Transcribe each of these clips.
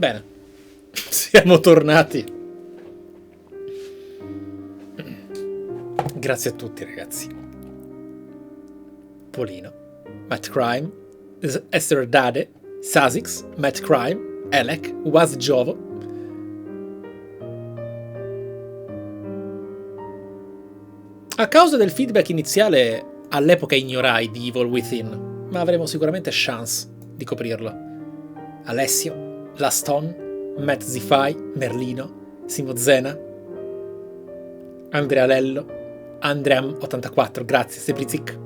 Bene. Siamo tornati. Grazie a tutti, ragazzi. Polino, Matt Crime, Esther Dade, Sazix, Matt Crime, Elec, Was Jovo. A causa del feedback iniziale, all'epoca ignorai di Evil Within, ma avremo sicuramente chance di coprirlo. Alessio, Laston, Matt Zifai, Merlino, Simo Zena, Andrea Lello, Andream84, grazie, Seprizic,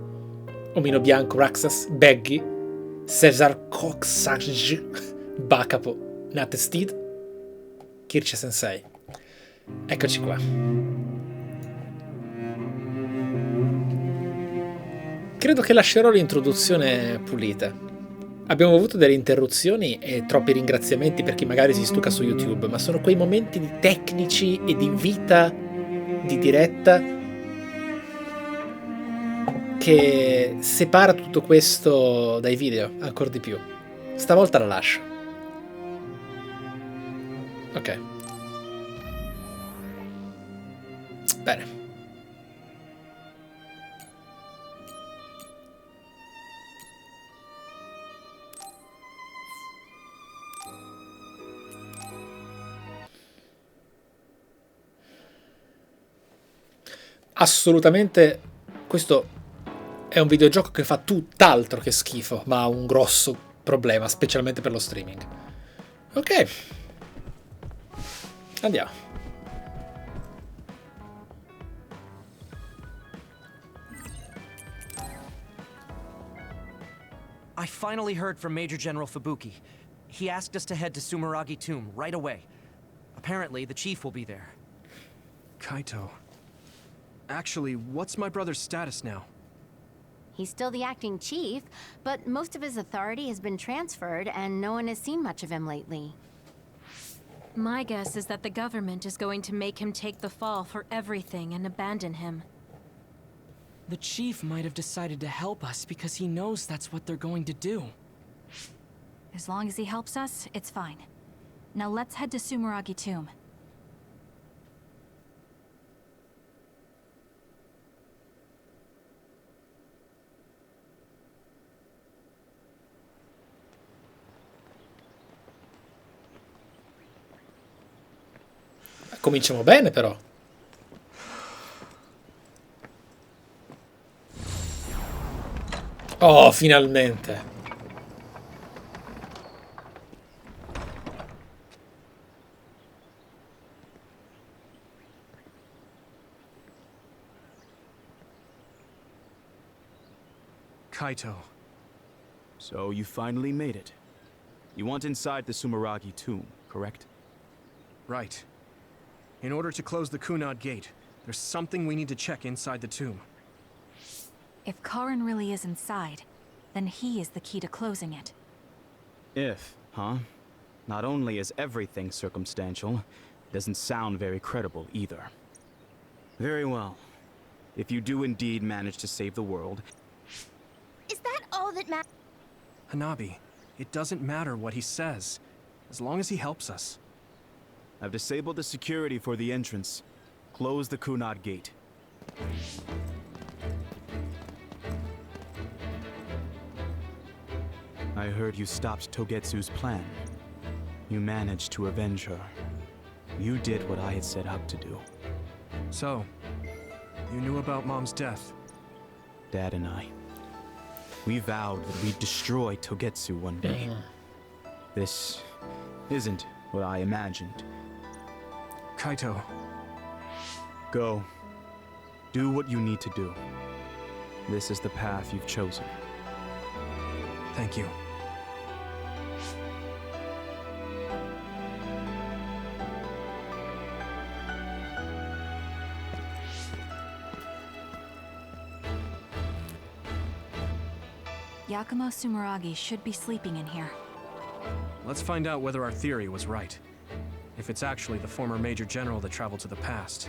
Omino Bianco, Raxas, Beggy, Cesar Coxage, Bacapo, Natestid, Kirche Sensei. Eccoci qua. Credo che lascerò l'introduzione pulita. Abbiamo avuto delle interruzioni e troppi ringraziamenti per chi magari si stuca su YouTube, ma sono quei momenti di tecnici e di vita di diretta che separa tutto questo dai video ancora di più. Stavolta la lascio. Ok. Bene. Assolutamente questo è un videogioco che fa tutt'altro che schifo, ma ha un grosso problema, specialmente per lo streaming. Ok. Andiamo. I finally heard from Major General Fubuki. He asked us to head to Sumeragi Tomb right away. Apparently, the chief will be there. Kaito. Actually, what's my brother's status now? He's still the acting chief, but most of his authority has been transferred and no one has seen much of him lately. My guess is that the government is going to make him take the fall for everything and abandon him. The chief might have decided to help us because he knows that's what they're going to do. As long as he helps us, it's fine. Now let's head to Sumeragi Tomb. Cominciamo bene, però. Oh, finalmente. Kaito. So you finally made it. You want inside the Sumeragi tomb, correct? Right. In order to close the Kunad Gate, there's something we need to check inside the tomb. If Karin really is inside, then he is the key to closing it. If, huh? Not only is everything circumstantial, it doesn't sound very credible either. Very well. If you do indeed manage to save the world... Is that all that matters? Hanabi, it doesn't matter what he says, as long as he helps us. I've disabled the security for the entrance. Close the Kunad Gate. I heard you stopped Togetsu's plan. You managed to avenge her. You did what I had set out to do. So, you knew about Mom's death? Dad and I. We vowed that we'd destroy Togetsu one day. This isn't what I imagined. Kaito. Go. Do what you need to do. This is the path you've chosen. Thank you. Yakumo Sumeragi should be sleeping in here. Let's find out whether our theory was right. If it's actually the former Major General that traveled to the past.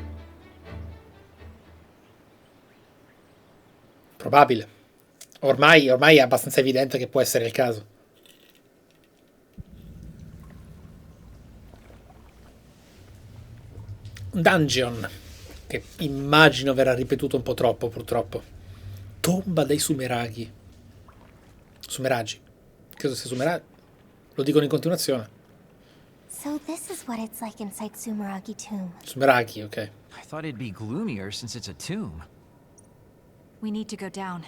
Probabile. Ormai è abbastanza evidente che può essere il caso. dungeon, che immagino verrà ripetuto un po' troppo, purtroppo. Tomba dei Sumeraghi. Sumeraggi. Credo sia Sumeraggi. Lo dicono in continuazione. So this is what it's like inside Sumeragi Tomb. Sumeraghi, ok. I thought it'd be gloomier since it's a tomb. We need to go down.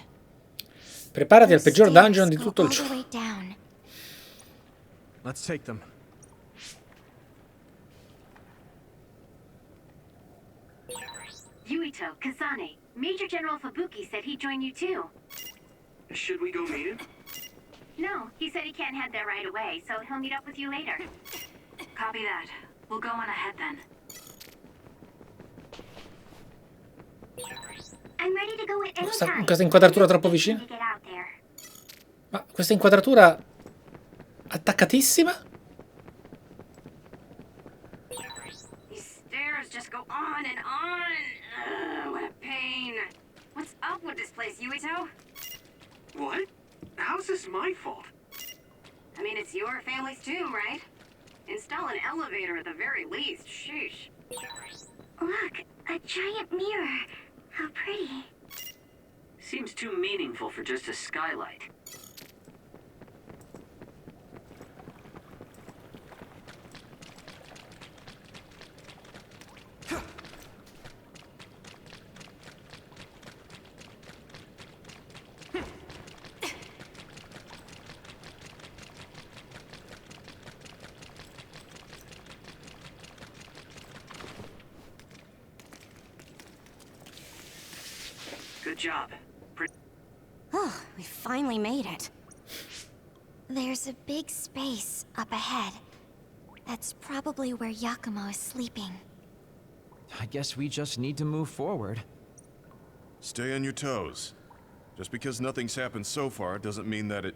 Preparati al peggior Stairs dungeon di go tutto il all the gioco. way down. Let's take them. Yuito, Kazane, Major General Fubuki said he'd join you too. Should we go meet him? No, he said he can't head there right away, so he'll meet up with you later. Copy that. We'll go on ahead then. I'm ready to go at any time. Questa inquadratura troppo vicina? To get out there. Ma questa inquadratura attaccatissima? These stairs just go on and on. Ugh, what a pain. What's up with this place, Yuito? What? How's this my fault? I mean, it's your family's tomb, right? Install an elevator at the very least. Sheesh. Look, a giant mirror. How pretty. Seems too meaningful for just a skylight. Good job. Oh, we finally made it. There's a big space up ahead. That's probably where Yakumo is sleeping. I guess we just need to move forward. Stay on your toes. Just because nothing's happened so far doesn't mean that it...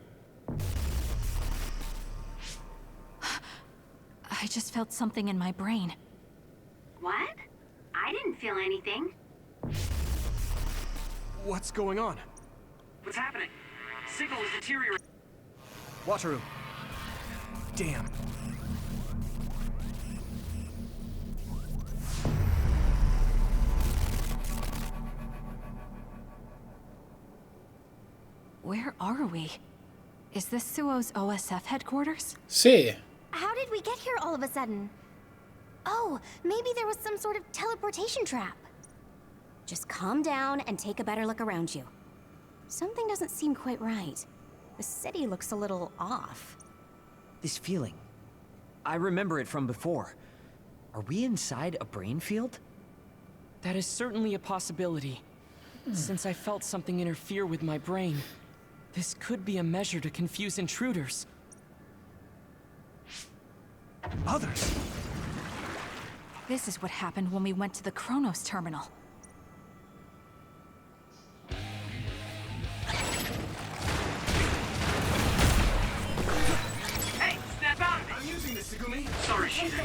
I just felt something in my brain. What? I didn't feel anything. What's going on? What's happening? Signal is deteriorating. Wataru. Damn. Where are we? Is this Suo's OSF headquarters? Sì. How did we get here all of a sudden? Oh, maybe there was some sort of teleportation trap. Just calm down and take a better look around you. Something doesn't seem quite right. The city looks a little off. This feeling. I remember it from before. Are we inside a brain field? That is certainly a possibility. Since I felt something interfere with my brain, this could be a measure to confuse intruders. Others? This is what happened when we went to the Chronos terminal. Hey, snap out of it! I'm using this, Segumi. Sorry, Shizu.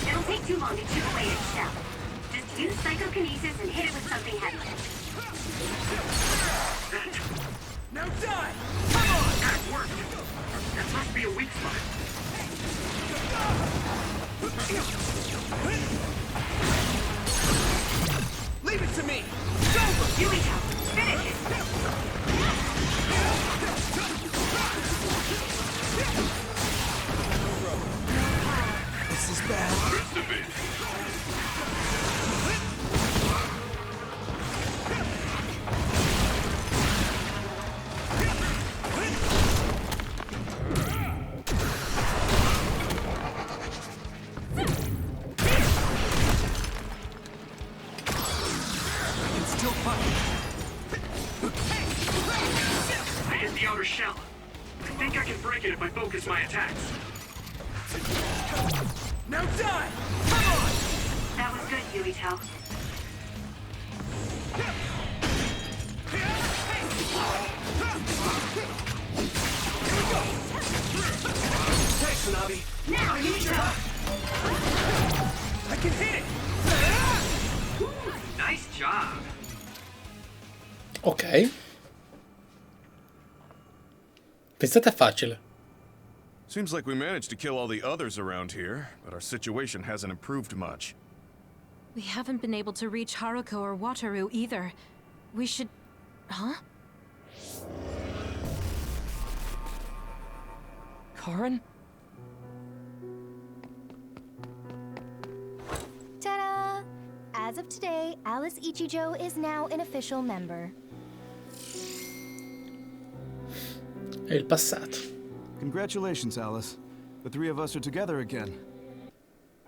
It'll take too long to chip away its shell. Just use psychokinesis and hit it with something heavy. Now die! Come on! That worked! That must be a weak spot. Leave it to me! Yuito, finish it! This is bad. I hit the outer shell. I think I can break it if I focus my attacks. Now die! That was good, Yuito. Thanks, Tsunabi. Now, Yuito! I can hit it! Nice job. Ok. Pensate è facile. Seems like we managed to kill all the others around here, but our situation hasn't improved much. We haven't been able to reach Haruko or Wataru either. We should... Huh? Karen? Ta-da! As of today, Alice Ichijo is now an official member. È il passato. Congratulations, Alice. The three of us are together again.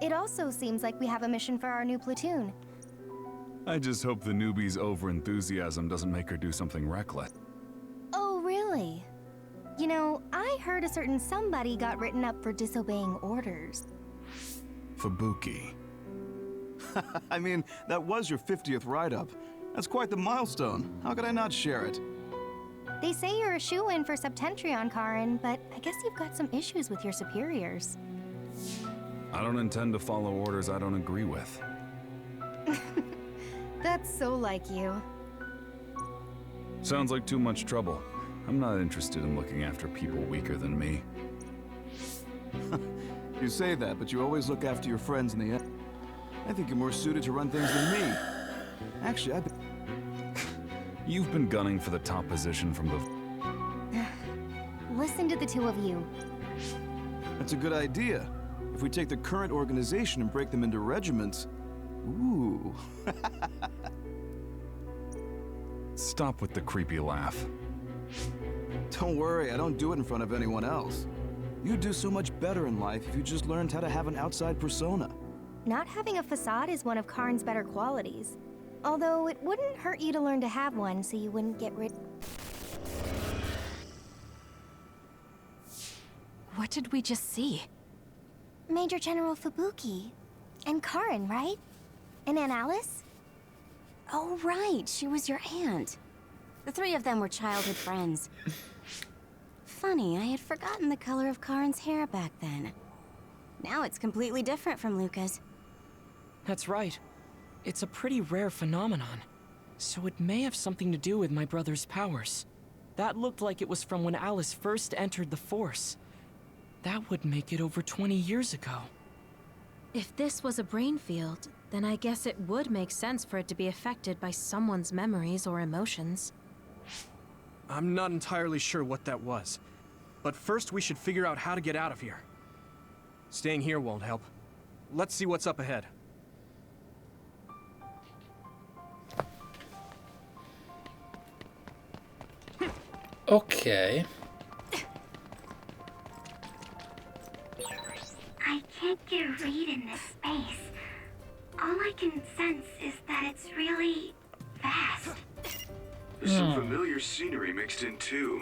It also seems like we have a mission for our new platoon. I just hope the newbie's overenthusiasm doesn't make her do something reckless. Oh, really? You know, I heard a certain somebody got written up for disobeying orders. Fubuki. I mean, that was your 50th write-up. That's quite the milestone. How could I not share it? They say you're a shoo-in for Septentrion, Karen, but I guess you've got some issues with your superiors. I don't intend to follow orders I don't agree with. That's so like you. Sounds like too much trouble. I'm not interested in looking after people weaker than me. You say that, but you always look after your friends in the end. I think you're more suited to run things than me. Actually, You've been gunning for the top position from the... Listen to the two of you. That's a good idea. If we take the current organization and break them into regiments... Ooh. Stop with the creepy laugh. Don't worry, I don't do it in front of anyone else. You'd do so much better in life if you just learned how to have an outside persona. Not having a facade is one of Karin's better qualities. Although it wouldn't hurt you to learn to have one so you wouldn't get rid... What did we just see? Major General Fubuki. And Karin, right? And Aunt Alice? Oh, right. She was your aunt. The three of them were childhood friends. Funny, I had forgotten the color of Karin's hair back then. Now it's completely different from Luca's. That's right. It's a pretty rare phenomenon. So it may have something to do with my brother's powers. That looked like it was from when Alice first entered the Force. That would make it over 20 years ago. If this was a brain field, then I guess it would make sense for it to be affected by someone's memories or emotions. I'm not entirely sure what that was. But first we should figure out how to get out of here. Staying here won't help. Let's see what's up ahead. Ok. I can't get a read in this space. All I can sense is that it's really vast. There's some familiar scenery mixed in too.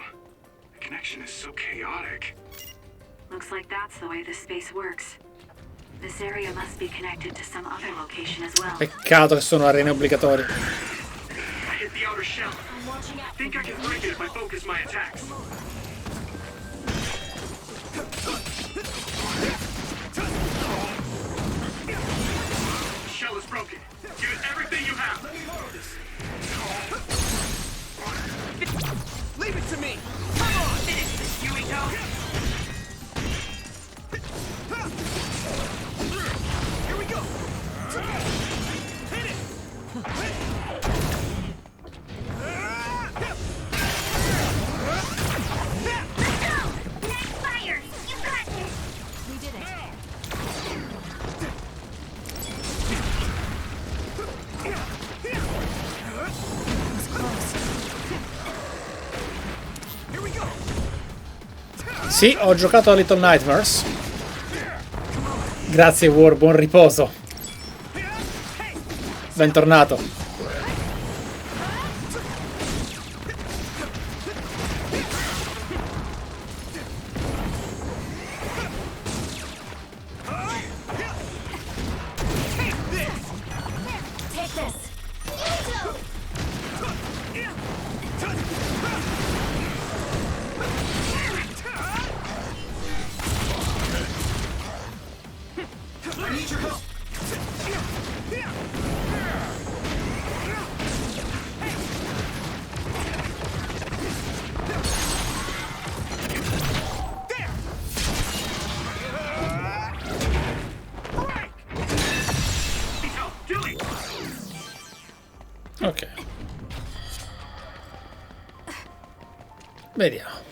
The connection is so chaotic. Looks like that's the way this space works. This area must be connected to some other location as well. Peccato che sono arene obbligatorie. I hit the outer shell. Think I can break it if I focus my attacks. The shell is broken. Give it everything you have. Leave it to me! Come on! Finish this, Huey-Toad! Here we go! Hit it! Next fire! You got this! We did it. Sì, ho giocato a Little Nightmares. Grazie War, buon riposo. Bentornato. Vediamo.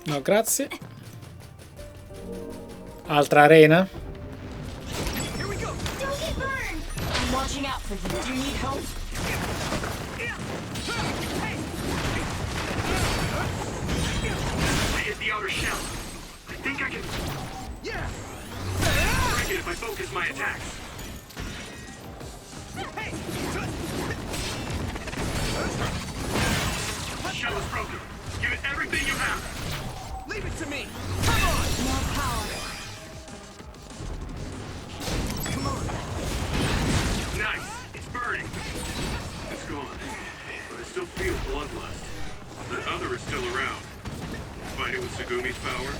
No, grazie. Altra arena. I'm watching out for you. Do you need help? I hit the outer shell. I think I can... Yeah! Break it if I focus my attacks. Shell is broken. Give it everything you have. Leave it to me. Come on. More power. Come on. Nice. It's burning. It's gone. But I still feel bloodlust. The other is still around. Fight it with Segumi's power.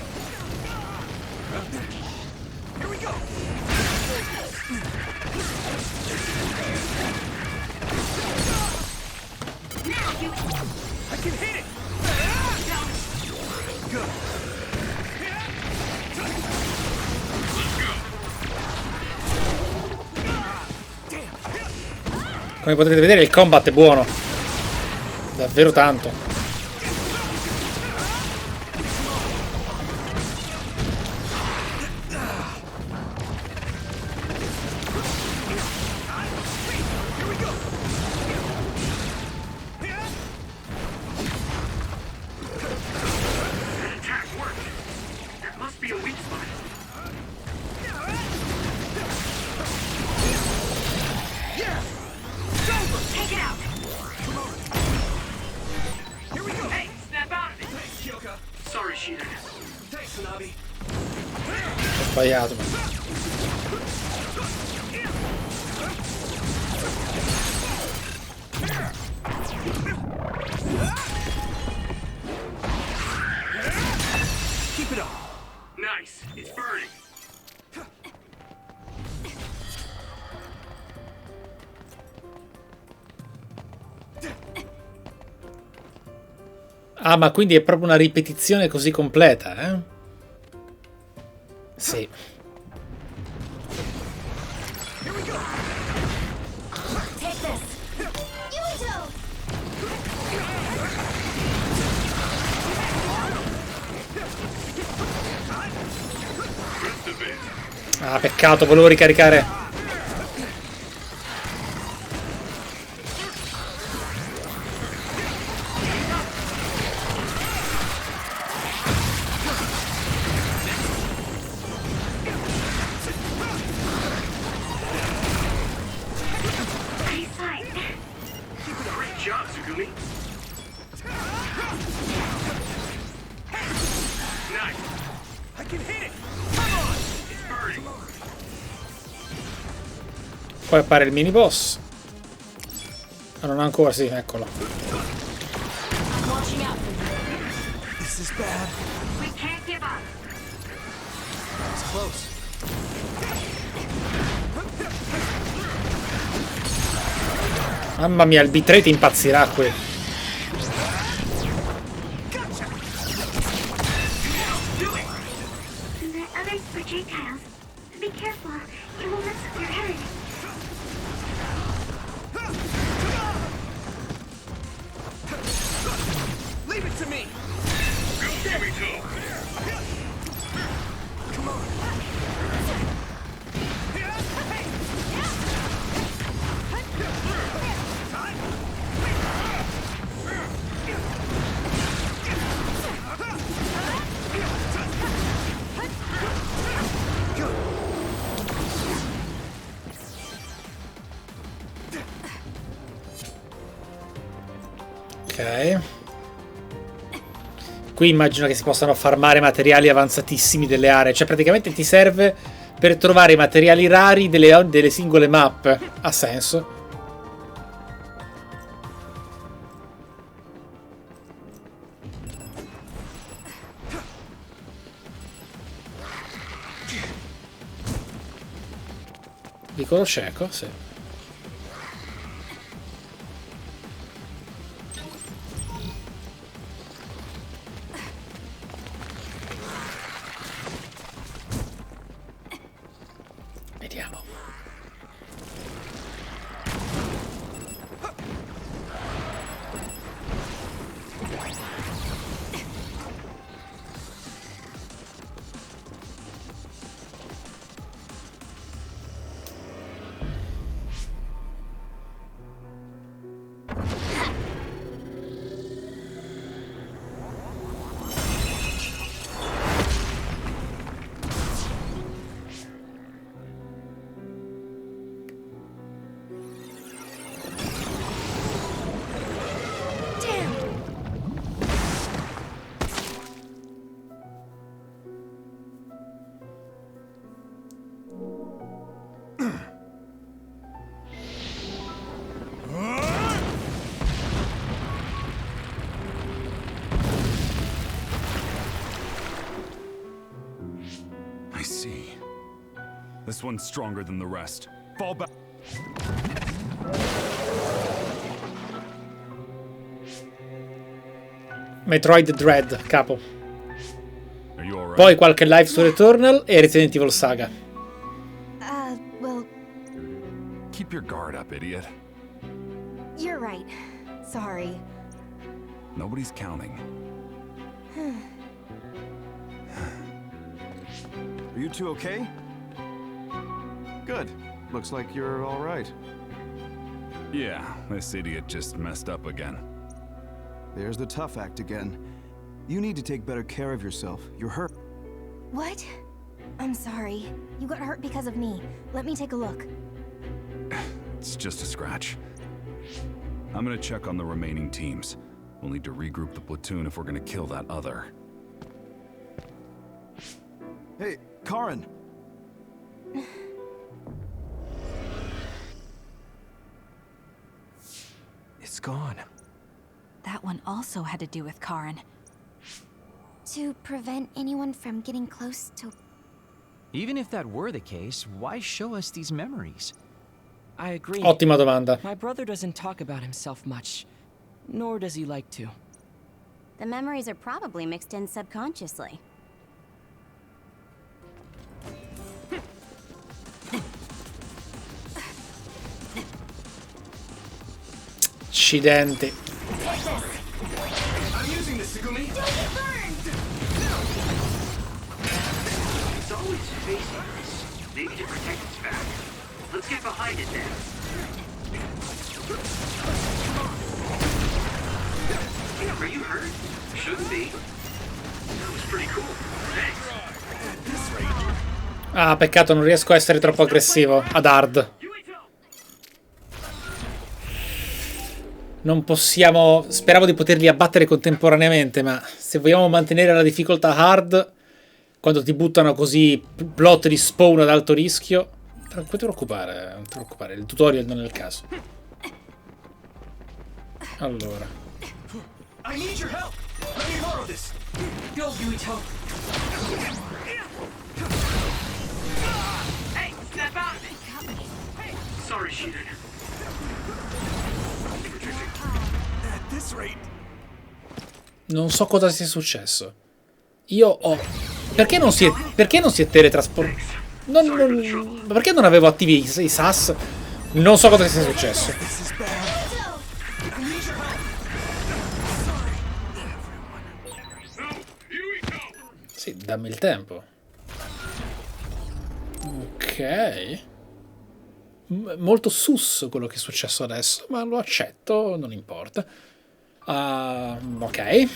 Here we go. Now you... I can hit it. Good. Come potete vedere il combat è buono. Davvero tanto. Ho sbagliato. Keep it up. Nice. It's burning. Ah, ma quindi è proprio una ripetizione così completa, eh? Sì. Ah, peccato, volevo ricaricare. Poi appare il mini boss. Ma non ancora, sì, eccolo. This is bad. We can't give up. It's close. Mamma mia, il bitrate impazzirà qui. The other projectiles. Be careful. It will mess with your head. Leave it to me. Go, give me two. Come on. Ok. Qui immagino che si possano farmare materiali avanzatissimi delle aree. Cioè praticamente ti serve per trovare i materiali rari delle singole mappe. Ha senso. Piccolo cieco, sì. This one's stronger than the rest. Fall back. Metroid Dread, capo. Are you all right? Poi qualche live su Returnal e Resident Evil Saga. Well... Keep your guard up, idiot. You're right. Sorry. Nobody's counting. Are you two okay? Good. Looks like you're all right. Yeah, this idiot just messed up again. There's the tough act again. You need to take better care of yourself. You're hurt. What? I'm sorry. You got hurt because of me. Let me take a look. It's just a scratch. I'm gonna check on the remaining teams. We'll need to regroup the platoon if we're gonna kill that other. Hey, Karin! It's gone. That one also had to do with Karin. To prevent anyone from getting close to... Even if that were the case, why show us these memories? I agree. Ottima domanda. My brother doesn't talk about himself much, nor does he like to. The memories are probably mixed in subconsciously. Accidenti. I'm using this, Segumi. It's always facing us. Maybe to protect its back. Let's get behind it then. Are you hurt? Shouldn't be. That was pretty cool. Thanks. Ah, peccato, non riesco a essere troppo aggressivo ad hard. Non possiamo... Speravo di poterli abbattere contemporaneamente, ma se vogliamo mantenere la difficoltà hard, quando ti buttano così plot di spawn ad alto rischio... Non ti preoccupare, non ti preoccupare, il tutorial non è il caso. Allora. I need your help. Let me borrow this. Go, Yuito. Hey, snap out of it. Hey, sorry, Shiden. At this rate. Non so cosa sia successo. Io ho... Perché non si è teletrasportato? Perché non avevo attivi i SAS? Non so cosa sia successo. Sì, dammi il tempo. Ok. Molto sus quello che è successo adesso, ma lo accetto, non importa. Ok.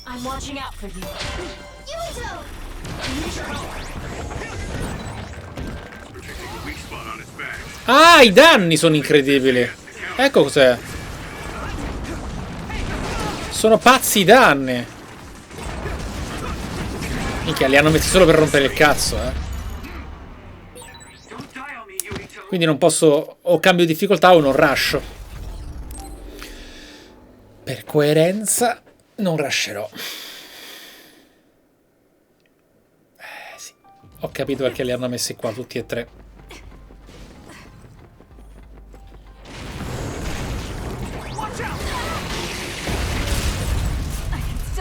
I'm watching out for you. Yuito! Ah, i danni sono incredibili. Ecco cos'è. Sono pazzi i danni. Minchia, li hanno messi solo per rompere il cazzo, eh. Quindi non posso... O cambio difficoltà o non rusho. Per coerenza non rusherò. Sì. Ho capito perché li hanno messi qua tutti e tre.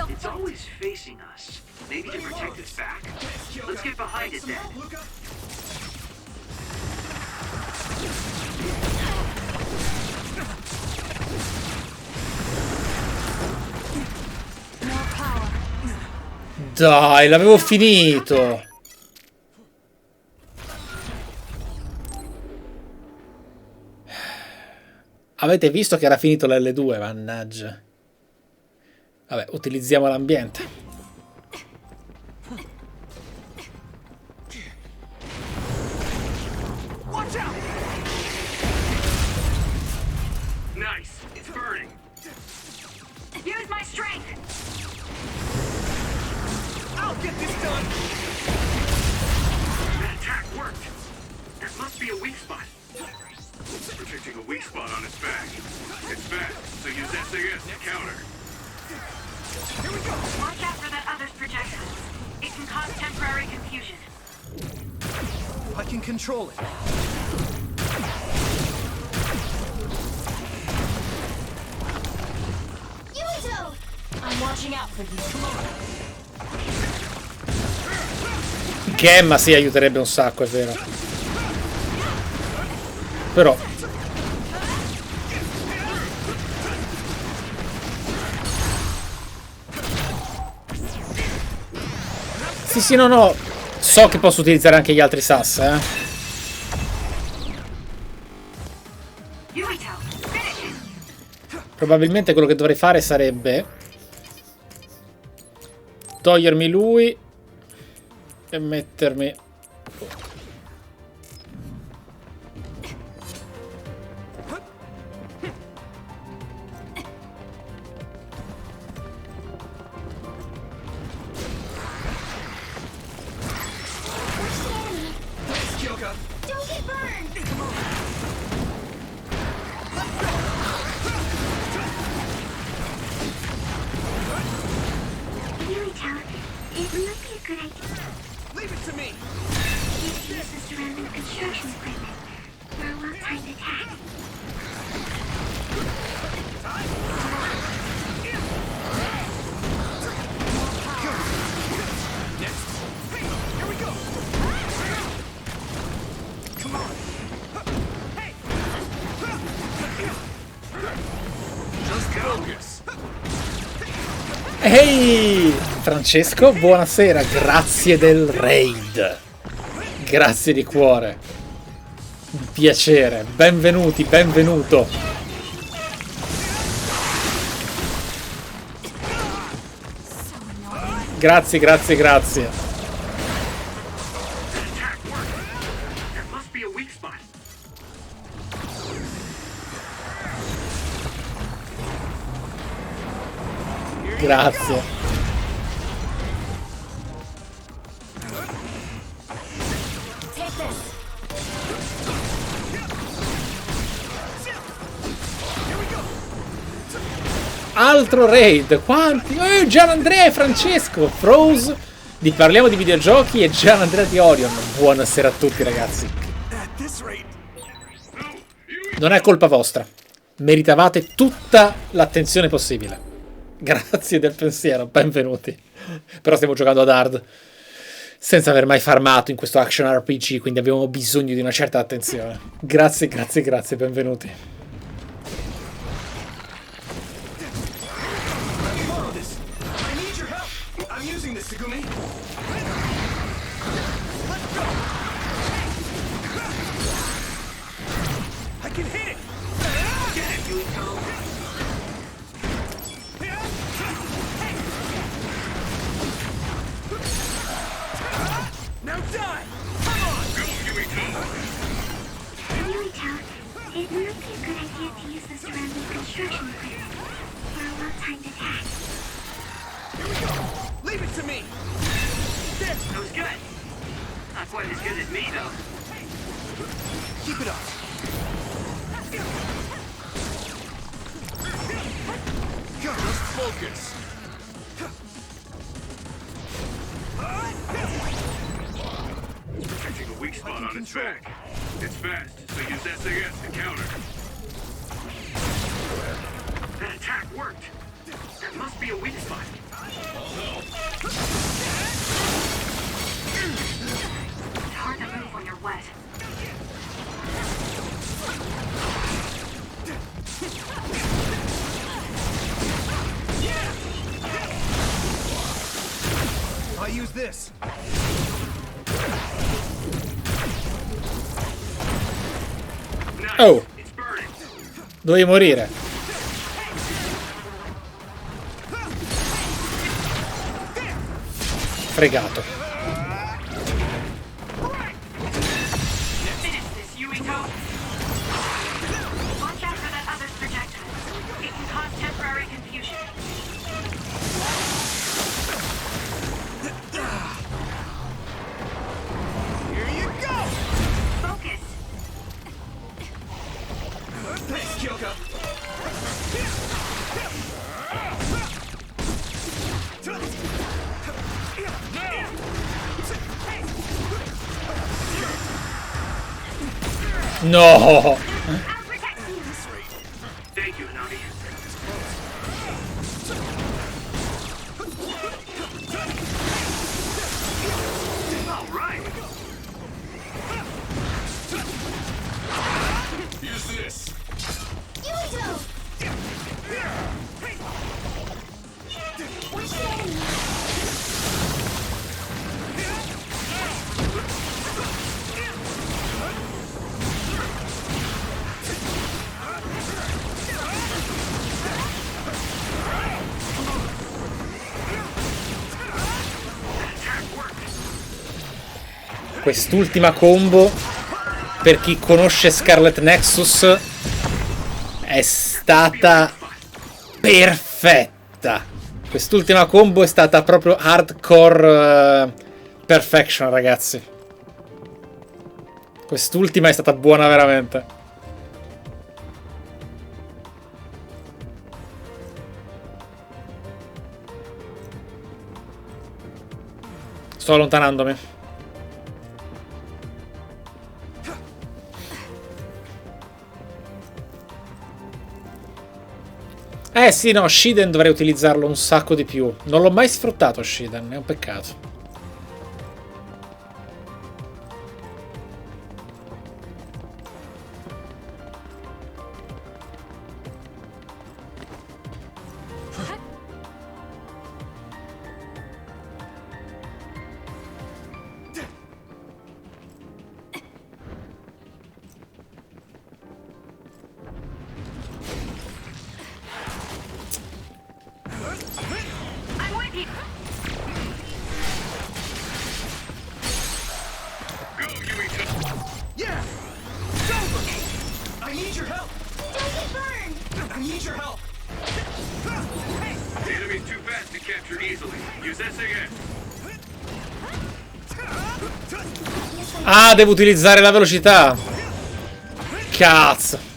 It's always facing us. Maybe to protect its back. Let's get behind it then. Dai, l'avevo finito. Avete visto che era finito l'L2, mannaggia. Vabbè, utilizziamo l'ambiente. Nice. It's burning. Use my strength. I'll get this done. That attack worked. There must be a weak spot. Protecting a weak spot on its back. It's fast, so use SAS to counter. Here we go. Watch out for that other's projectiles. It can control it. Yuito! I'm watching out for you. Come on. Che Emma sì, aiuterebbe un sacco, è vero. Però sì, no. So che posso utilizzare anche gli altri sass, Probabilmente quello che dovrei fare sarebbe togliermi lui e mettermi... Don't get burned! Yuito, it might be a good idea. Leave it to me! Use the surrounding construction equipment for a well-timed attack. Here we go! Come on! Just focus! Ehi! Francesco, buonasera, grazie del raid. Grazie di cuore. Un piacere, benvenuti, benvenuto. Grazie. There must be a weak spot. Grazie. Altro raid. Quanti? Gianandrea e Francesco. Froze di Parliamo di Videogiochi e Gianandrea di Orion. Buonasera a tutti, ragazzi. Non è colpa vostra. Meritavate tutta l'attenzione possibile. Grazie del pensiero, benvenuti. Però stiamo giocando ad hard senza aver mai farmato in questo action RPG, quindi abbiamo bisogno di una certa attenzione. Grazie, benvenuti. Now die! Come on! Yuito, it might be a good idea to use the surrounding construction equipment for a well-timed attack. Here we go! Leave it to me! That was good. Not quite as good as me, though. Keep it up! Just focus! It's protecting a weak spot on its back. It's fast, so use SAS to counter. That attack worked. There must be a weak spot. It's hard to move when you're wet. I'll use this. Oh! Dovevi morire. Fregato. Finish this, Yuito. Watch out for that other's projectile. It can cause temporary confusion. Here you go! Focus. Thanks, Kyoko. No! Thank you, Nami. All right. Use this. Quest'ultima combo, per chi conosce Scarlet Nexus, è stata perfetta. Quest'ultima combo è stata proprio hardcore perfection, ragazzi. Quest'ultima è stata buona veramente. Sto allontanandomi. Sì, no, Shiden dovrei utilizzarlo un sacco di più. Non l'ho mai sfruttato Shiden, è un peccato. Ah, devo utilizzare la velocità. Cazzo.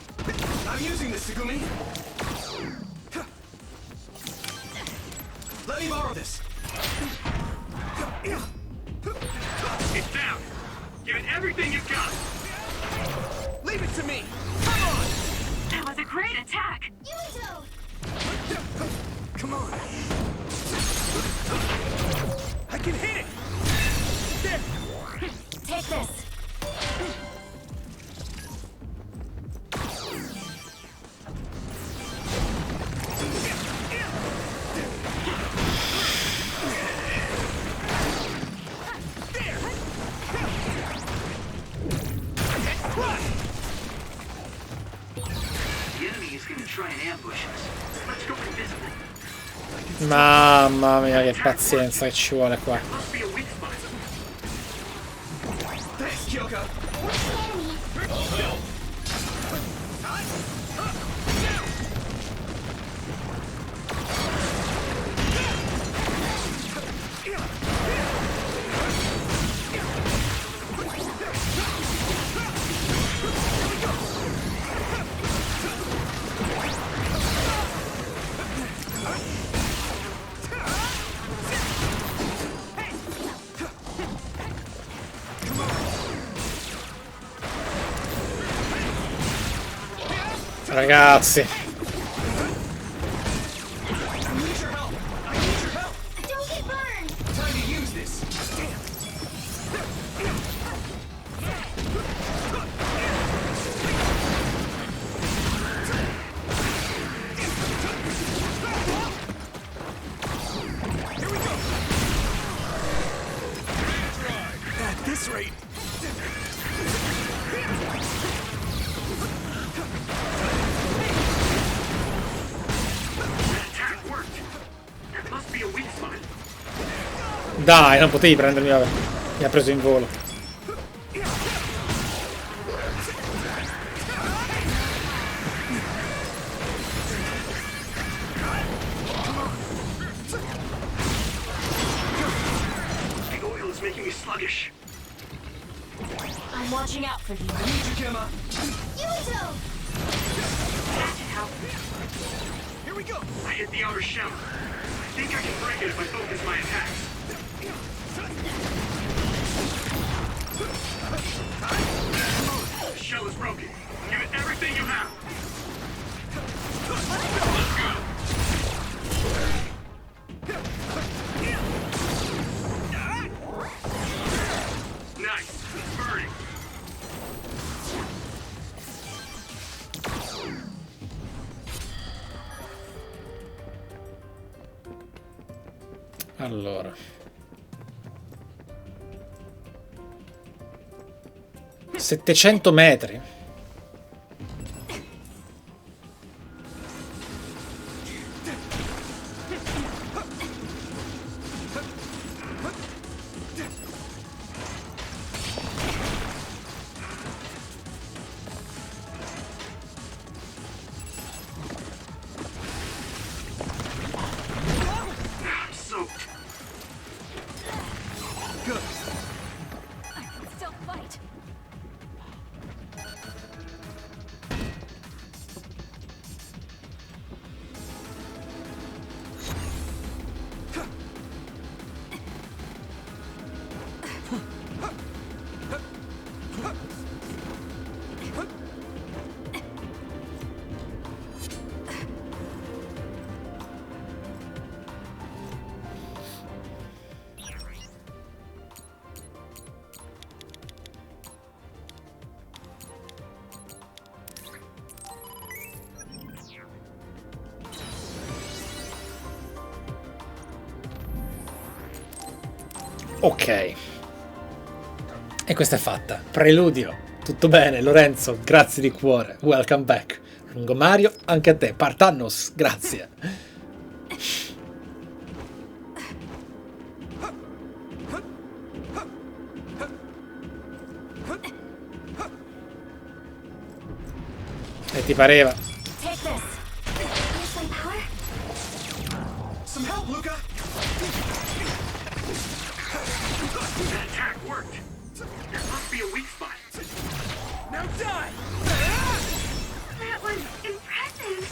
Mamma mia, che pazienza che ci vuole qua. Ragazzi. Dai, non potevi prendermi, vabbè. Mi ha preso in volo. I'm watching out for you. I need you, Gemma. Here we go. I hit the outer shell. I think I can break it if I focus my attacks. The shell is broken. It's burning. Allora. $700. Ok. E questa è fatta. Preludio. Tutto bene, Lorenzo, grazie di cuore. Welcome back. Lungo Mario, anche a te. Partannos, grazie. E ti pareva? Some help, Luca. That attack worked. There must be a weak spot. Now die! That was impressive.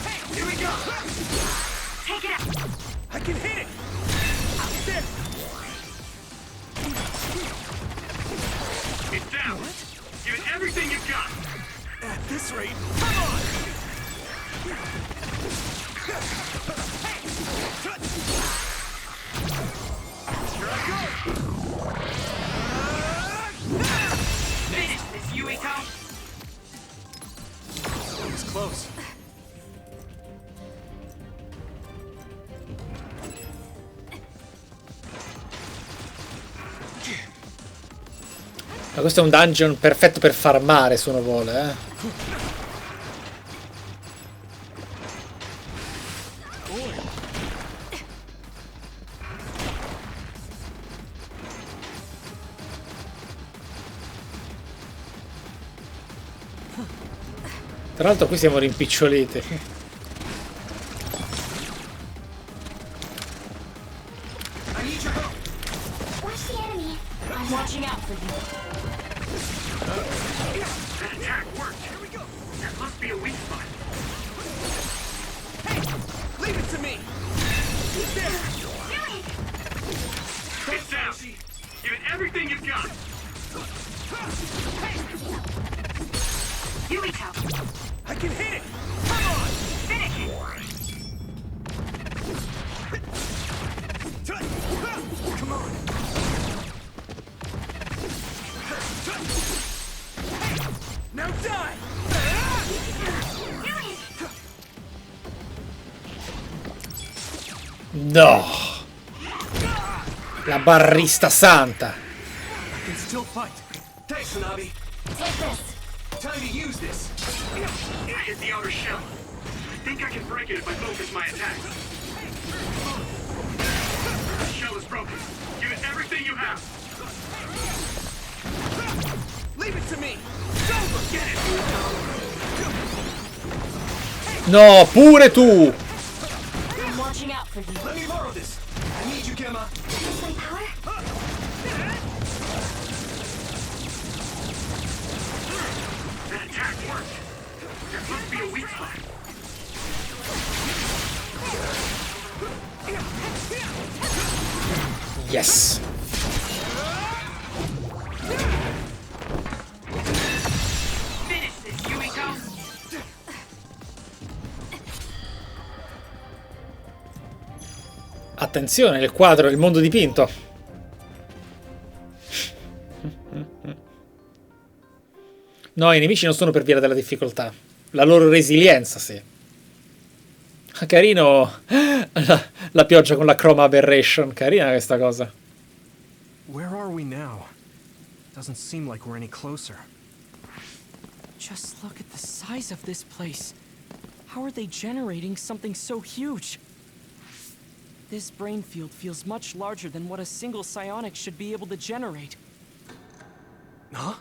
Hey, here we go! Take it out. I can hit it! Out there! It's down! Give it everything you've got! At this rate, come on! Hey! Here I go! Finish this, Yuito! That was close. Ma questo è un dungeon perfetto per farmare se uno vuole, eh. Tra l'altro qui siamo rimpiccioliti. I'm watching out for you. That attack worked. Here we go. There must be a weak spot. Hey, leave it to me. There. It's down. Give it everything you've got. Yuito. I can hit it. Come on. Finish it. Come on. Now die. No! La barrista santa! I can still fight. Thanks, Hanabi. Take this. Time to use this. I hit the outer shell. I think I can break it if I focus my attack. The shell is broken. Give it everything you have. Leave it to me. Don't forget it. No, pure tu! I'm watching out for you. Let me borrow this. I need you, Gemma. My power? That attack worked. There must be a weak spot. Yes! Finish this, Yuito. Attenzione, il quadro, il mondo dipinto. No, i nemici non sono per via della difficoltà. La loro resilienza, sì. Carino la pioggia con la chroma aberration. Carina questa cosa. Where are we now? Doesn't seem like we're any closer. Just look at the size of this place. How are they generating something so huge? This brain field feels much larger than what a single psionic should be able to generate. Huh?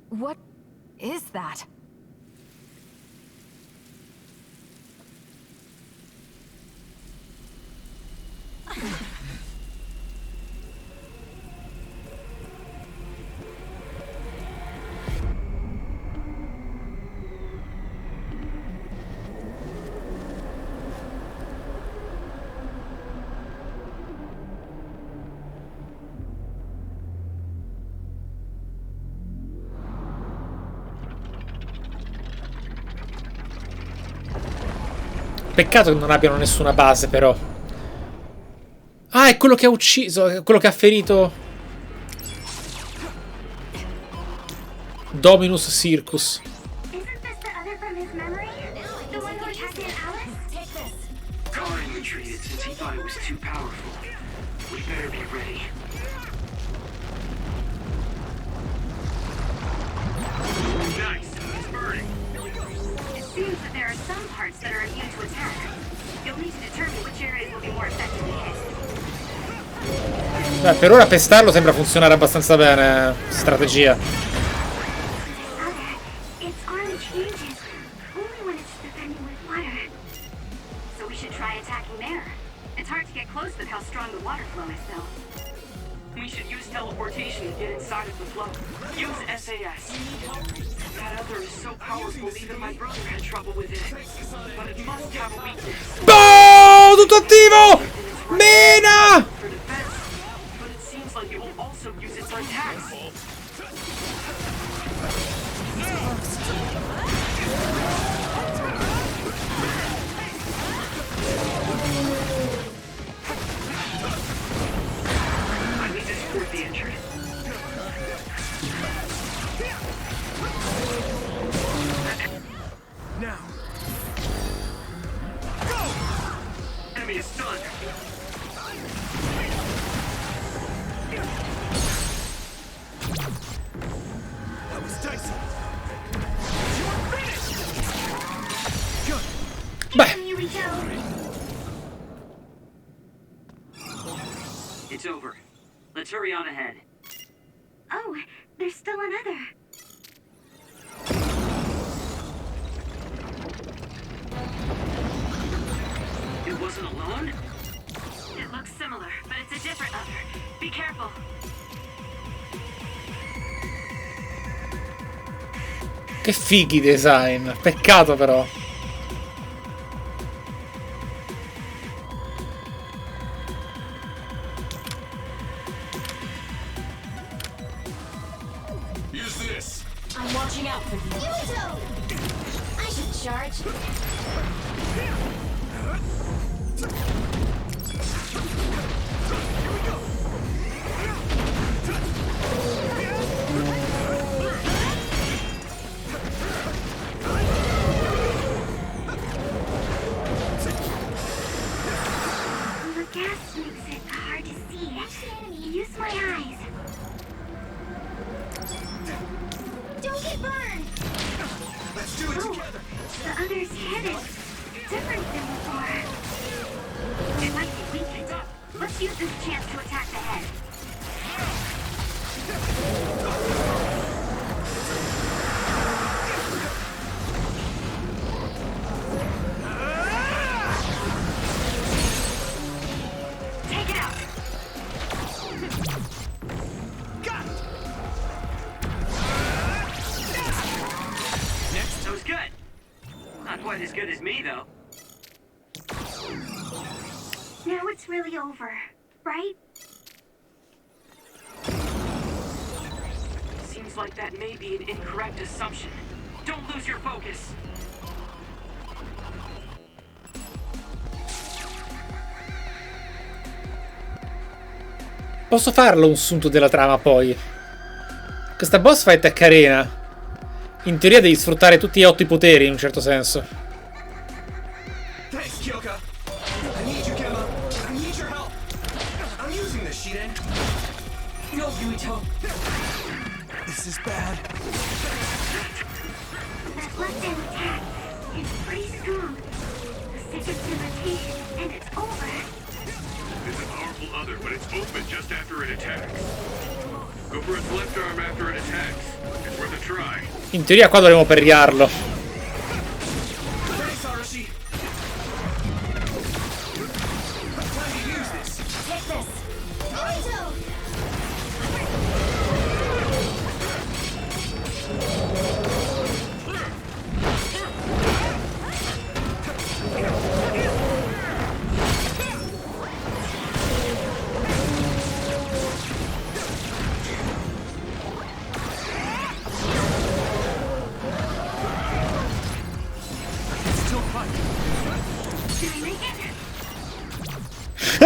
What is that? Peccato che non abbiano nessuna base, però. Ah, è quello che ha ucciso, quello che ha ferito Dominus Circus. Isn't this the other from his memory? The one who attacked Alice? Karin retreated since he thought it was too powerful. We better be ready. Nice. It's burning. It seems that there are some parts that are immune to attack. You'll need to determine which areas will be more effectively hit. Beh, per ora pestarlo sembra funzionare abbastanza bene. Strategia. Its arm changes only when it's defending with water. So we should try attacking there. It's hard to get close with how strong the water flow is, though. We should use teleportation to get inside of the flow. Use SAS. That other is so powerful, even my brother had trouble with it. But it must have a weakness. Oh, tutto attivo! Mena! For defense, but it seems like it will also use it for attacks. I need to support the injured. Now. Enemy is stunned. That was dicey. Beh, Here we go. It's over. Let's hurry on ahead. Oh, there's still another. It wasn't alone? It looks similar, but it's a different other. Be careful. che fighi design. Peccato però. Use this. I'm watching out for you. You too. I should charge. The gas makes it hard to see. Use my eyes. Don't get burned! Let's do it together. The other's head is different than before. It might be weakened. Let's use this chance to attack the head. Take it out. Got it. That was good. Not quite as good as me, though. Now it's really over, right? Seems like that may be an incorrect assumption. Don't lose your focus. Posso farlo un sunto della trama poi. Questa boss fight è carina. In teoria devi sfruttare tutti e 8 i poteri in un certo senso. Thanks, Kyoka. I need you, Gemma. I need your help. I'm using this, Shiden. No, Yuito. This is bad. That left-hand attack is pretty strong. The second rotation, and it's over. It's a powerful other, but it's open just after it attacks. Go for its left arm after it attacks. It's worth a try. In teoria qua dovremmo perriarlo. Thanks, Arashi. Time to use this. Take this. Naruto!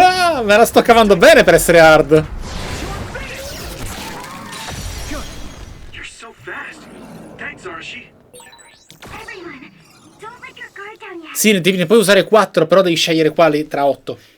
Ah, me la sto cavando bene per essere hard. You're so fast. Thanks, Arashi. Everyone, don't let your guard down yet. Sì, ne puoi usare 4, però devi scegliere quali tra 8.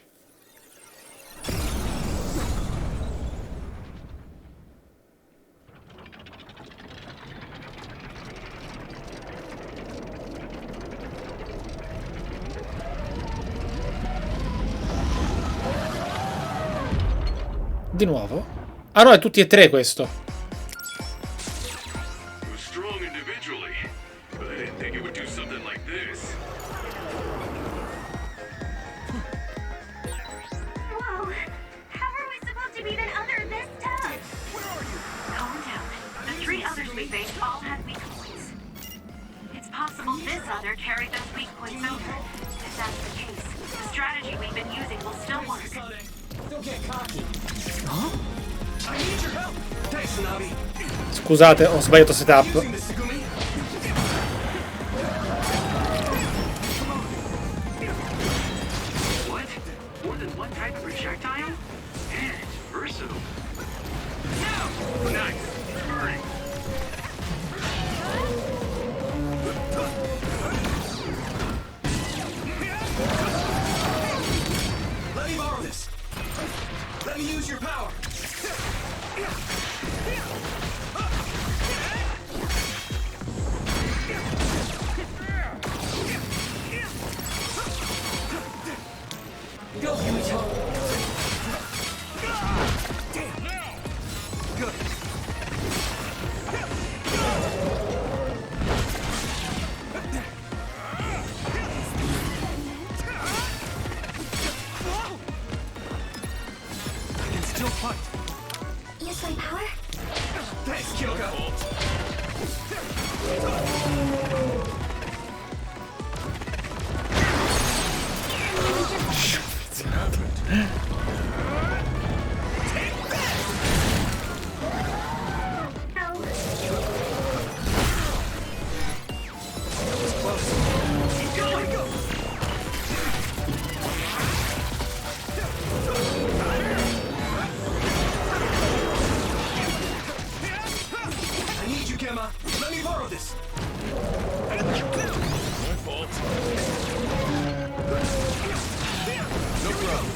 Di nuovo? Ah no, è tutti e 3 questo. It was strong individually, but I didn't think it would do something like this. Whoa, how are we supposed to beat an other this tough? Calm down. The 3 others we faced all had weak points. It's possible this other carried those weak points over. If that's the case, the strategy we've been using will still work. Don't get cocky. Huh? I need your help. Thanks, Navi. Scusate, ho sbagliato setup. Using this, Segumi. What? More than one type of projectile? Man, it's versatile. Nice. It's burning. Let me borrow this. Let me use your power. Go, Yuito. Damn. Good. I can still fight. Use my power? Thanks, Kyoka. I need you, Gemma. Let me borrow this. My fault. No problem.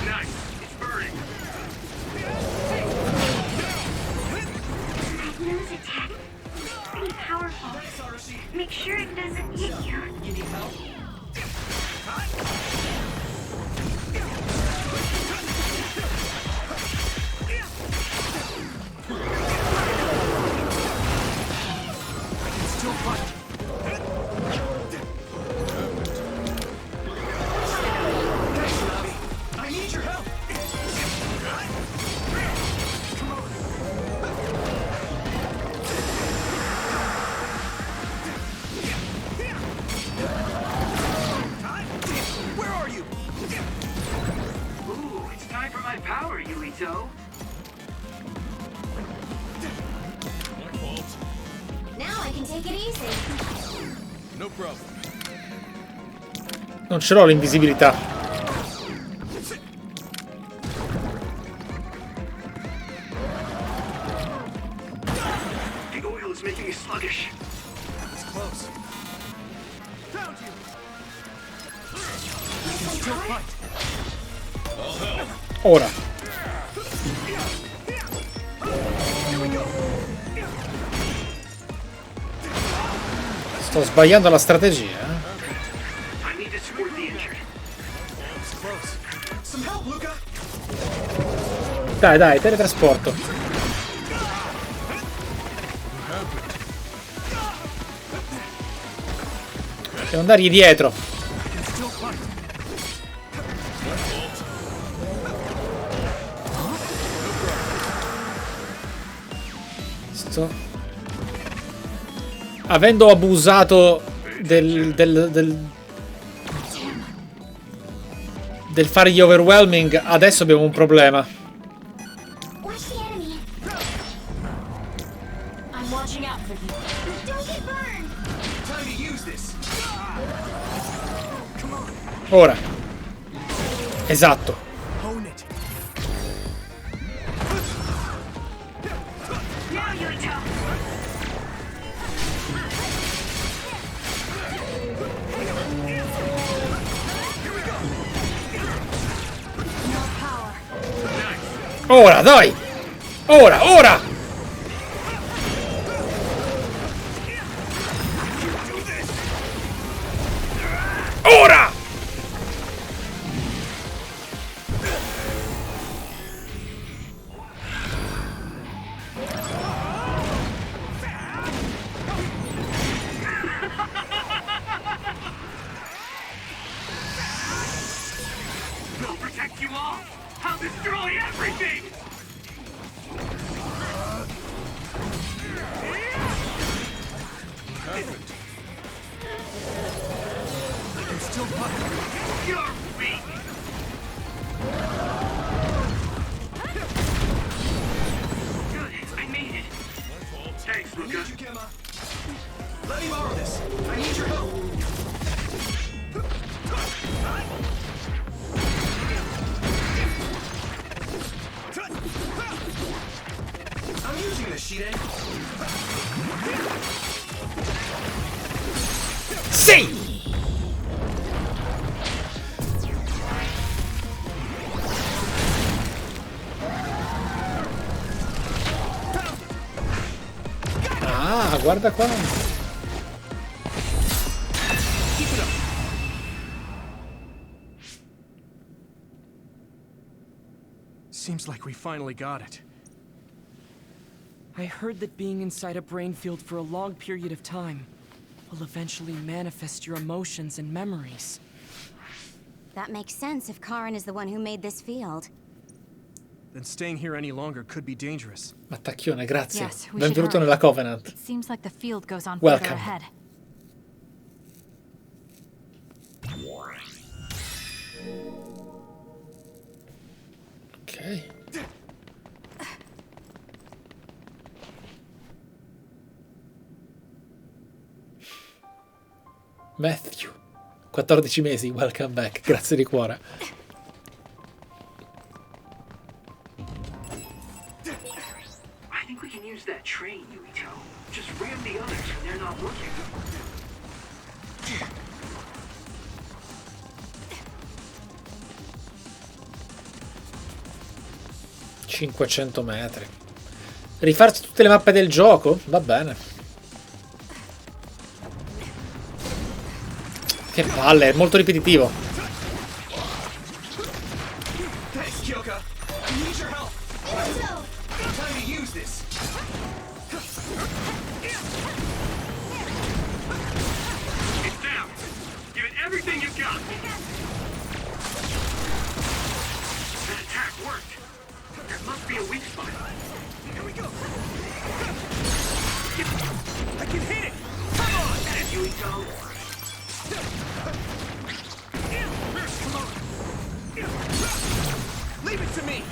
Nice. It's burning. That nose attack is pretty powerful. Make sure it doesn't hit you. You need help? Still fight. Thanks, Navi. I need your help. Come on. Where are you? Ooh, it's time for my power, Yuito. My fault. Now I can take it easy. No problem. Non ce l'ho l'invisibilità. It's making me sluggish. It's close. Found you. We can still fight. Ora. Sto sbagliando la strategia. I need to support the injured. It's close. Some help, Luca. Dai, teletrasporto. Devo andargli dietro. Avendo abusato del fargli overwhelming, adesso abbiamo un problema. Ora. Esatto. Ora, dai! Ora! Ora! They'll protect you all. I'll destroy everything. Still fight. You're weak. Good, I made it. Thanks, Luca. I need you, Gemma. Let me borrow this. I need your help. I'm using this, Shide. Sì! Ah, guarda qua. Seems like we finally got it. I heard that being inside a brain field for a long period of time will eventually manifest your emotions and memories. That makes sense if Karen is the one who made this field. Then staying here any longer could be dangerous. Mattacchione, grazie. Yes, we Benvenuto should hurry. nella Covenant. It seems like the field goes on Welcome. further ahead. Ok. Matthew, 14 mesi, welcome back, grazie di cuore. I think we can use that train, Yuito. Just ram the others when they're not looking. 500 metri. Rifarsi tutte le mappe del gioco? Va bene. Che palle, è molto ripetitivo. Thanks, Kyoka. I need your help. Time to use this. It's down. Give it everything you've got. That attack worked. There must be a weak spot. Here we go. I can hit it. Come on, Yuito. Come on. Leave it to me.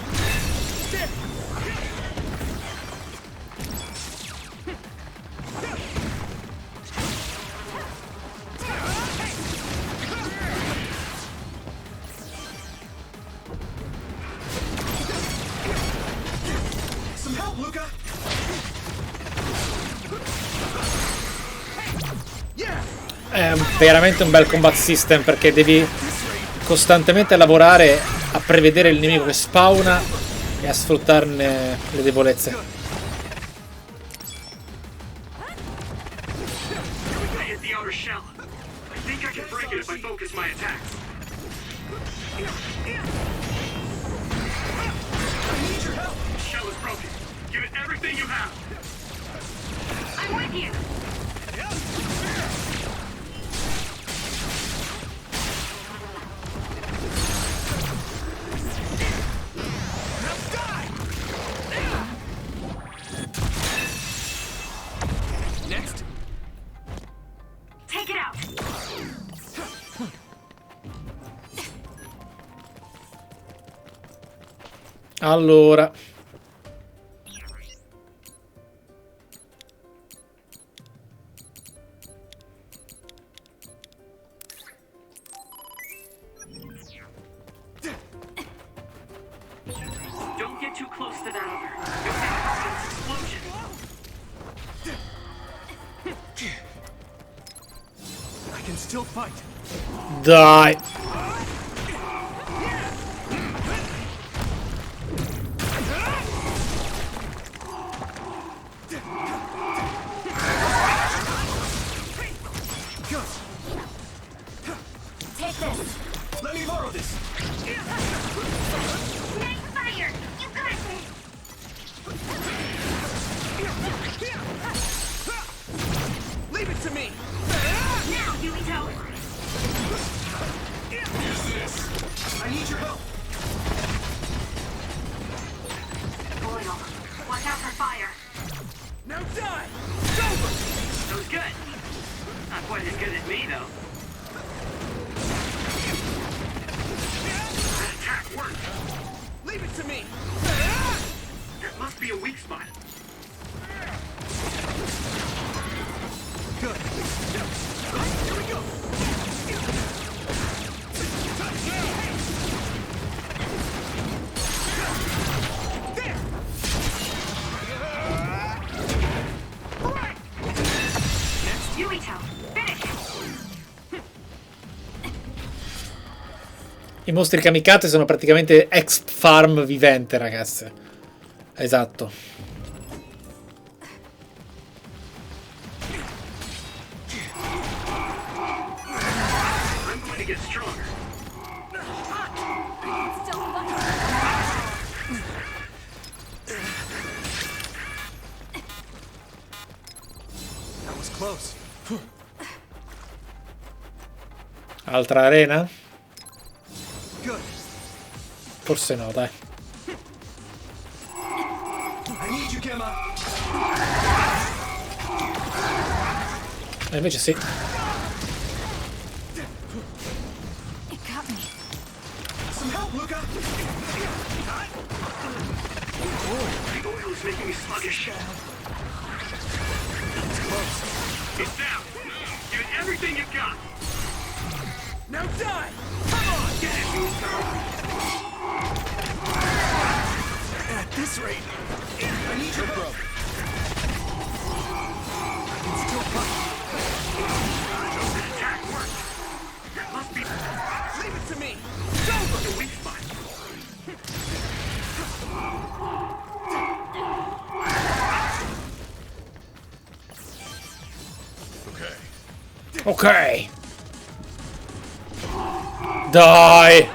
Some help, Luca. È veramente un bel combat system perché devi costantemente lavorare a prevedere il nemico che spawna e a sfruttarne le debolezze. Allora, Don't get too close to that other. You'll get caught in this explosion. I can still fight. dai. Take this. Let me borrow this. Nice fire! You got this! Leave it to me. Now, Yumito. Use this. I need your help. Boyle, watch out for fire. Now die. It's over. That was good. Not quite as good as me, though. That attack worked. Leave it to me. There must be a weak spot. Good. Here we go. There. Next, Yumito. Finish. I mostri kamikaze sono praticamente ex farm vivente, ragazze. Esatto. I'm going to get stronger. That was close. Altra arena? Good. Forse no, dai. I need you, Gemma. Invece sì. It got me. Some help, Luca. The oil is making me sluggish. It's close. It's down. Give it everything you've got. Now die. Come on. Get it, you At this rate, I need your help. I can still fight. That attack worked. There must be... Leave it to me. It's over. The weak spot. Ok. Dai.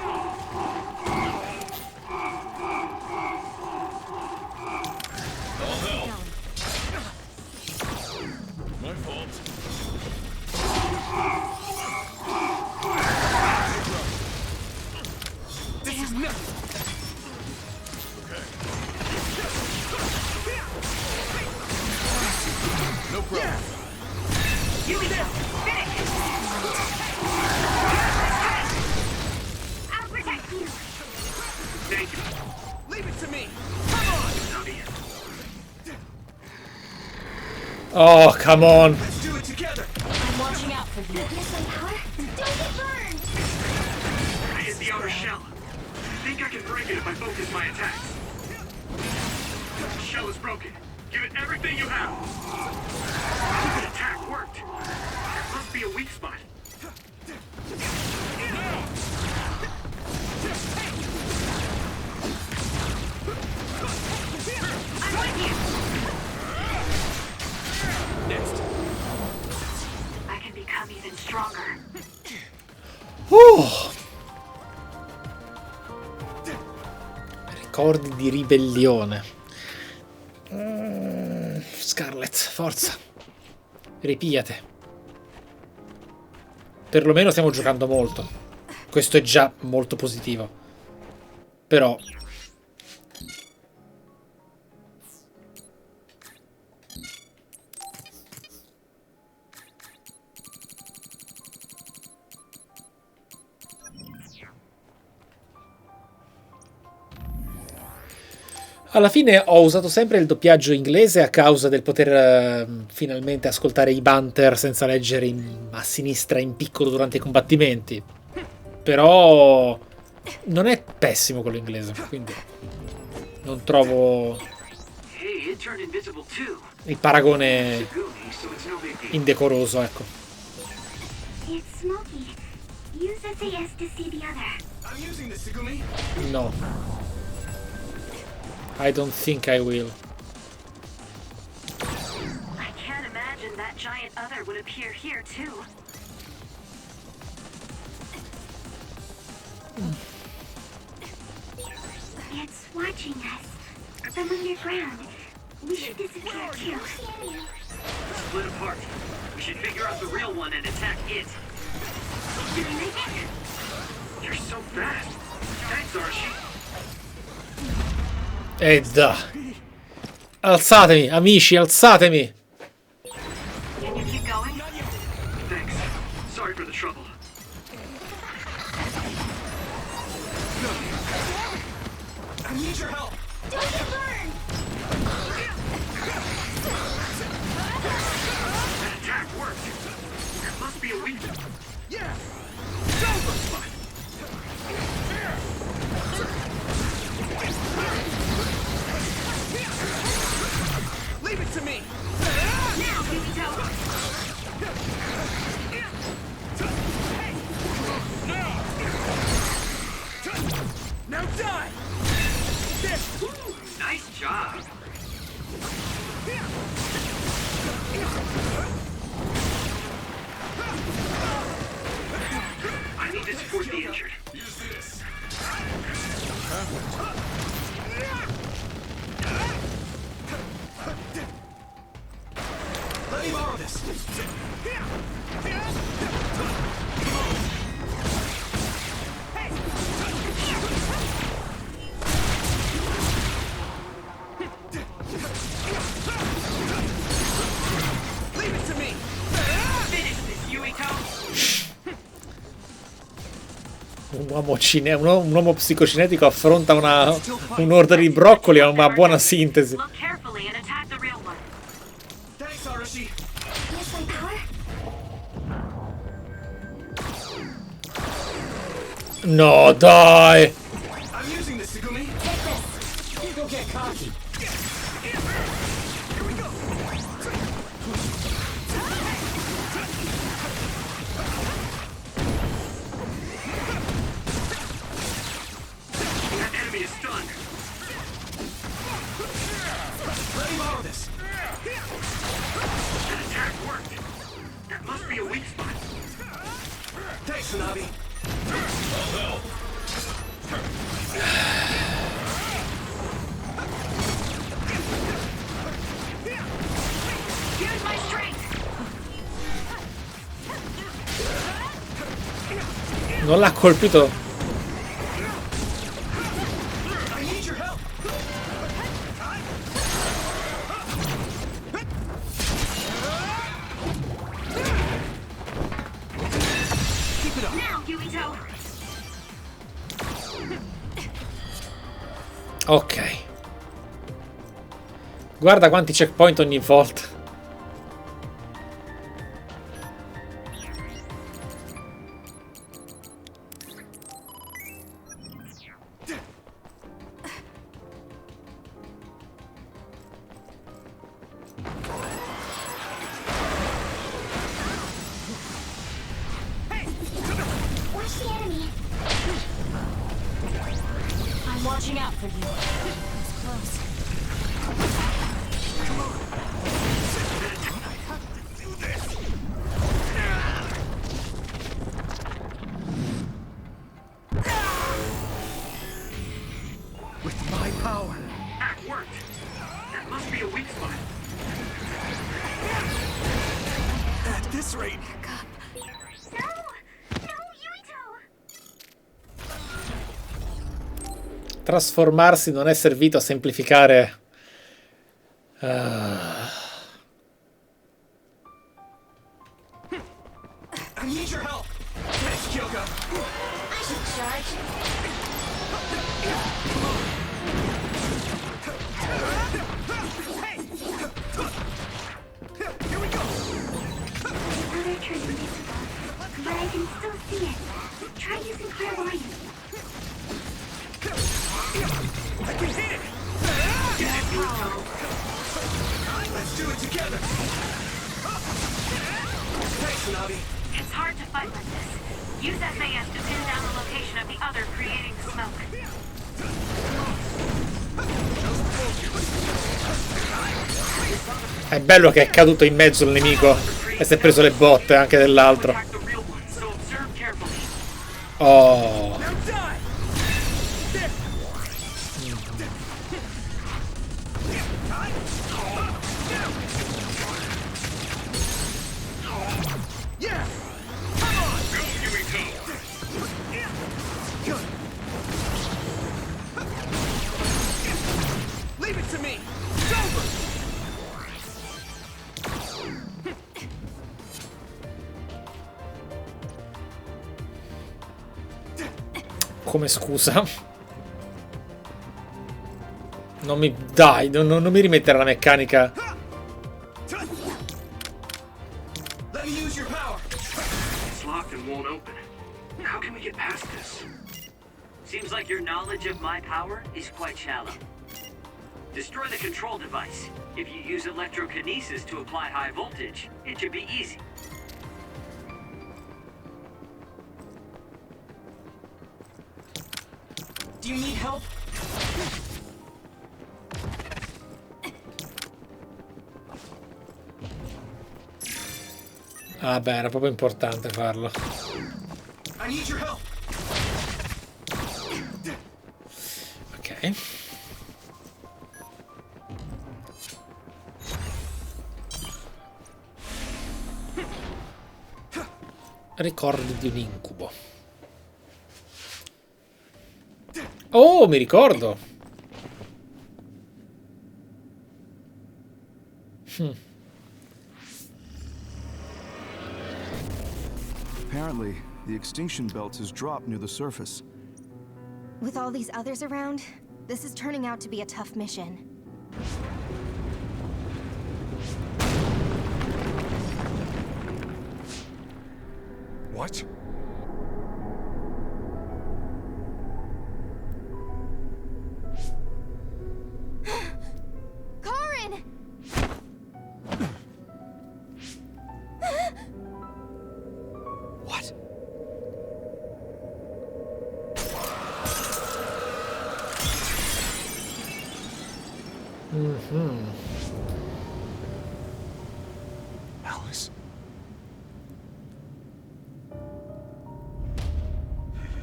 My fault. This is nothing. No problem. Yumito, finish. I'll protect you! Thank you. Leave it to me. Come on. Oh, come on. Let's do it together. I'm watching out for you. Missile power? Don't get burned! I hit the outer shell. I think I can break it if I focus my attacks. The shell is broken. Give it everything you have. The attack worked. There must must be a weak spot. I'm with you. Next. I can become even stronger. Ricordi di ribellione. Scarlet, forza. Ripigliate. Perlomeno stiamo giocando molto. Questo è già molto positivo. Però... alla fine ho usato sempre il doppiaggio inglese a causa del poter finalmente ascoltare i banter senza leggere a sinistra in piccolo durante i combattimenti. Però non è pessimo quello inglese, quindi non trovo il paragone indecoroso, ecco. It's smoky. Use SAS to see the other. I'm using this, Segumi. No. I don't think I will. I can't imagine that giant other would appear here too. It's watching us. From underground. We should disappear too. Split apart. We should figure out the real one and attack it. You're so fast. Thanks, Archie. E da. Alzatemi, amici, alzatemi. Can you keep going? Thanks. Sorry for the trouble. I need your help. Don't get burned! That attack worked. There must be a weakness. Yeah. Leave it to me. Now, Yukito! Now die. Ooh, nice job. I need to support the injured. Use this. Let me borrow this. Leave it to me. Finish this, Yukito! Un uomo psicocinetico affronta un'orda di broccoli, è una buona sintesi. Look carefully and attack the real one. Thanks, Arashi. Yes, my power? No, dai! I'm using this, Segumi. Take this. You don't get cocky. Here we go. That enemy is stunned. Let me borrow this. That attack worked. That must be a weak spot. Thanks, Hanabi. Use my strength! Non l'ha colpito. I need your help. Keep it up. Now, Yukito! Ok. Guarda quanti checkpoint ogni volta. I'm watching out for you. It's close. Come on. I have to do this. With my power. That worked. That must be a weak spot. At this rate. Trasformarsi non è servito a semplificare. I need your help. Thanks, Kyoko. I should charge. Hey! Here we go. The other tree is visible, but I can still see it. Try using clairvoyance. I can hit it. Let's do it together. Thanks, Navi. It's hard to fight like this. Use SAS to pin down the location of the other creating the smoke. È bello che è caduto in mezzo il nemico e si è preso le botte anche dell'altro. Oh. Leave it to me. It's over. Come scusa? Non mi... Dai, non mi rimettere la meccanica. Let me use your power. It's locked and won't open. How can we get past this? Seems like your knowledge of my power is quite shallow. Destroy the control device. If you use electrokinesis to apply high voltage, it should be easy. Do you need help? Ah beh, era proprio importante farlo. I need your help. Ok. Ricordi di un incubo. Oh, mi ricordo. Apparently, the extinction belt has dropped near the surface. With all these others around, this is turning out to be a tough mission. What? Karin! What? Alice?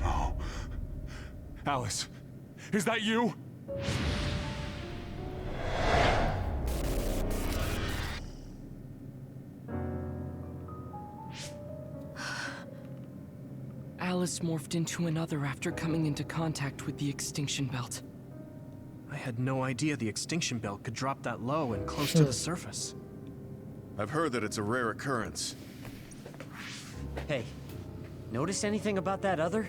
No. Alice, is that you? Alice morphed into another after coming into contact with the extinction belt. I had no idea the extinction belt could drop that low and close to the surface. I've heard that it's a rare occurrence. Hey, notice anything about that other?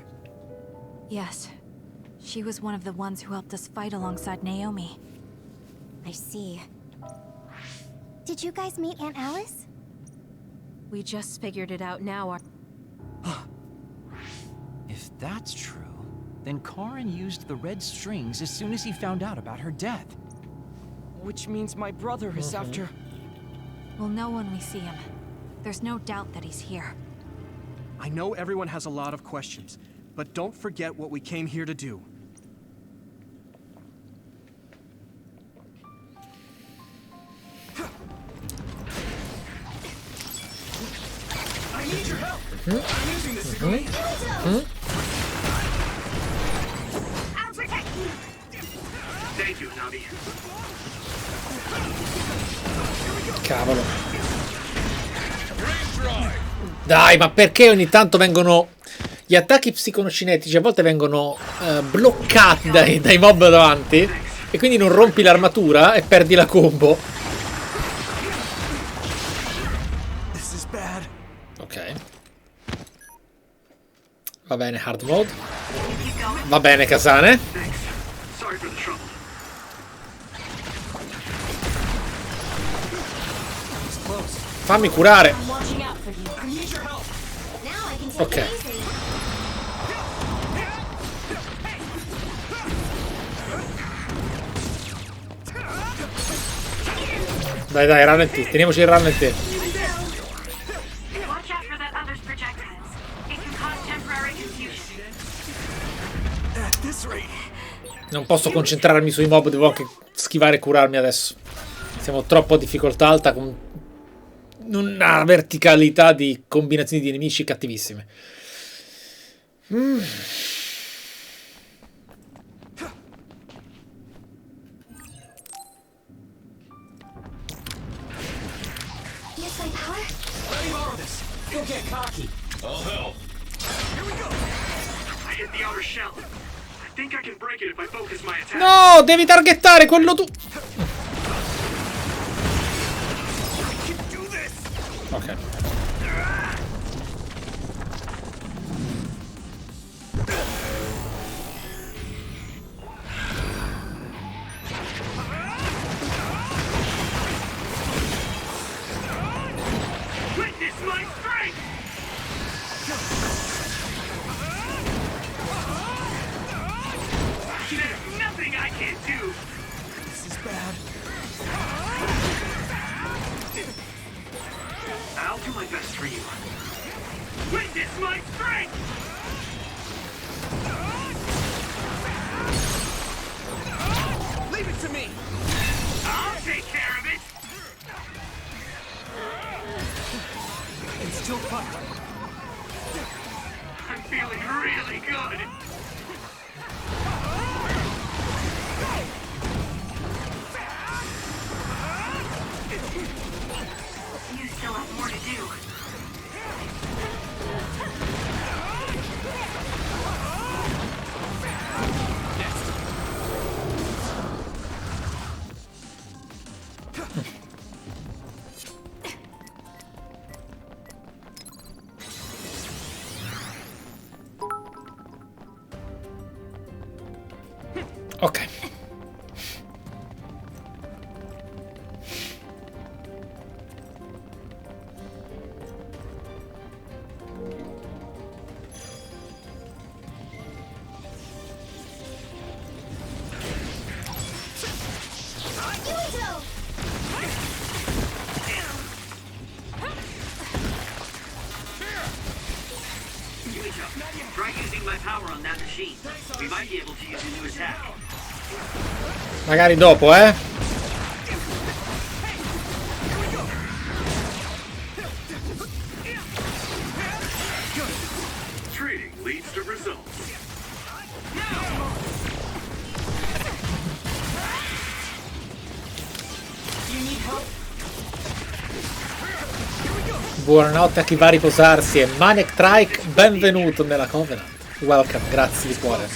Yes. She was one of the ones who helped us fight alongside Naomi. I see. Did you guys meet Aunt Alice? We just figured it out now. If that's true, then Karin used the red strings as soon as he found out about her death. Which means my brother is after... We'll know when we see him. There's no doubt that he's here. I know everyone has a lot of questions, but don't forget what we came here to do. Cavolo. Dai, ma perché ogni tanto vengono... Gli attacchi psicocinetici a volte vengono bloccati dai mob davanti e quindi non rompi l'armatura e perdi la combo. Ok. Va bene, hard mode. Va bene, Kasane. Fammi curare. Ok. Dai, rallenti. Teniamoci il rallenti. Non posso concentrarmi sui mob, devo anche schivare e curarmi adesso. Siamo troppo a difficoltà alta con una verticalità di combinazioni di nemici cattivissime. No, devi targettare quello tu. Ok. Ok. Magari dopo, Buonanotte a chi va a riposarsi e Manic Trike, benvenuto nella Covenant. Welcome, grazie di cuore.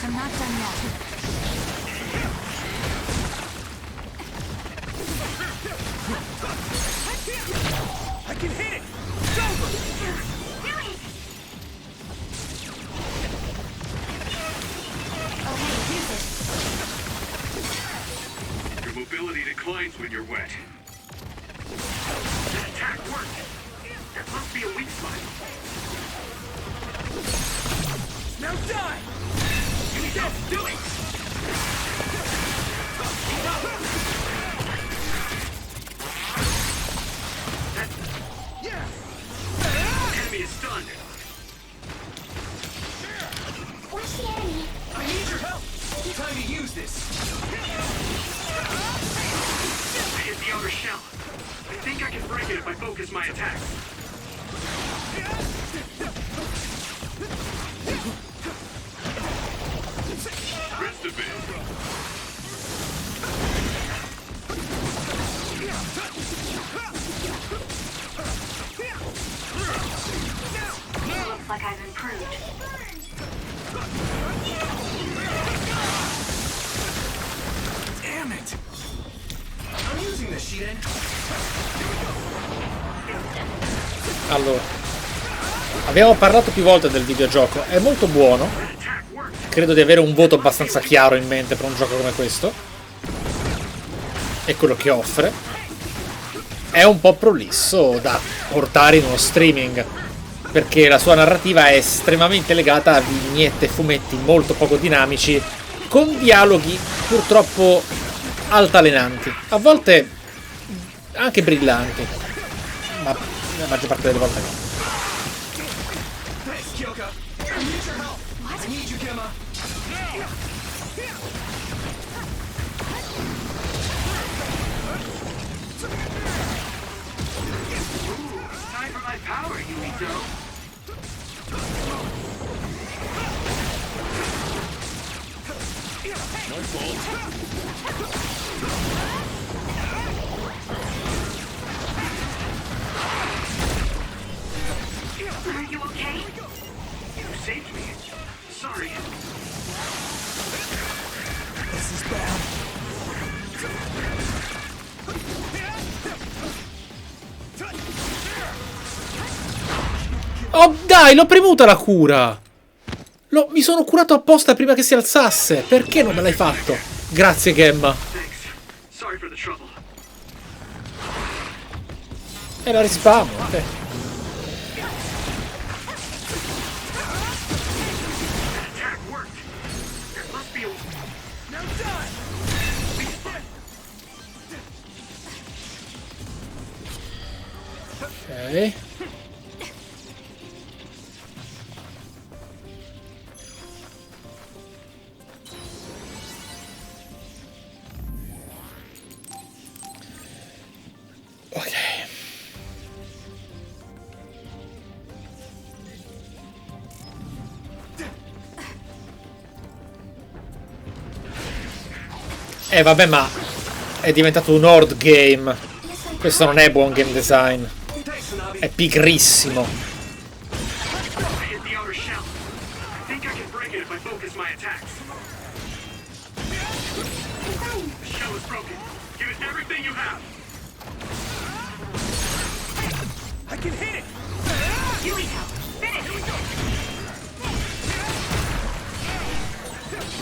Allora, abbiamo parlato più volte del videogioco, è molto buono. Credo di avere un voto abbastanza chiaro in mente per un gioco come questo. È quello che offre. È un po' prolisso da portare in uno streaming, perché la sua narrativa è estremamente legata a vignette e fumetti molto poco dinamici, con dialoghi purtroppo altalenanti, a volte anche brillanti, ma la maggior parte delle volte no. Power, Yumito. My fault. Are you okay? You saved me. Sorry. This is bad. Oh dai, l'ho premuta la cura! Mi sono curato apposta prima che si alzasse! Perché non me l'hai fatto? Grazie, Gemma. Sorry for the trouble. E la rispamo, ok. Ok. Ok. Vabbè, ma è diventato un horde game. Questo non è buon game design. È pigrissimo. I can hit it! Yumito, finish it!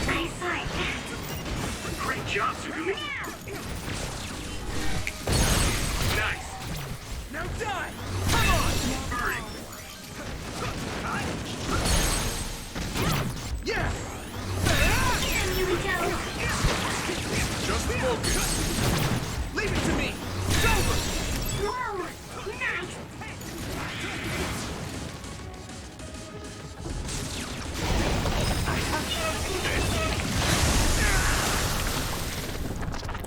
Nice sight. Great job, Sugumi. Nice. Now die! Come on! Burning. Yeah! Yumito! Just focus. Leave it to me. It's over. Whoa! Nice!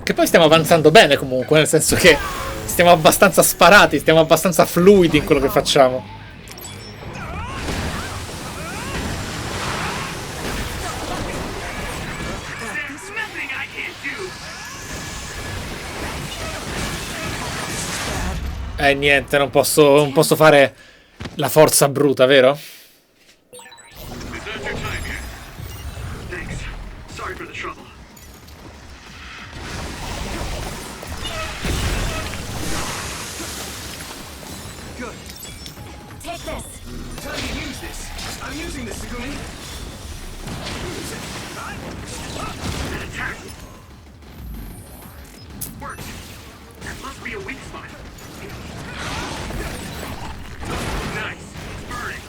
Che poi stiamo avanzando bene comunque, nel senso che stiamo abbastanza sparati, stiamo abbastanza fluidi in quello che facciamo. Niente, non posso fare la forza bruta, vero? Thanks. Sorry for the trouble. Good. Take this. Time to use this. I'm using this, Sugumi. An attack. Worked. That must be a weak spot. Nice. It's burning.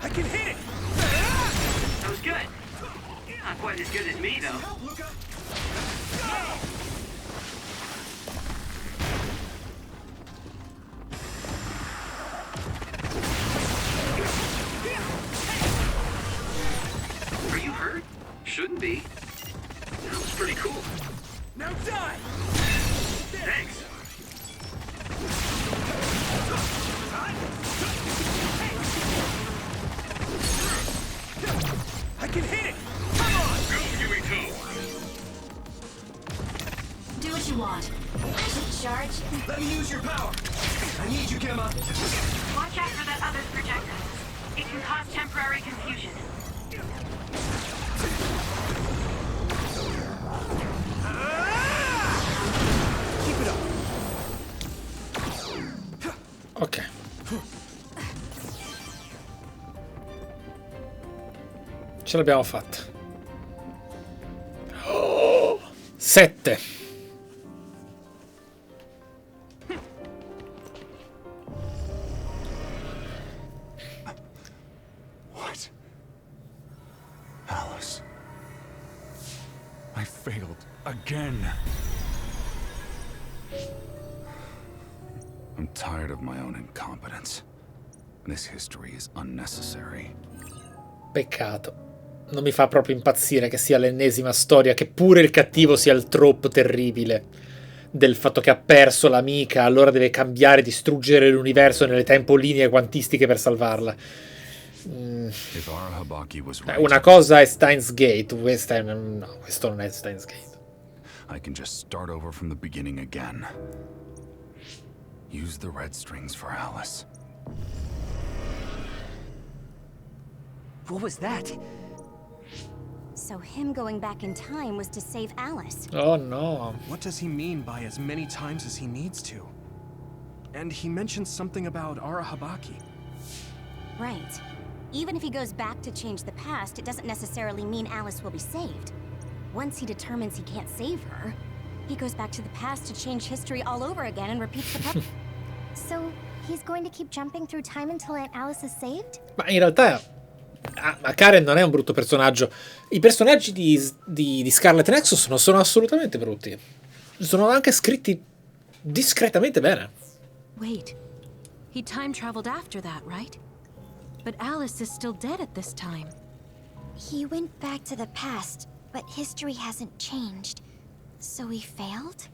I can hit it! That was good. Not quite as good as me, though. Are you hurt? Shouldn't be. That was pretty cool. Now die! Thanks. Use your power. I need you, Gemma. Watch out for that other's projectiles. It can cause temporary confusion. Keep it up. Ok. Ce l'abbiamo fatta. 7. What? Alice. I failed again. I'm tired of my own incompetence. This history is unnecessary. Peccato. Non mi fa proprio impazzire che sia l'ennesima storia, che pure il cattivo sia il troppo terribile del fatto che ha perso l'amica, allora deve cambiare, distruggere l'universo nelle tempolinee quantistiche per salvarla. Una cosa è Steins Gate, no, questo non è Steins Gate. I can just start over from the beginning again. Use the red strings for Alice. What was that? So him going back in time was to save Alice. Oh no. What does he mean by as many times as he needs to? And he mentioned something about Arahabaki. Right. Even if he goes back to change the past, it doesn't necessarily mean Alice will be saved. Once he determines he can't save her, he goes back to the past to change history all over again and repeats the So, he's going to keep jumping through time until Aunt Alice is saved? Ma in realtà ma Karen non è un brutto personaggio. I personaggi di Scarlet Nexus non sono assolutamente brutti. Sono anche scritti discretamente bene. Wait. He time traveled after that, right? But Alice is still dead at this time. He went back to the past, but history hasn't changed. So he failed?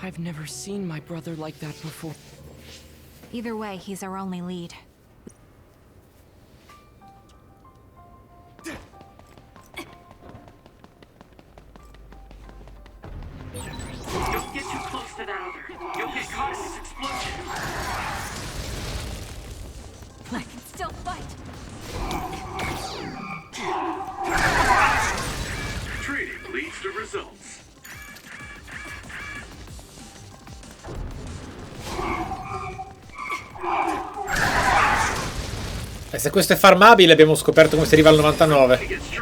I've never seen my brother like that before. Either way, he's our only lead. Don't get too close to that other. You'll get caught in this explosion. I can still fight. Trading leads to results. E se questo è farmabile abbiamo scoperto come si arriva al 99.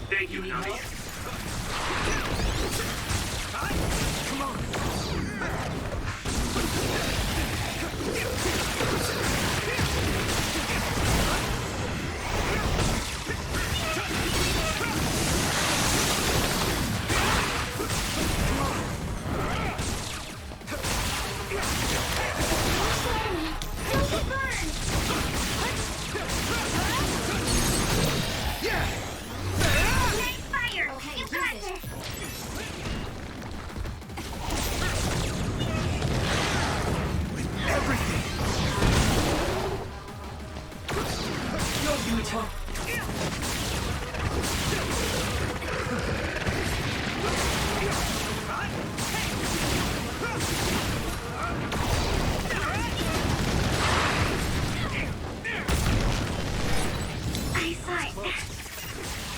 Thank you, Nadia. Come on.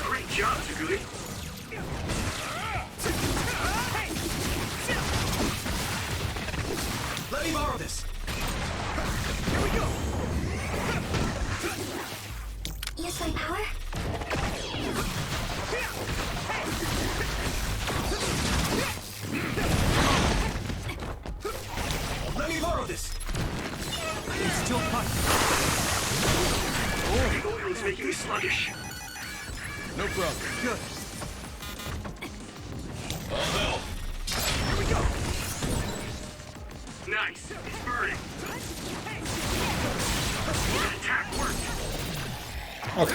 Great job, Saguli. Let me borrow this. Here we go. Use my power? Let me borrow this. I can still punch. Oh, the oil's making me sluggish. No problem. Good. All help. Here we go. Nice. It's burning. Ok.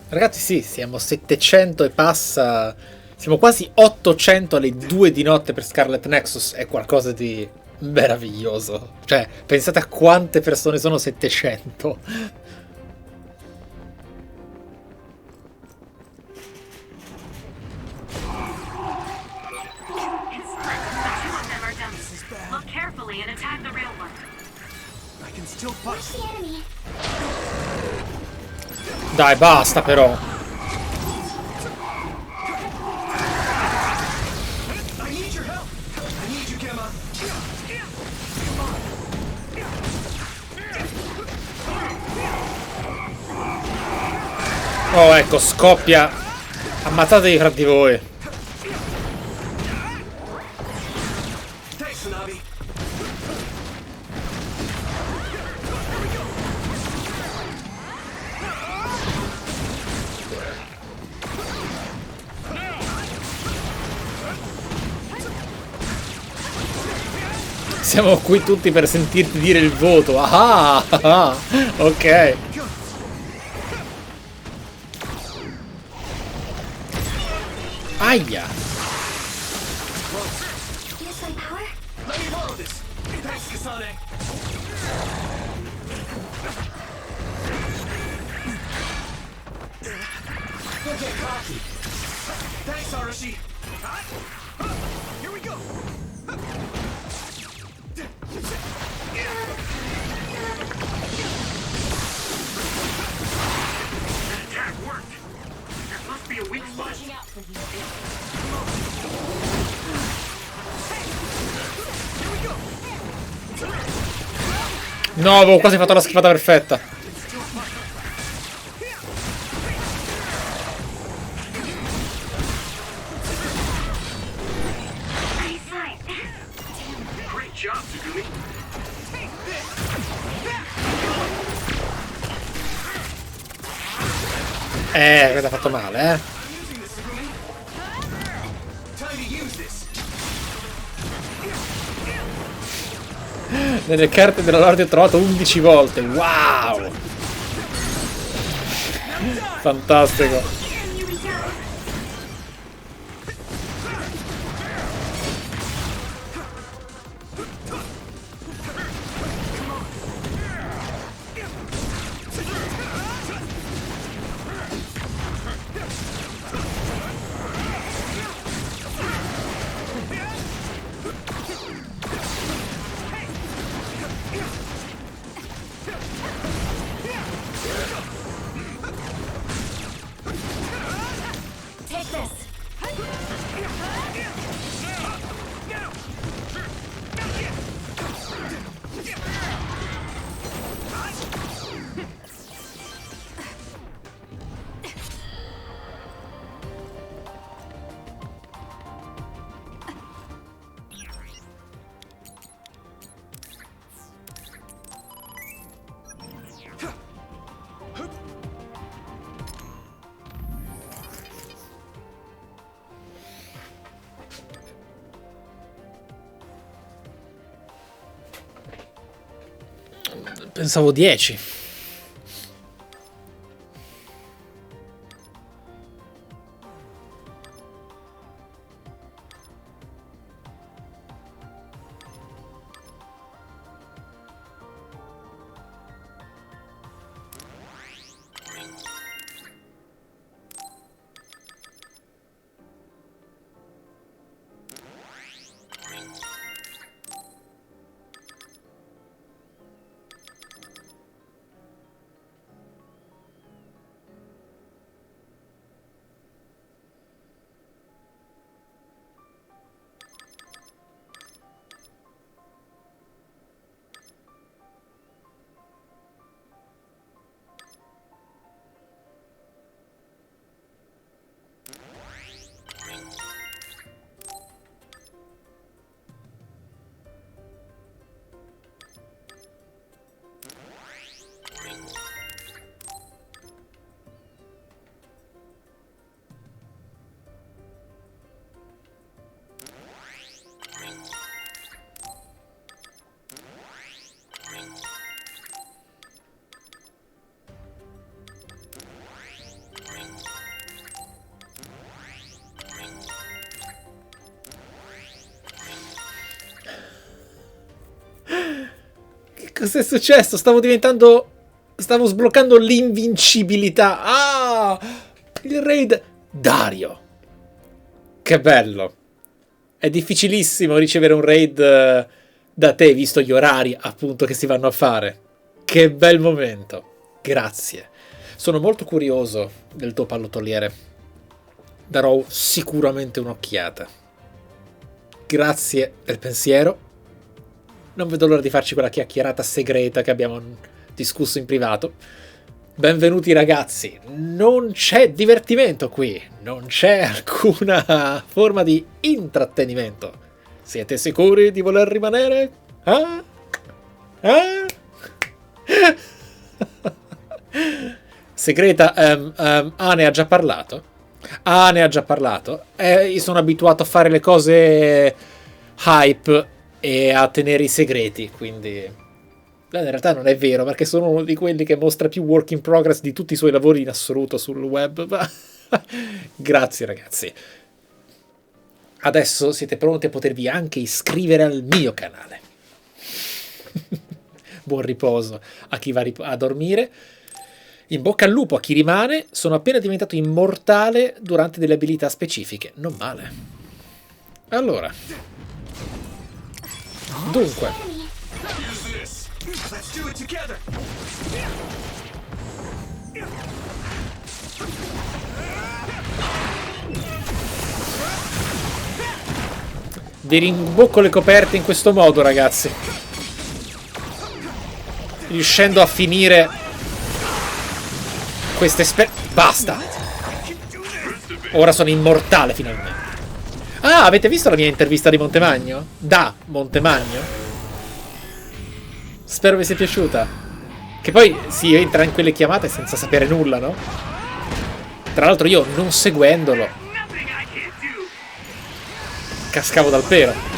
Ragazzi, sì, siamo 700 e passa. Siamo quasi 800 alle 2 di notte per Scarlet Nexus. È qualcosa di meraviglioso. Cioè, pensate a quante persone sono 700. Dai, basta però. Oh, ecco, scoppia. Ammazzatevi fra di voi. Siamo qui tutti per sentirti dire il voto. Ah, ah, ok. Aia. No, avevo quasi fatto la schifata perfetta. Questo ha fatto male, Nelle carte della Lorde ho trovato 11 volte. Wow! Fantastico. Pensavo 10. Cos'è successo? Stavo sbloccando l'invincibilità. Ah! Il raid Dario. Che bello. È difficilissimo ricevere un raid da te, visto gli orari, appunto, che si vanno a fare. Che bel momento. Grazie. Sono molto curioso del tuo pallottoliere. Darò sicuramente un'occhiata. Grazie del pensiero. Non vedo l'ora di farci quella chiacchierata segreta che abbiamo discusso in privato. Benvenuti ragazzi. Non c'è divertimento qui. Non c'è alcuna forma di intrattenimento. Siete sicuri di voler rimanere? Ah? Ah? Segreta, ne ha già parlato? Ah, ne ha già parlato. Io sono abituato a fare le cose hype e a tenere i segreti, quindi... In realtà non è vero, perché sono uno di quelli che mostra più work in progress di tutti i suoi lavori in assoluto sul web. Grazie ragazzi. Adesso siete pronti a potervi anche iscrivere al mio canale. Buon riposo a chi va a dormire. In bocca al lupo a chi rimane. Sono appena diventato immortale durante delle abilità specifiche. Non male. Allora. Dunque. Vi rimbocco le coperte in questo modo, ragazzi. Riuscendo a finire queste basta. Ora sono immortale finalmente. Ah, avete visto la mia intervista di Montemagno? Da Montemagno? Spero vi sia piaciuta. Che poi si entra in quelle chiamate senza sapere nulla, no? Tra l'altro io, non seguendolo, cascavo dal pero.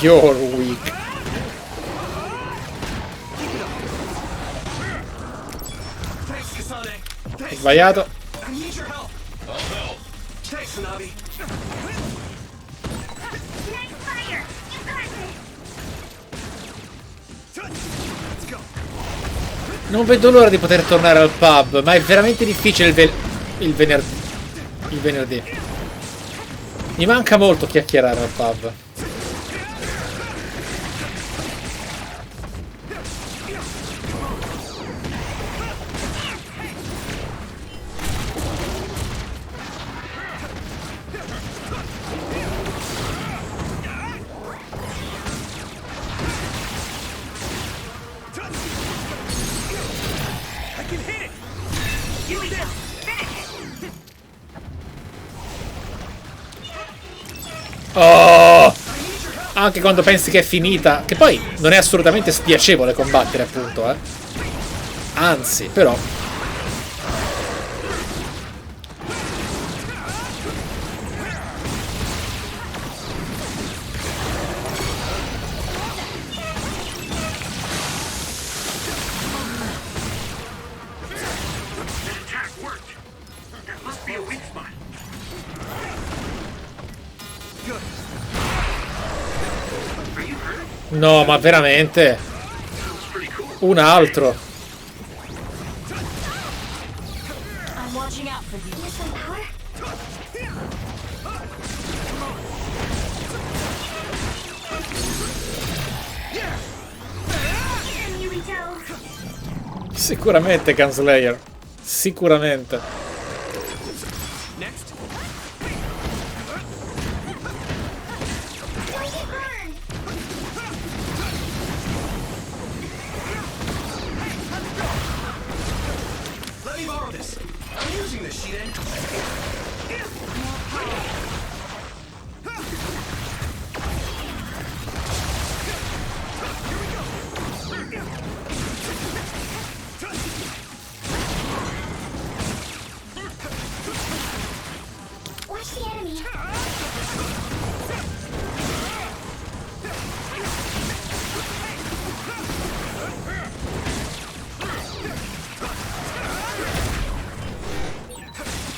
You're weak. Ho sbagliato. Non vedo l'ora di poter tornare al pub, ma è veramente difficile il venerdì. Mi manca molto chiacchierare al pub. Oh! Anche quando pensi che è finita. Che poi non è assolutamente spiacevole combattere, appunto, eh. Anzi, però. No, ma veramente? Un altro. Sicuramente Gunslayer. Sicuramente.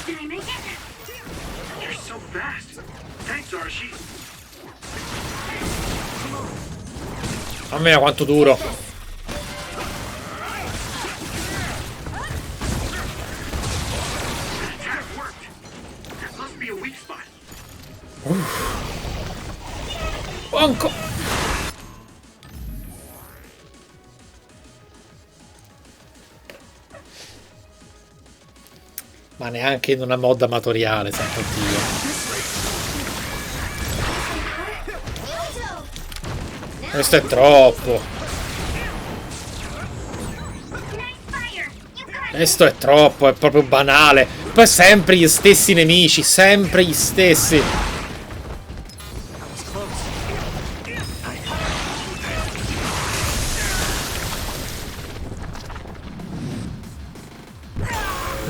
Did I make it? You're so fast. Thanks, Archie. Mamma mia, quanto duro. Anco. Ma neanche in una mod amatoriale, santo Dio. Questo è troppo. Questo è troppo, è proprio banale. Poi sempre gli stessi nemici, sempre gli stessi.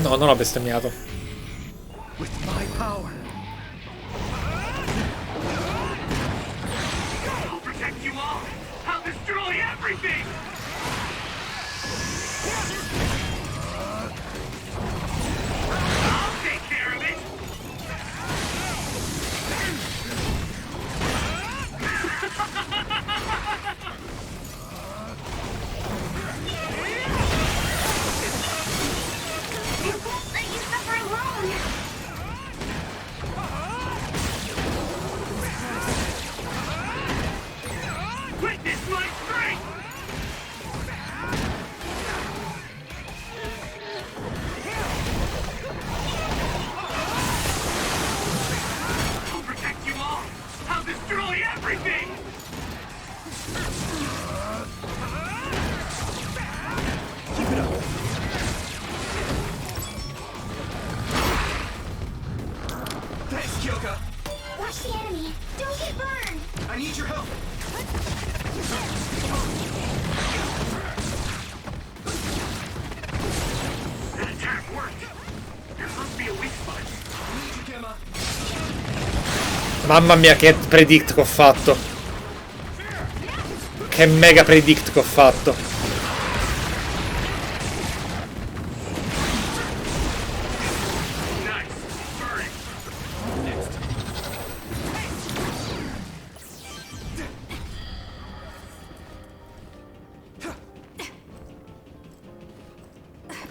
No, non ho bestemmiato. Mamma mia, che predict che ho fatto. Che mega predict che ho fatto.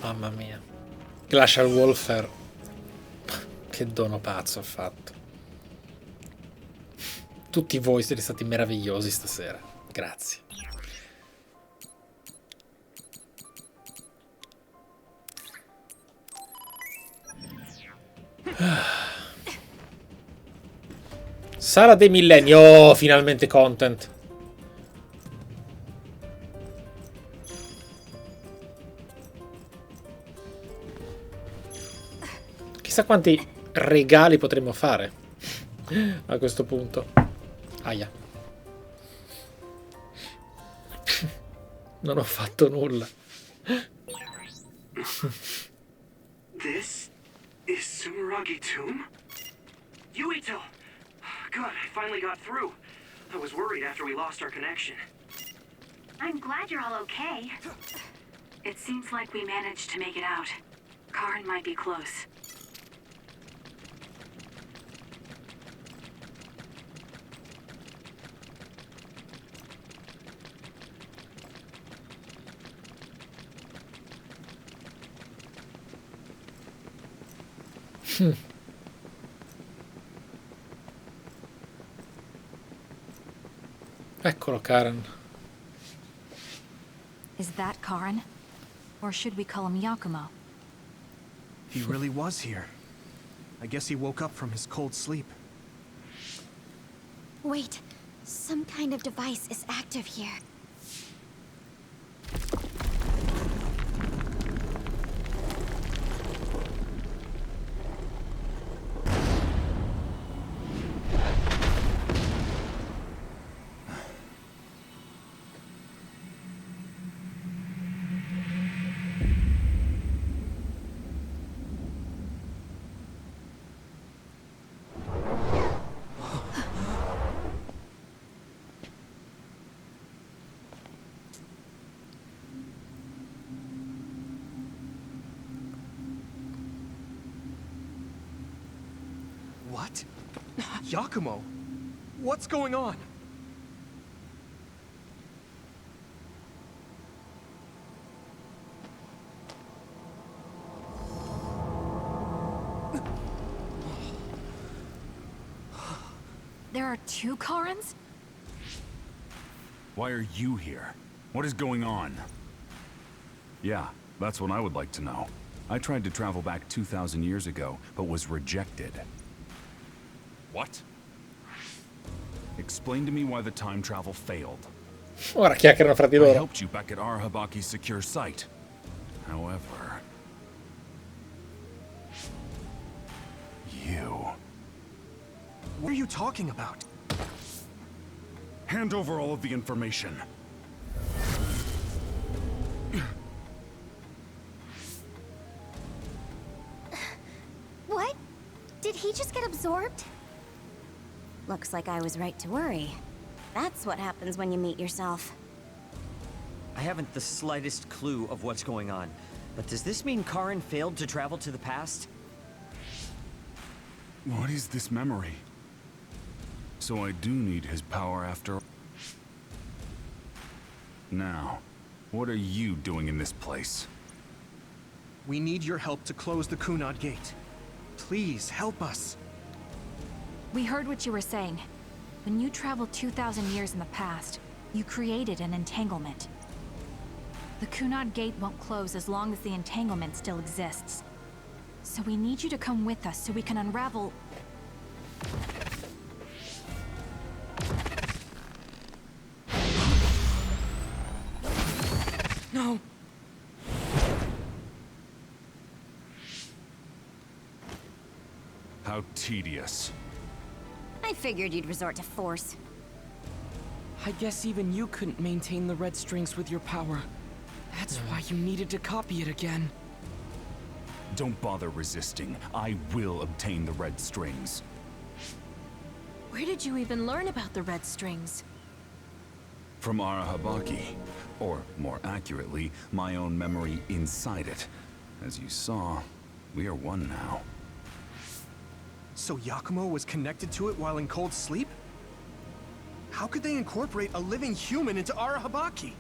Mamma mia. Glacial Warfare. Che dono pazzo ha fatto. Tutti voi siete stati meravigliosi stasera. Grazie. Sala dei millenni. Oh, finalmente content. Chissà quanti regali potremmo fare a questo punto. Aia. Non ho fatto nulla. This is Sumeragi Tomb? Yuito! Good, I finally got through. I was worried after we lost our connection. I'm glad you're all okay. It seems like we managed to make it out. Karin might be close. Eccolo, Karen. Is that Karin? Or should we call him Yakumo? He really was here. I guess he woke up from his cold sleep. Wait, some kind of device is active here. What? Yakumo? What's going on? There are 2 Karens? Why are you here? What is going on? Yeah, that's what I would like to know. I tried to travel back 2,000 years ago, but was rejected. What? Explain to me why the time travel failed. Ora chiacchierano fra di I loro. helped you back at Arahabaki's secure site. However... you... What are you talking about? Hand over all of the information. What? Did he just get absorbed? Looks like I was right to worry. That's what happens when you meet yourself. I haven't the slightest clue of what's going on. But does this mean Karen failed to travel to the past? What is this memory? So I do need his power after... Now, what are you doing in this place? We need your help to close the Kunad Gate. Please, help us. We heard what you were saying. When you traveled 2,000 years in the past, you created an entanglement. The Kunad Gate won't close as long as the entanglement still exists. So we need you to come with us so we can unravel... No! How tedious. I figured you'd resort to force. I guess even you couldn't maintain the red strings with your power. That's why you needed to copy it again. Don't bother resisting. I will obtain the red strings. Where did you even learn about the red strings? From Arahabaki. Or, more accurately, my own memory inside it. As you saw, we are one now. So Yakumo was connected to it while in cold sleep? How could they incorporate a living human into Arahabaki?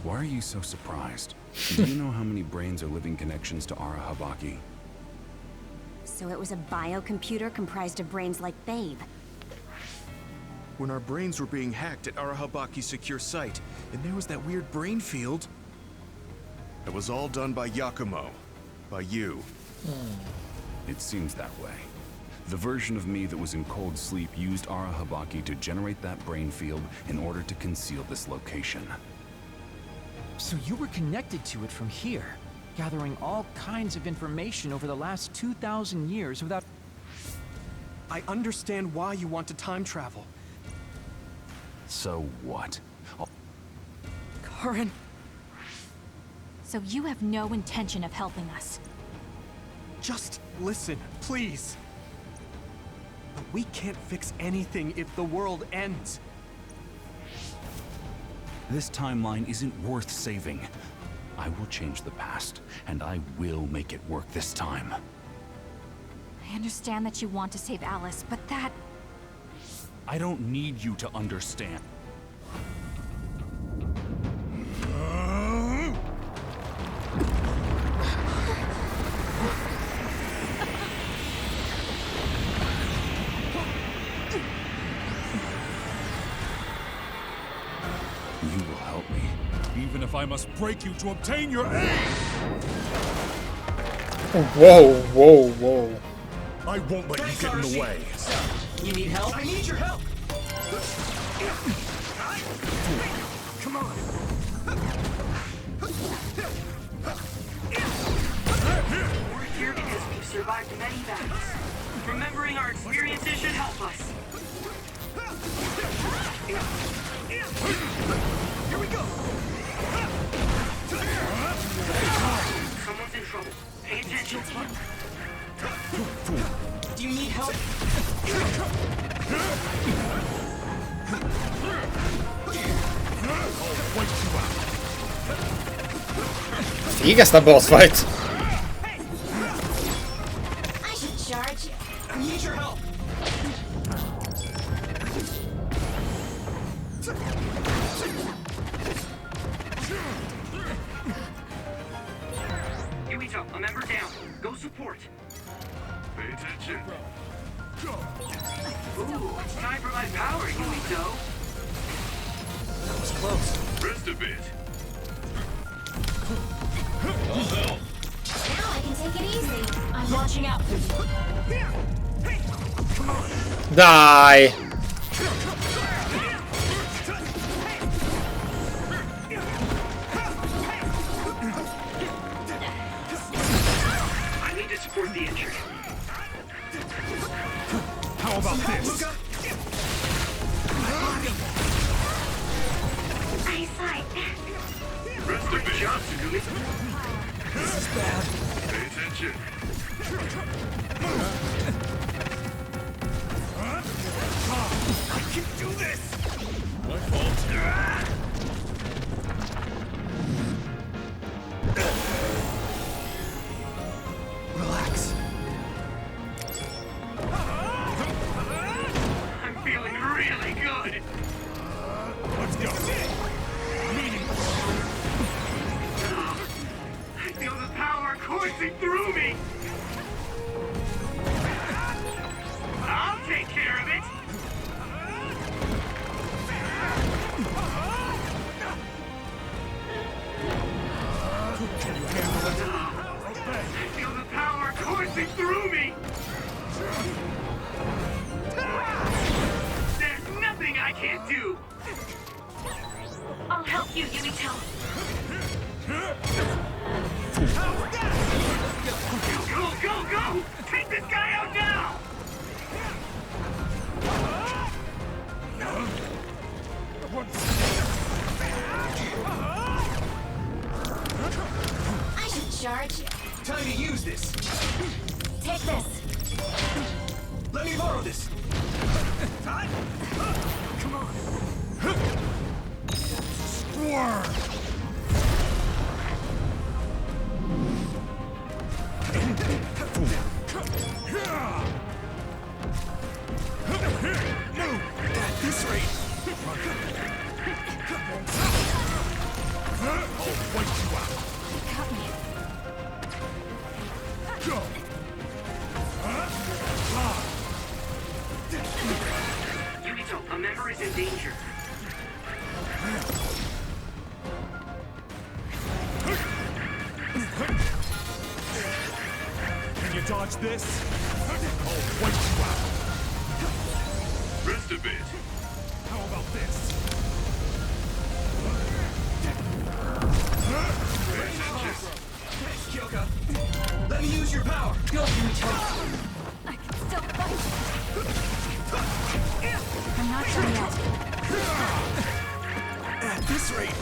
Why are you so surprised? Do you know how many brains are living connections to Arahabaki? So it was a biocomputer comprised of brains like Babe. When our brains were being hacked at Arahabaki's secure site, and there was that weird brain field. It was all done by Yakumo. By you. It seems that way. The version of me that was in cold sleep used Arahabaki to generate that brain field in order to conceal this location. So you were connected to it from here, gathering all kinds of information over the last 2,000 years without... I understand why you want to time travel. So what? Karen! So you have no intention of helping us. Just listen, please. But we can't fix anything if the world ends. This timeline isn't worth saving. I will change the past, and I will make it work this time. I understand that you want to save Alice, but that... I don't need you to understand. You will help me, even if I must break you to obtain your aid! Whoa, whoa, whoa. I won't let you get in the way. You need help? I need your help! Come on! We're here because we've survived many battles. Remembering our experiences should help us. Here we go! Someone's in trouble. Pay attention. Do you need help? help? Figa sta boss fight. I should charge you. I need your help. Yumito, a member down. Go support. Pay attention. Ooh, time for my power, Yumito. That was close. Rest a bit. Now I can take it easy. I'm launching out. Dai. I need to support the injured. How about this? Eyesight. Rest a Great bit. job, Tsugumi. This is bad. Pay attention. I can do this. My fault. Relax. I'm feeling really good. Let's go. I feel the power coursing through me. I'll take care of it. I feel the power coursing through me. There's nothing I can't do. I'll help you, Yumito. Go, go, go! Take this guy out now! I should charge you. Time to use this. Take this. Let me borrow this. Come on. At this rate. I'll wipe you out. Cut me. Go. Yumito, a member is in danger. Can you dodge this? I'll wipe you out. Rest a bit. How about this? Pay attention. Thanks, Kyoka. Let me use your power. Go, Yumito. I can still fight. I'm not done yet. At this rate.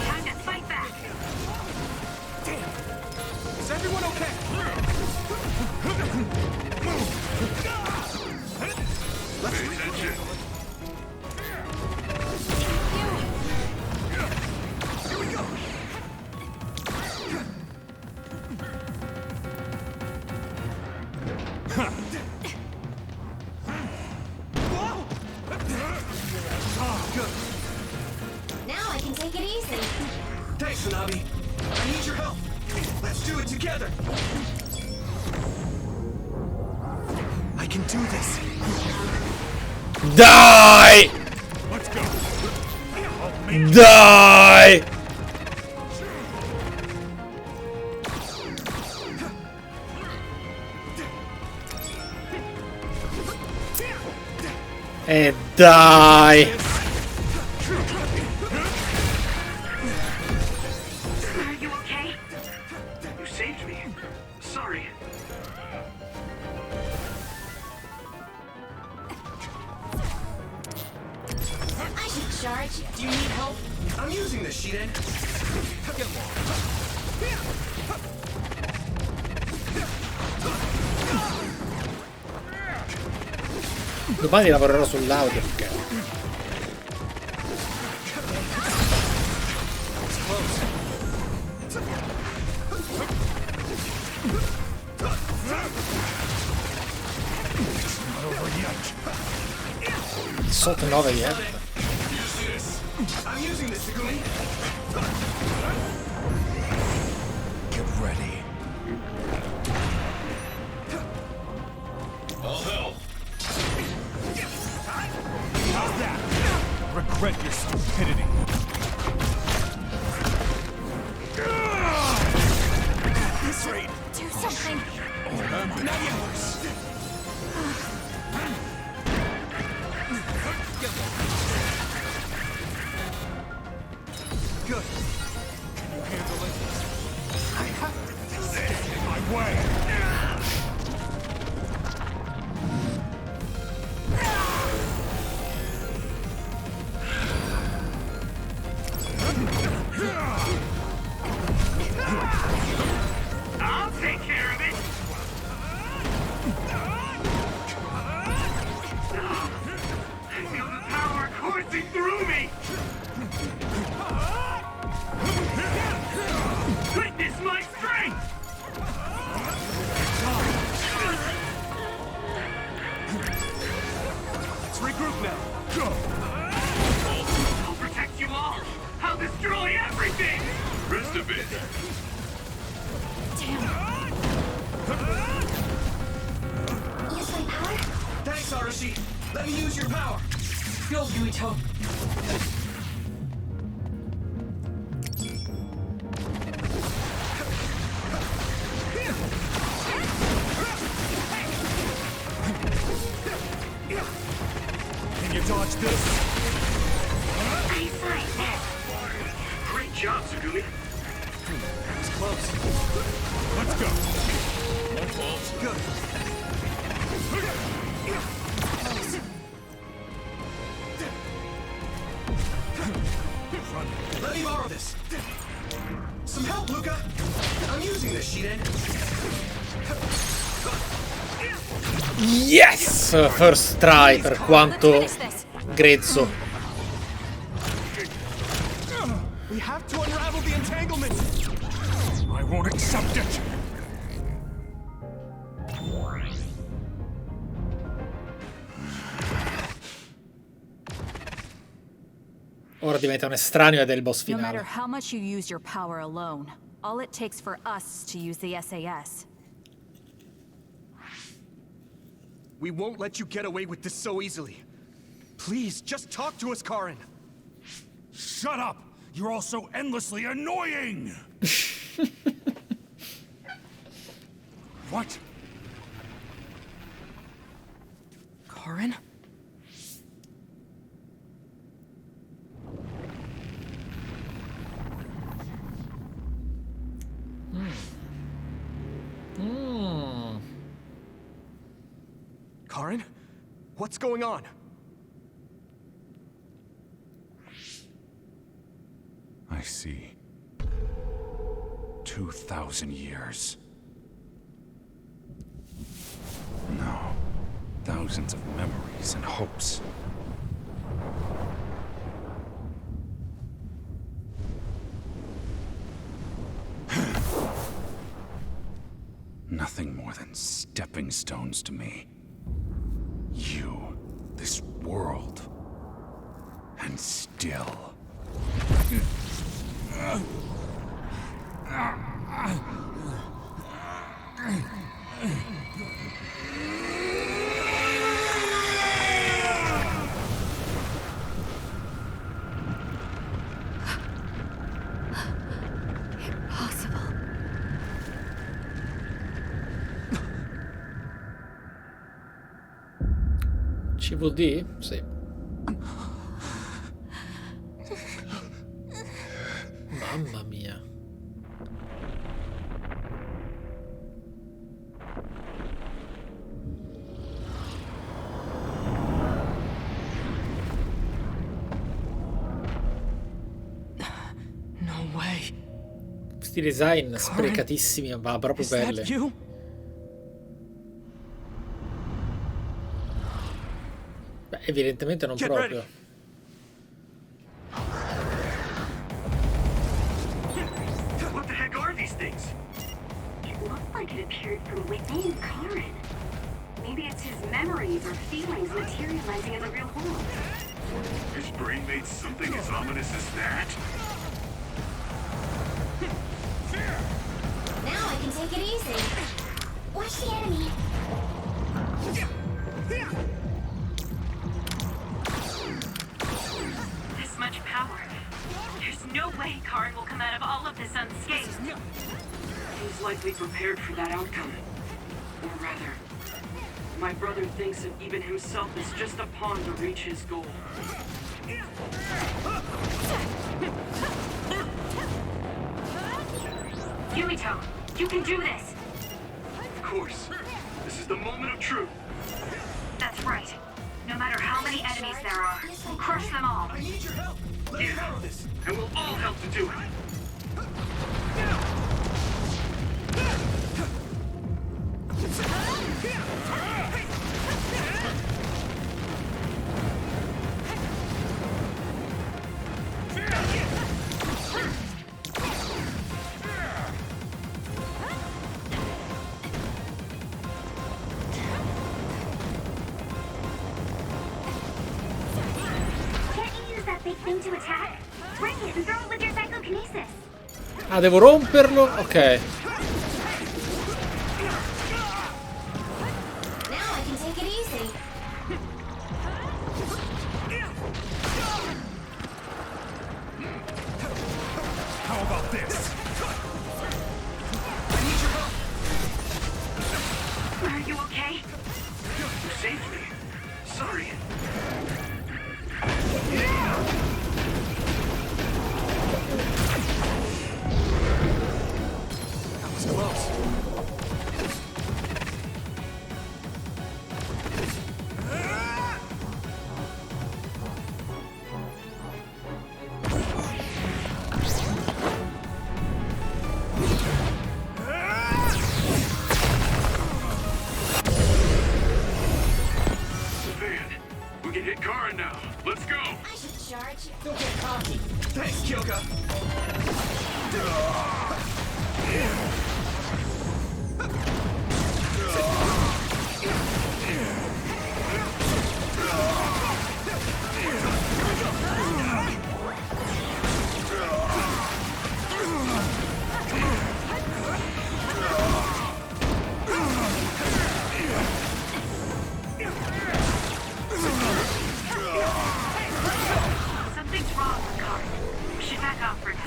Time to fight back. Damn. Is everyone okay? Let's Pay attention. Here we go. Now I can take it easy. Thanks, Hanabi. I need your help. Let's do it together. I can do this. Die! Let's go. I'll make Die! E dai! Are you okay? You saved me. Sorry. I should charge you. Do you need help? I'm using this, Shiden. Get along. Domani lavorerò sull'audio perché... Sotto 9 di Get ready. All hell. How's that? Regret your stupidity. This rate. Do something. Not yours. Good. Can you handle it? I have to stay in my way. I'll take care of it. I feel the power coursing through me. Witness my strength. Let's regroup now. Go. I'll protect you all. I'll destroy everything. Rest a bit. Use my power? Thanks, Arashi. Let me use your power. Go, Yuito. Can you dodge this? I saw it. Great job, Tsugumi. That was close. Let's go. No fault. Good. Let me borrow this. Some help, Luca. I'm using this, Shiden. Yes! First try, per quanto grezzo. We have to unravel the entanglement. I won't accept it. Ora diventa un estraneo ed è il boss No matter finale. how much you use your power alone, all it takes for us to use the SAS. We won't let you get away with this so easily. Please, just talk to us, Karin. Shut up! You're all so endlessly annoying! What? Karin? Karin? What's going on? I see. 2,000 years. No. Thousands of memories and hopes. Nothing more than stepping stones to me. You, this world, and still. Impossible. CVD? Sì. Mamma mia. No way. Questi design sprecatissimi, ma proprio Is that belli. you? Beh, evidentemente non proprio. What the heck are these things? It looked like it appeared from within Karin. Maybe it's his memories or feelings materializing in the real world. His brain made something as ominous as that? Now I can take it easy. Watch the enemy. This much power. There's no way Karin will come out of all of this unscathed. He's likely prepared for that outcome. Or rather, my brother thinks of even himself as just a pawn to reach his goal. Yumito, you can do this! Of course. This is the moment of truth. That's right. No matter how many enemies there are, we'll crush them all. I need your help. Yeah, and we'll all help to do it. Can't you use that big thing to attack? Break it and throw it with your psychokinesis. Ah, devo romperlo? Ok. Now I can take it easy. How about this? Are you okay? You saved me. Sorry. That was close. Man, we can hit Karin now. Let's go. I should charge. Don't get cocky. Thanks, Kyoka. Something's wrong with Karin. We should back off for now.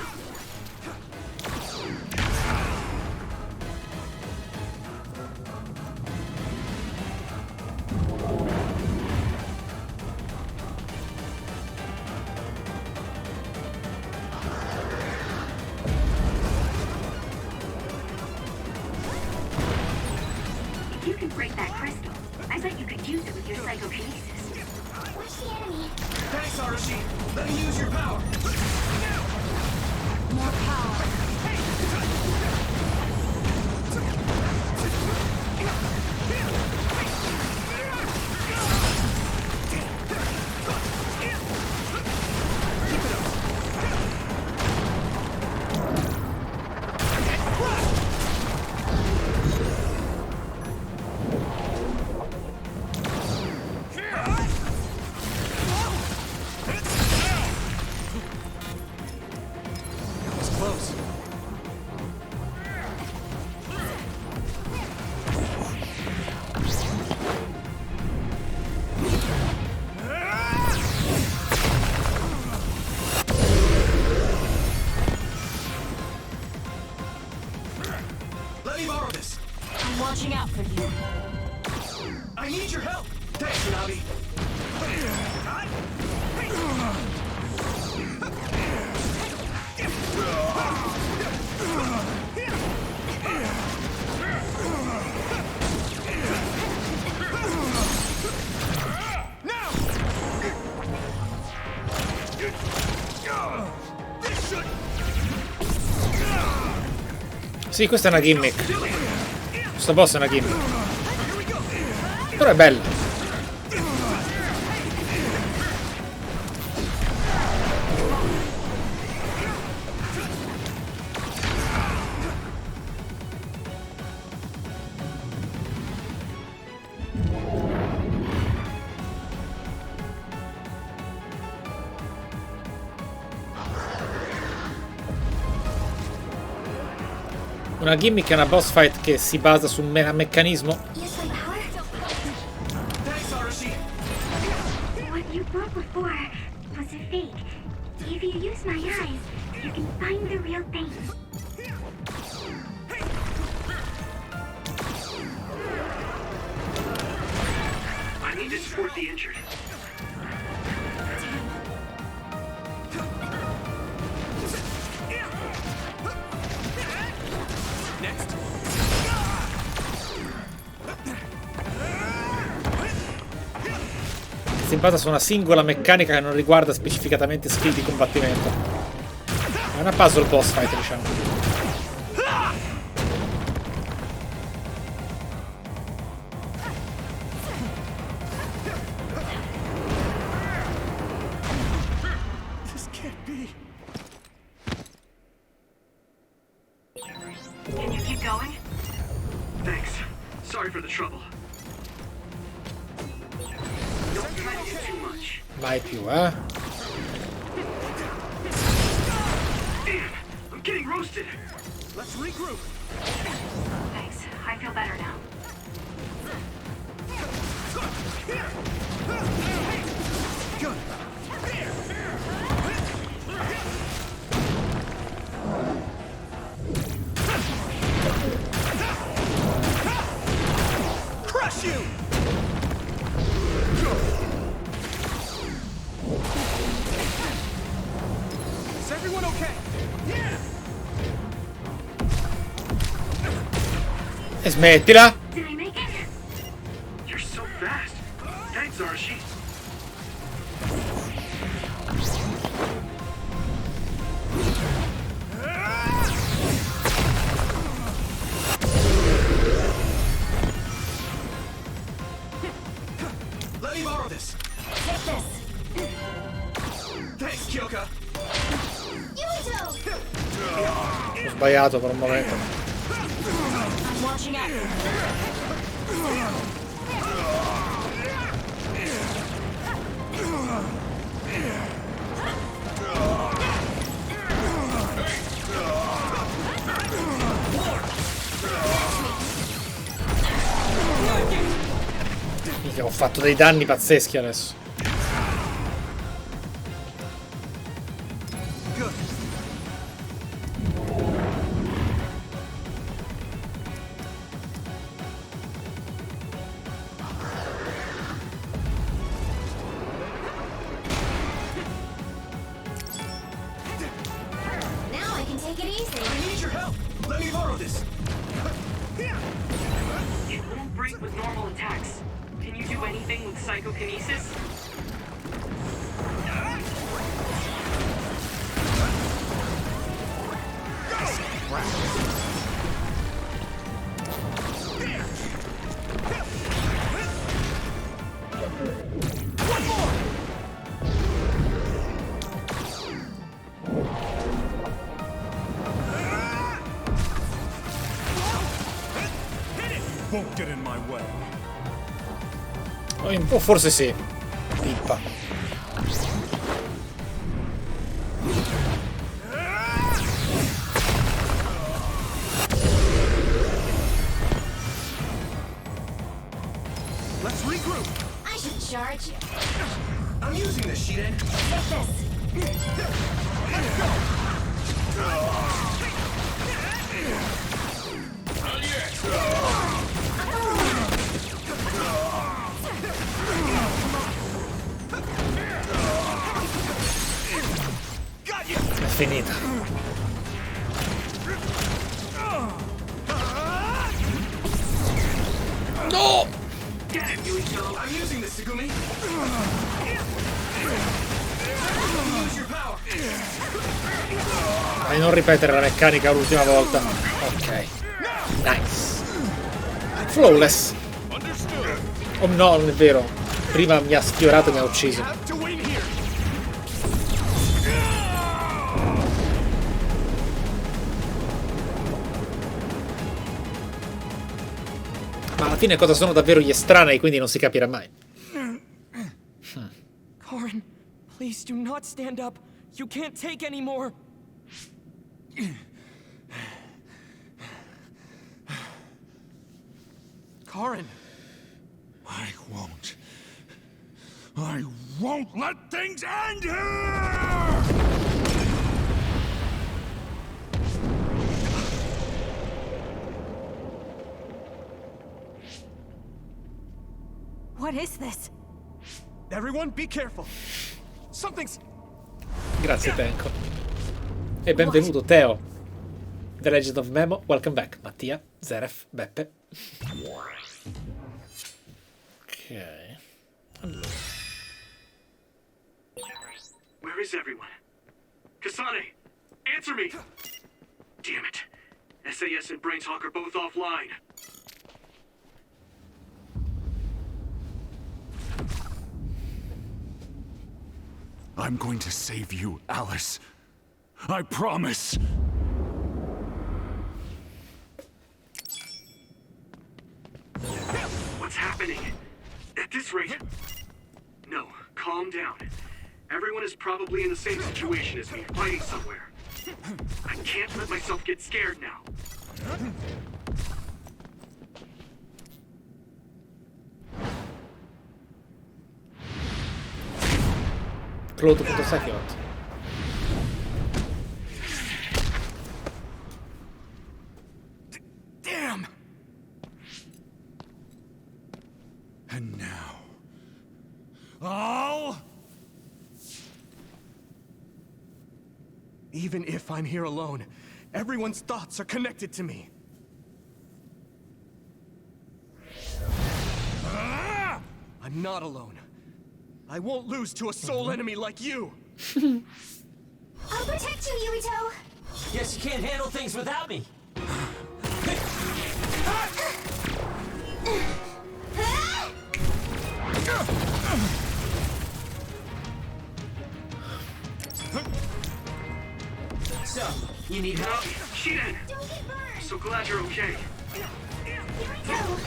If you can break that crystal, I bet you could use it with your psychokinesis. Watch the enemy. Thanks, Arashi. Let me use your power. More power. That was close. Let me borrow this. I'm watching out for you. I need your help. Thanks, Nabi. Sì, questa è una gimmick. Questo boss è una gimmick. Però è bella. Una gimmick è una boss fight che si basa su un meccanismo. What you broke before was a fake. If you use my eyes, you can find the real thing. I need to support the injured. Next. Si basa su una singola meccanica che non riguarda specificatamente skill di combattimento. È una puzzle boss fight, diciamo. Can you keep going? Thanks. Sorry for the trouble. Don't try to do too much. Mai più, Damn, I'm getting roasted. Let's regroup. Thanks. I feel better now. Good. Crush you! Is everyone okay? E smettila! Did I make it? You're so fast. Thanks, Arashi. Let me borrow this. Take this. Thanks, Kyoka. Yuito! Ho sbagliato per un momento. I'm watching out. Mica, ho fatto dei danni pazzeschi adesso. Now I can take it easy. I need your help. Let me borrow this. It won't break with normal attacks. Can you do anything with psychokinesis? Won't get in my way. O forse sì. Pippa. Let's regroup. I should charge you. I'm using this, Shiden. Take this. È finita. No! Get him, Yuito. I'm using this, Segumi. Use your power. Dai, non ripetere la meccanica l'ultima volta. Ok. Nice. Flawless. Oh no, non è vero. Prima mi ha sfiorato e mi ha ucciso. Ma alla fine cosa sono davvero gli estranei, quindi non si capirà mai. Karin, please do not stand up. You can't take any more. Karin. I won't let things end here! What is this? Everyone, be careful. Something's... Grazie, Tenko. E benvenuto, Teo. The Legend of Memo, welcome back. Mattia, Zeref, Beppe. Ok. Allora. Where is everyone? Kasane, answer me! Damn it. SAS and Braintalk are both offline. I'm going to save you, Alice. I promise. What's happening? At this rate... No, calm down. Everyone is probably in the same situation as me, fighting somewhere. I can't let myself get scared now. Claude contro Sakiot. Damn! And now... all... Even if I'm here alone, everyone's thoughts are connected to me. I'm not alone. I won't lose to a soul enemy like you! I'll protect you, Yurito! Guess you can't handle things without me! So, you need help? Shiden! I'm so glad you're okay. Yurito!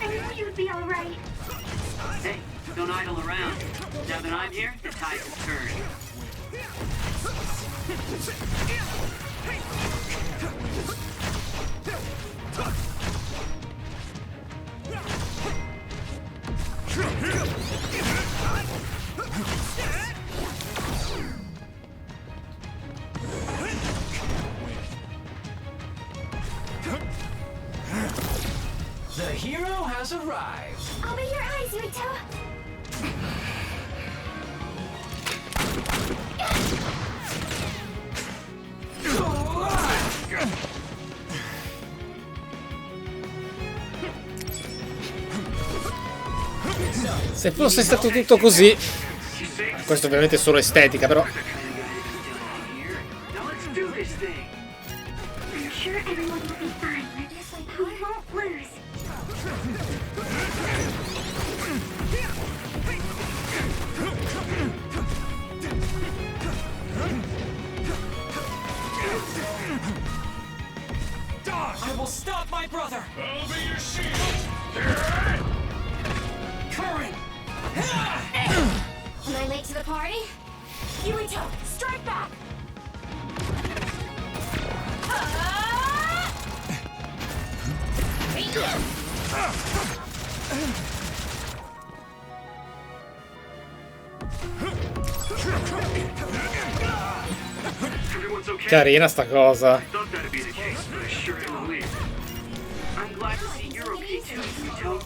I knew you'd be alright. Hey, don't idle around. Now that I'm here, the tide has turned. The hero has arrived. Open your eyes, Yurito! Se fosse stato tutto così, questo ovviamente è solo estetica, però Are you sure everyone will be fine? We won't lose. I will stop my brother! I'll be your shield! Current! Am I late to the party? Yurito, strike back! Everyone's okay? carina sta cosa. I thought that'd be the case, but I sure am relieved. I'm glad to see you're okay too, Yurito.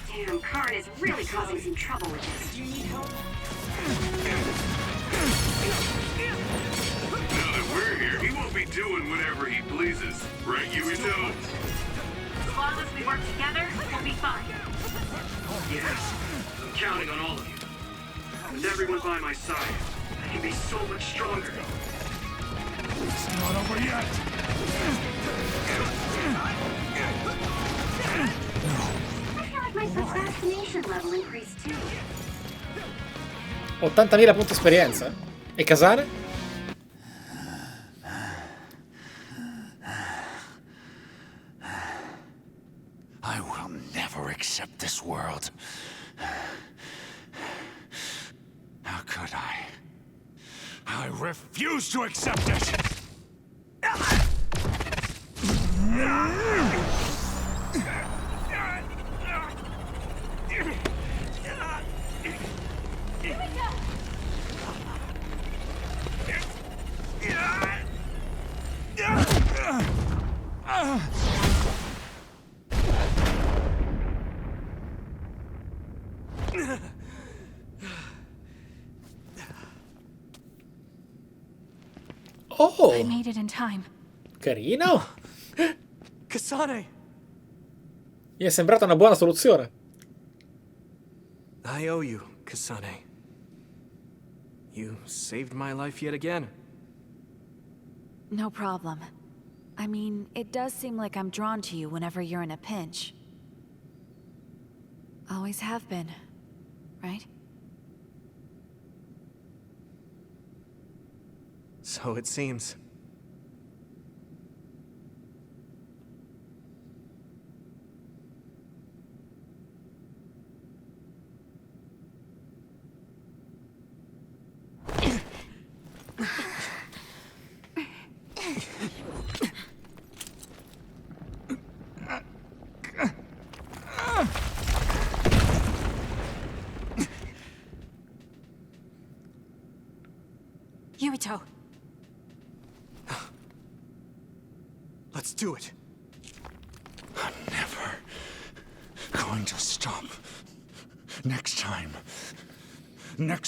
Damn, Karin is really causing some trouble with this. Do you need help? Now that we're here, he won't be doing whatever he pleases. Right, Yurito? As long as we work together, we'll be fine. Yes. I'm counting on all of you. With everyone by my side, I can be so much stronger. It's not over yet! I feel like my procrastination level increased too. 80.000 punti esperienza. E Casane? I will never accept this world. How could I? I refuse to accept it! Oh! I made it in time. Carino! Kasane! Mi è sembrata una buona soluzione. I owe you, Kasane. You saved my life yet again. No problem. I mean, it does seem like I'm drawn to you whenever you're in a pinch. Always have been, right? So it seems. Yumito. Let's do it. I'm never going to stop. Next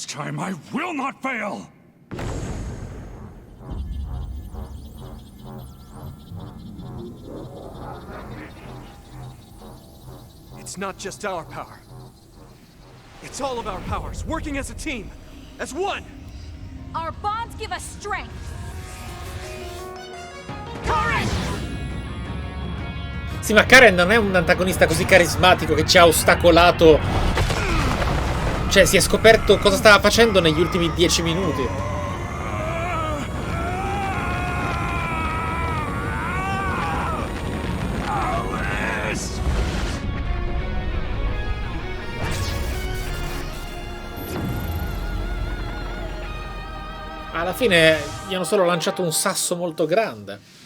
time I will not fail! It's not just our power. It's all of our powers, working as a team, as one! Our bonds give us strength. Sì, ma Karen non è un antagonista così carismatico che ci ha ostacolato. Cioè, si è scoperto cosa stava facendo negli ultimi 10 minuti. Alla fine gli hanno solo lanciato un sasso molto grande.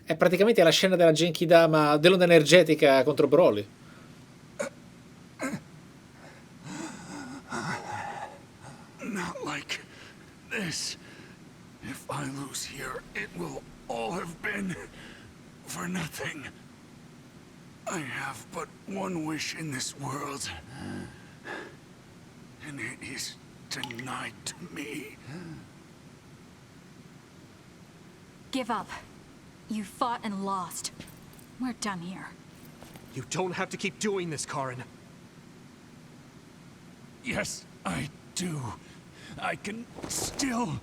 È praticamente la scena della Genkidama dell'onda energetica contro Broly. Not like this. If I lose here, it will all have been for nothing. I have but one wish in this world, and it is denied to me. Give up. You fought and lost. We're done here. You don't have to keep doing this, Karin. Yes, I do. I can still...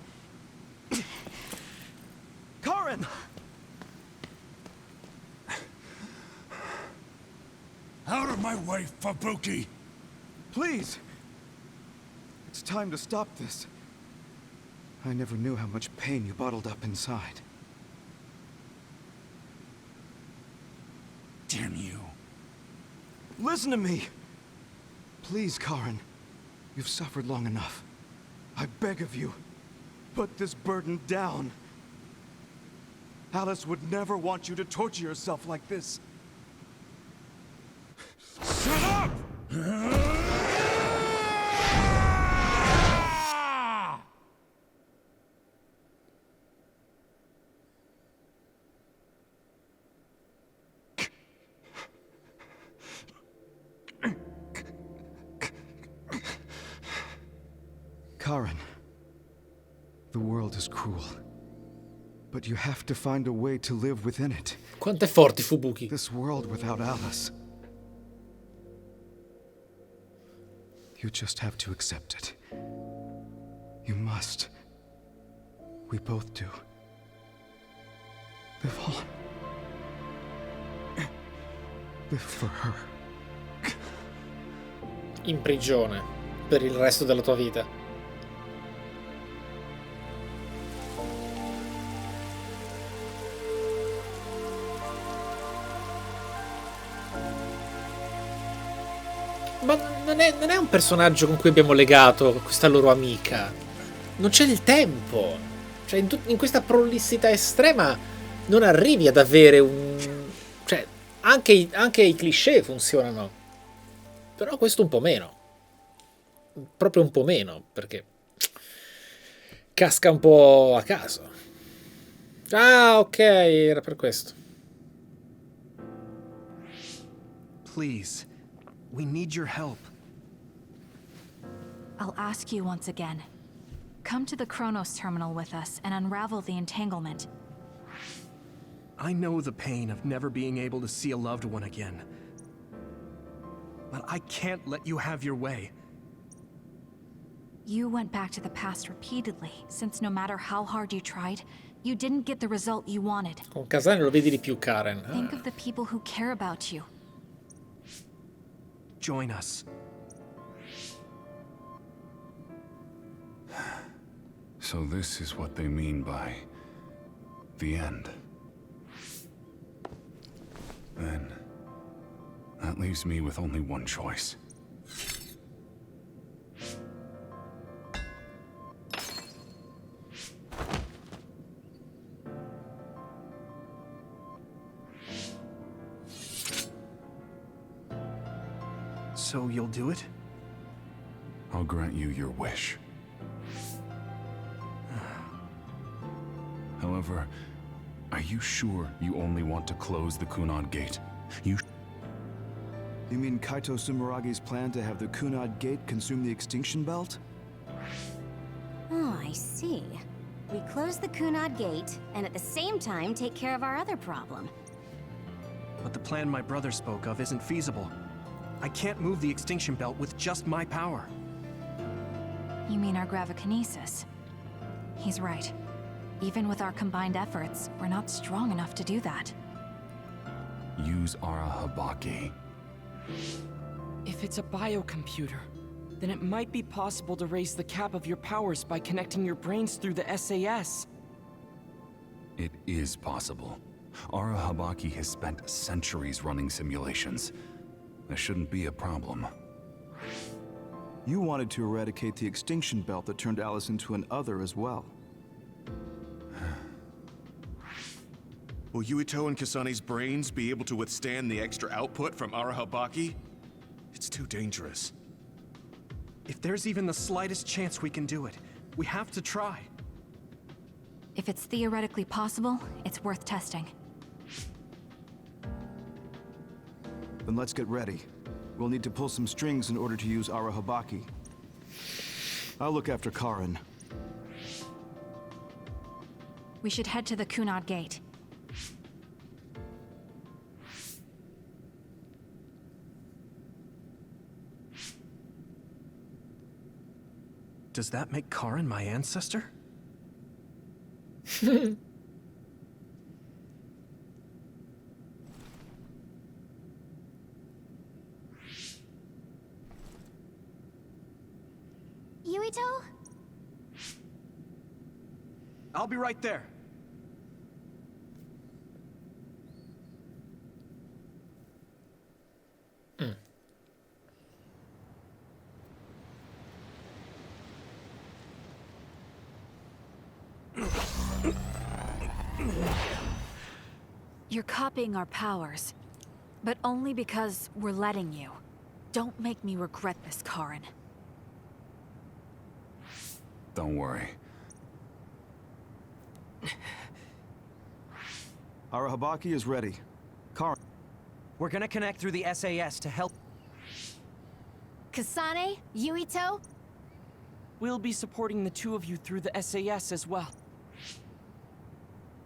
Karin! Out of my way, Fubuki! Please! It's time to stop this. I never knew how much pain you bottled up inside. Damn you. Listen to me! Please, Karin. You've suffered long enough. I beg of you, put this burden down. Alice would never want you to torture yourself like this. Shut up! Karin, the world is cruel, but you have to find a way to live within it. Quanto è forte Fubuki. This world without Alice. You just have to accept it. You must. We both do. Live on. Live for her. In prigione per il resto della tua vita. Ma non è un personaggio con cui abbiamo legato, questa loro amica. Non c'è il tempo. Cioè, in questa prolissità estrema non arrivi ad avere un... Cioè, anche i cliché funzionano. Però questo un po' meno. Proprio un po' meno, perché casca un po' a caso. Ah, ok, era per questo. please. We need your help. I'll ask you once again. Come to the Chronos terminal with us and unravel the entanglement. I know the pain of never being able to see a loved one again. But I can't let you have your way. You went back to the past repeatedly, since no matter how hard you tried, you didn't get the result you wanted. Con Casane lo vedi di più, Karen. Think of the people who care about you. Join us. So this is what they mean by the end. Then that leaves me with only one choice. So you'll do it? I'll grant you your wish. However, are you sure you only want to close the Kunad Gate? You mean Kaito Sumeragi's plan to have the Kunad Gate consume the Extinction Belt? Oh, I see. We close the Kunad Gate, and at the same time take care of our other problem. But the plan my brother spoke of isn't feasible. I can't move the Extinction Belt with just my power. You mean our gravikinesis? He's right. Even with our combined efforts, we're not strong enough to do that. use Arahabaki. If it's a biocomputer, then it might be possible to raise the cap of your powers by connecting your brains through the SAS. It is possible. Arahabaki has spent centuries running simulations. There shouldn't be a problem. You wanted to eradicate the extinction belt that turned Alice into an other as well. Will Yuito and Kasane's brains be able to withstand the extra output from Arahabaki? It's too dangerous. If there's even the slightest chance we can do it, we have to try. If it's theoretically possible, it's worth testing. Then let's get ready. We'll need to pull some strings in order to use Arahabaki. I'll look after Karin. We should head to the Kunad Gate. Does that make Karin my ancestor? Yuito? I'll be right there. You're copying our powers, but only because we're letting you. Don't make me regret this, Karin. Don't worry. Arahabaki is ready. Karin. We're gonna connect through the SAS to help. Kasane? Yuito? We'll be supporting the two of you through the SAS as well.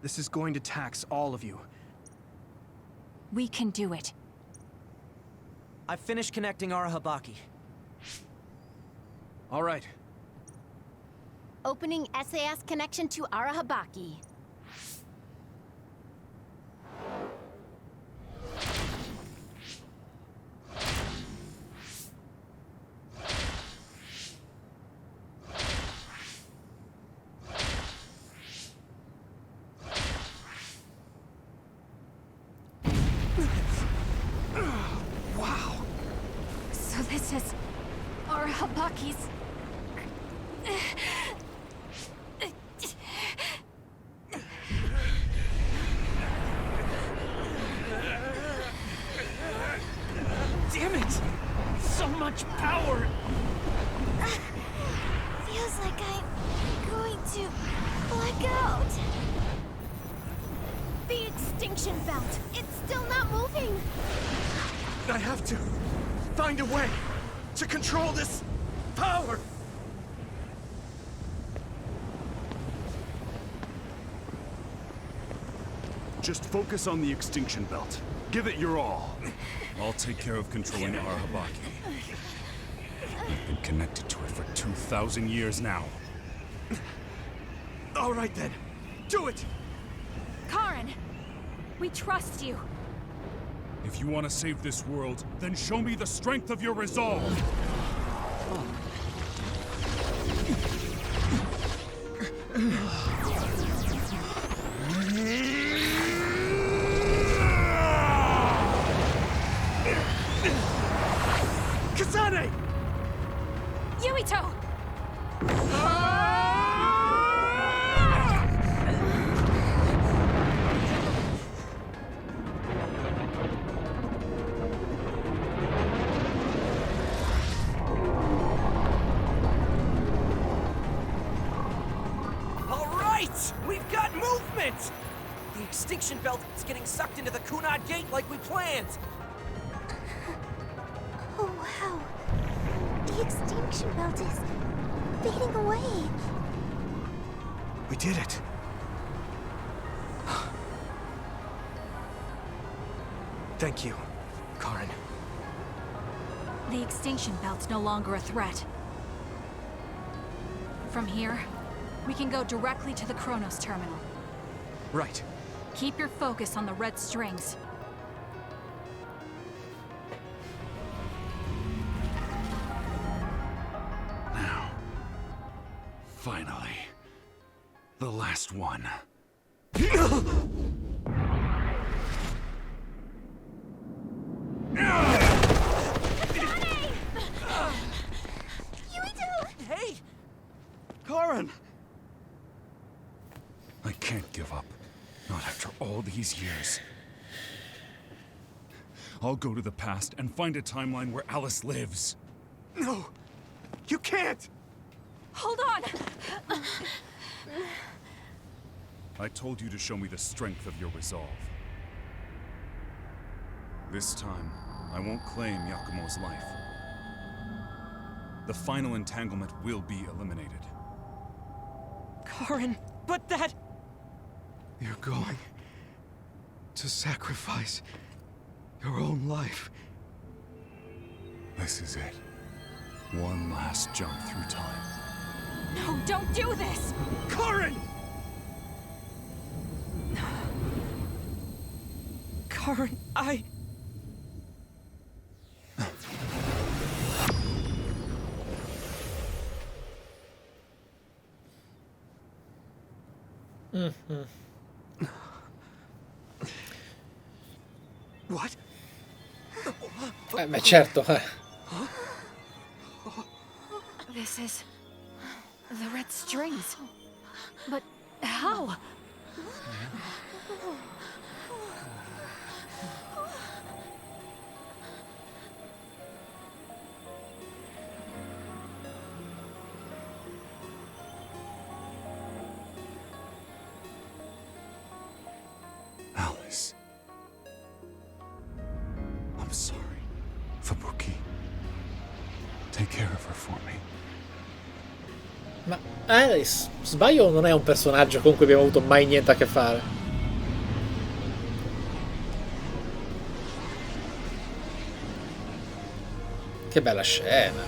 This is going to tax all of you. We can do it. I've finished connecting Arahabaki. All right. Opening SAS connection to Arahabaki. This is Arahabaki's... Damn it! So much power! Feels like I'm going to black out. The extinction belt. It's still not moving. I have to find a way to control this power. Just focus on the extinction belt. Give it your all. I'll take care of controlling Arahabaki. I've been connected to it for 2,000 years now. All right then, do it! Karin, we trust you. If you want to save this world, then show me the strength of your resolve. Kasane! Yuito! We've got movement! The extinction belt is getting sucked into the Kunad Gate like we planned! Oh, wow. The extinction belt is fading away. We did it. Thank you, Karin. The extinction belt's no longer a threat. From here, we can go directly to the Kronos terminal. Right. Keep your focus on the red strings. Now, finally, the last one. Hey! Karin! I can't give up. Not after all these years. I'll go to the past and find a timeline where Alice lives. No! You can't! Hold on! I told you to show me the strength of your resolve. This time, I won't claim Yakumo's life. The final entanglement will be eliminated. Karin, but that... You're going to sacrifice your own life. This is it. One last jump through time. No, don't do this! Karin! Karin, I... What? Beh, certo. This is... the red strings. But how? Alice. I'm sorry, Fubuki. Take care of her for me. Ma Alice, sbaglio, non è un personaggio con cui abbiamo avuto mai niente a che fare. Che bella scena.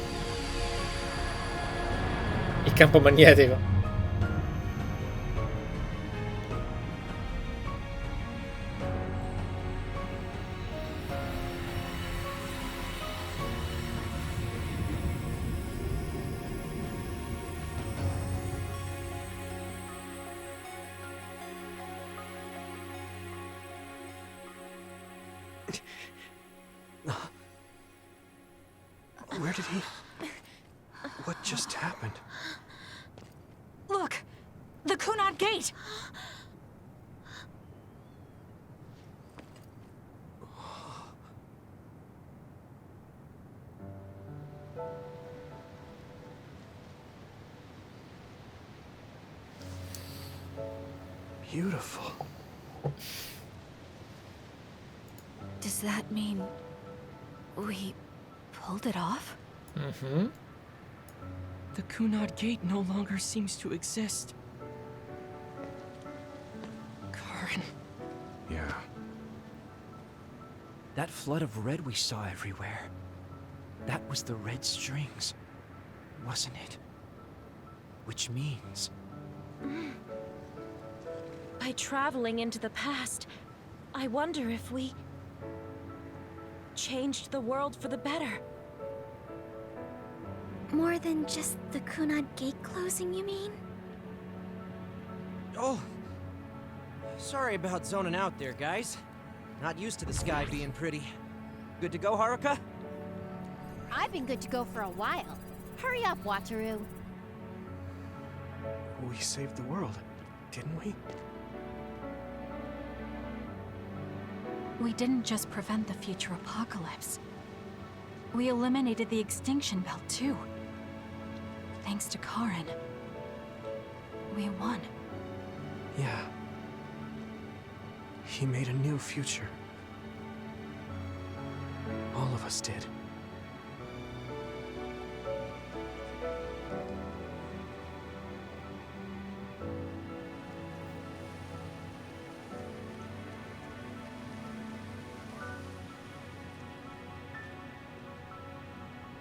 Il campo magnetico. Where did he... What just happened? Look! The Kunad Gate! We pulled it off? Mm-hmm. The Kunad Gate no longer seems to exist. Karen. Yeah. That flood of red we saw everywhere. That was the red strings, wasn't it? Which means... By traveling into the past, I wonder if we... changed the world for the better. More than just the Kunad Gate closing, you mean? Oh. Sorry about zoning out there, guys. Not used to the sky being pretty. Good to go, Haruka? I've been good to go for a while. Hurry up, Wataru. We saved the world, didn't we? We didn't just prevent the future apocalypse. We eliminated the extinction belt, too. Thanks to Karen. We won. Yeah. He made a new future. All of us did.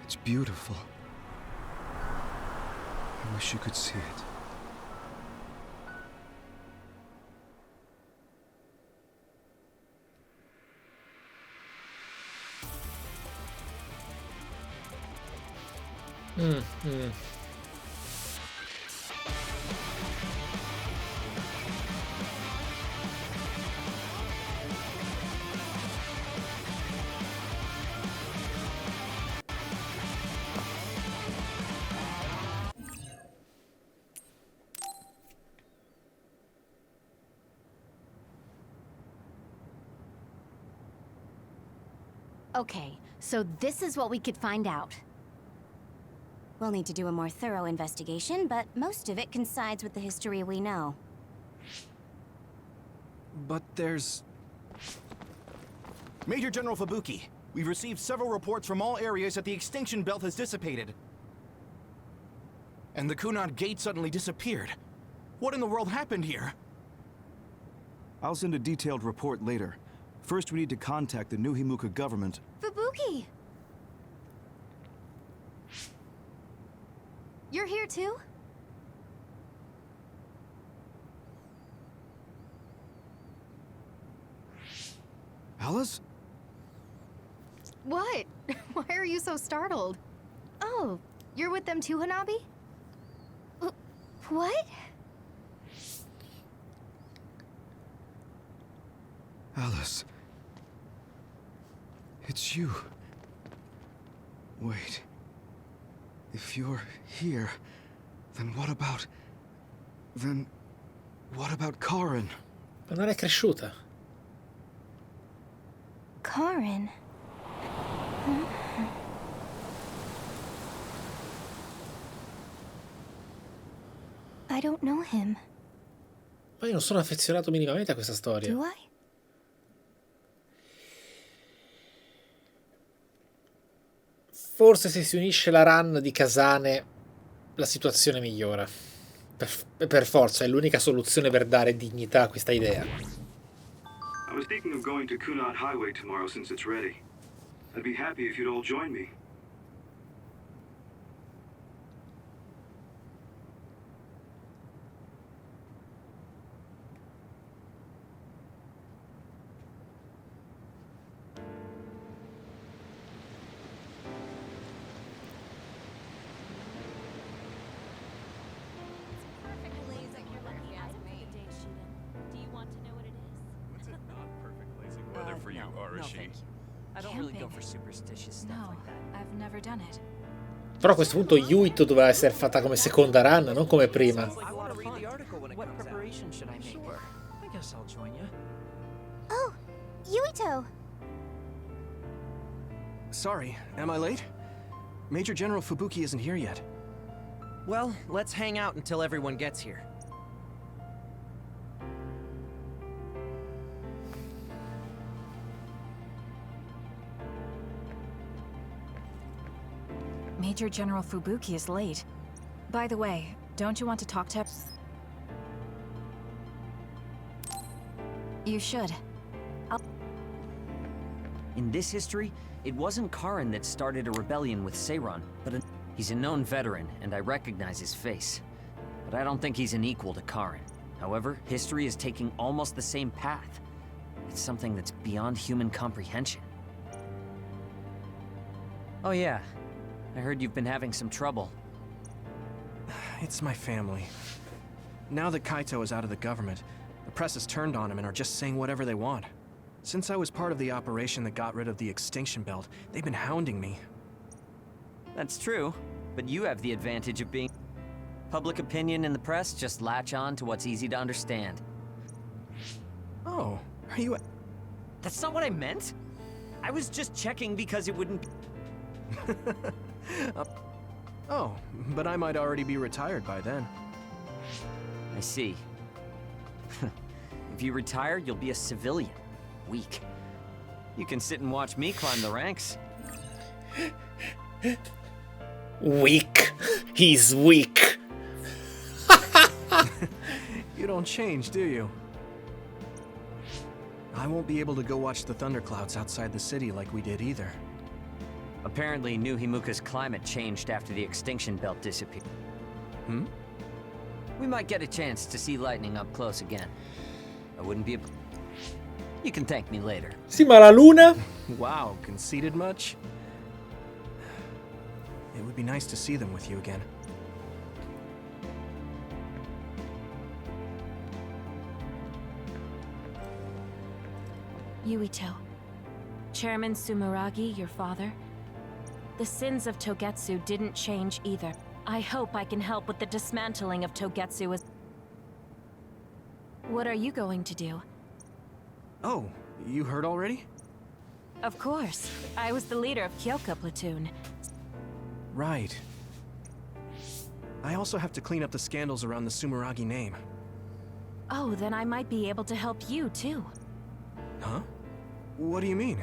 It's beautiful. I wish you could see it. Okay, so this is what we could find out. We'll need to do a more thorough investigation, but most of it coincides with the history we know. But there's... Major General Fubuki, we've received several reports from all areas that the extinction belt has dissipated. And the Kunad Gate suddenly disappeared. What in the world happened here? I'll send a detailed report later. First, we need to contact the New Himuka government. Fubuki! You're here too? Alice? What? Why are you so startled? Oh, you're with them too, Hanabi? What? Alice. It's you. Wait. If you're here, then what about... Then... what about Karen? Ma non è cresciuta. Karen? I don't know him. Ma io non sono affezionato minimamente a questa storia. Do I? Forse se si unisce la run di Kasane la situazione migliora. Per forza, è l'unica soluzione per dare dignità a questa idea. I was thinking of going to Kunad Highway tomorrow since it's ready. I'd be happy if you'd all join me. I don't really go for superstitious stuff like that. I've never done it. Però a questo punto Yuito doveva essere fatta come seconda run, non come prima. I want to read the article when it comes out. What preparation should I make? Sure. I guess I'll join you. Oh, Yuito! Sorry, am I late? Major General Fubuki isn't here yet. Well, let's hang out until everyone gets here. Major General Fubuki is late. By the way, don't you want to talk to... You should. In this history, it wasn't Karin that started a rebellion with Seiran, but he's a known veteran, and I recognize his face. But I don't think he's an equal to Karin. However, history is taking almost the same path. It's something that's beyond human comprehension. Oh yeah, I heard you've been having some trouble. It's my family. Now that Kaito is out of the government, the press has turned on him and are just saying whatever they want. Since I was part of the operation that got rid of the extinction belt, they've been hounding me. That's true, but you have the advantage of being... Public opinion and the press just latch on to what's easy to understand. Oh, are you... That's not what I meant! I was just checking because it wouldn't... Oh, but I might already be retired by then. I see. If you retire, you'll be a civilian. Weak. You can sit and watch me climb the ranks. Weak. He's weak. You don't change, do you? I won't be able to go watch the thunderclouds outside the city like we did either. Apparently, New Himuka's climate changed after the extinction belt disappeared. Hmm? We might get a chance to see lightning up close again. I wouldn't be... You can thank me later. Sì, ma la luna? Wow, conceited much? It would be nice to see them with you again. Yuito. Chairman Sumeragi, your father. The sins of Togetsu didn't change either. I hope I can help with the dismantling of Togetsu as... What are you going to do? Oh, you heard already? Of course. I was the leader of Kyoka platoon. Right. I also have to clean up the scandals around the Sumeragi name. Oh, then I might be able to help you too. Huh? What do you mean?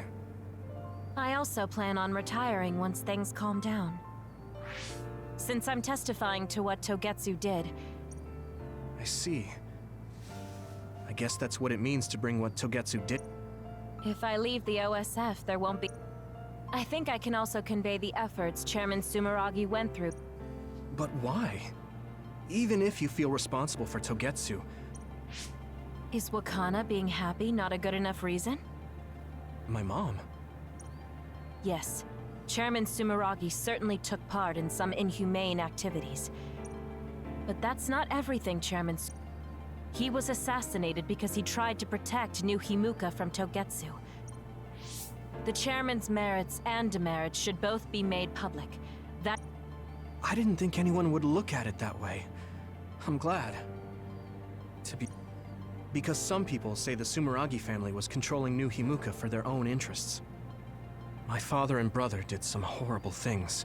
I also plan on retiring once things calm down. Since I'm testifying to what Togetsu did. I see. I guess that's what it means to bring what Togetsu did. If I leave the OSF, there won't be... I think I can also convey the efforts Chairman Sumeragi went through. But why? Even if you feel responsible for Togetsu... Is Wakana being happy not a good enough reason? My mom? Yes. Chairman Sumeragi certainly took part in some inhumane activities. But that's not everything, Chairman. He was assassinated because he tried to protect New Himuka from Togetsu. The chairman's merits and demerits should both be made public. That... I didn't think anyone would look at it that way. I'm glad. Because some people say the Sumeragi family was controlling New Himuka for their own interests. My father and brother did some horrible things.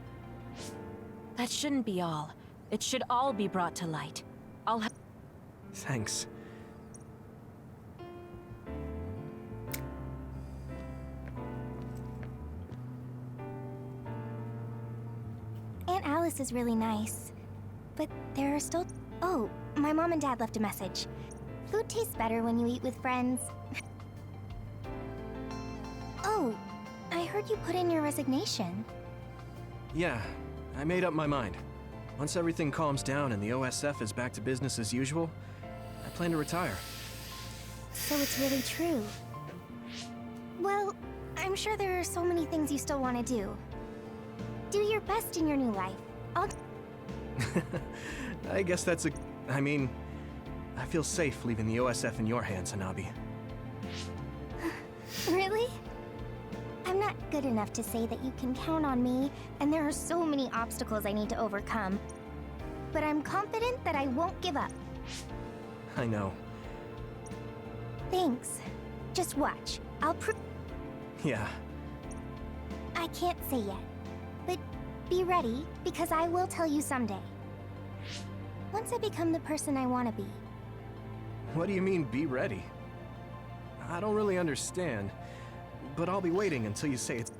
That shouldn't be all. It should all be brought to light. Thanks. Aunt Alice is really nice. But there are still... Oh, my mom and dad left a message. Food tastes better when you eat with friends. Oh, I heard you put in your resignation. Yeah, I made up my mind. Once everything calms down and the OSF is back to business as usual, I plan to retire. So it's really true. Well, I'm sure there are so many things you still want to do. Do your best in your new life. I guess that's a... I mean, I feel safe leaving the OSF in your hands, Hanabi. Really? I'm not good enough to say that you can count on me, and there are so many obstacles I need to overcome. But I'm confident that I won't give up. I know. Thanks. Just watch. I'll prove... Yeah. I can't say yet. But be ready, because I will tell you someday. Once I become the person I want to be. What do you mean, be ready? I don't really understand, but I'll be waiting until you say it's...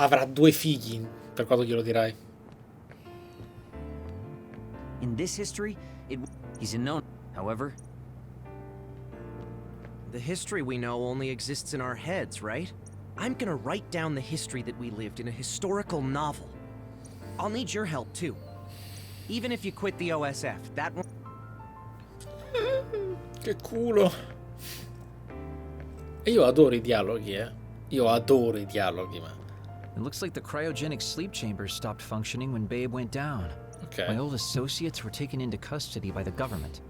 avrà 2 figli, per quanto glielo dirai. In this history, he's a known. However, The history we know only exists in our heads, right? I'm gonna write down the history that we lived in a historical novel. I'll need your help, too. Even if you quit the OSF, that won't... Che culo. E io adoro I dialoghi, Io adoro I dialoghi, ma... It looks like the cryogenic sleep chambers stopped functioning when Babe went down. Okay. My old associates were taken into custody by the government.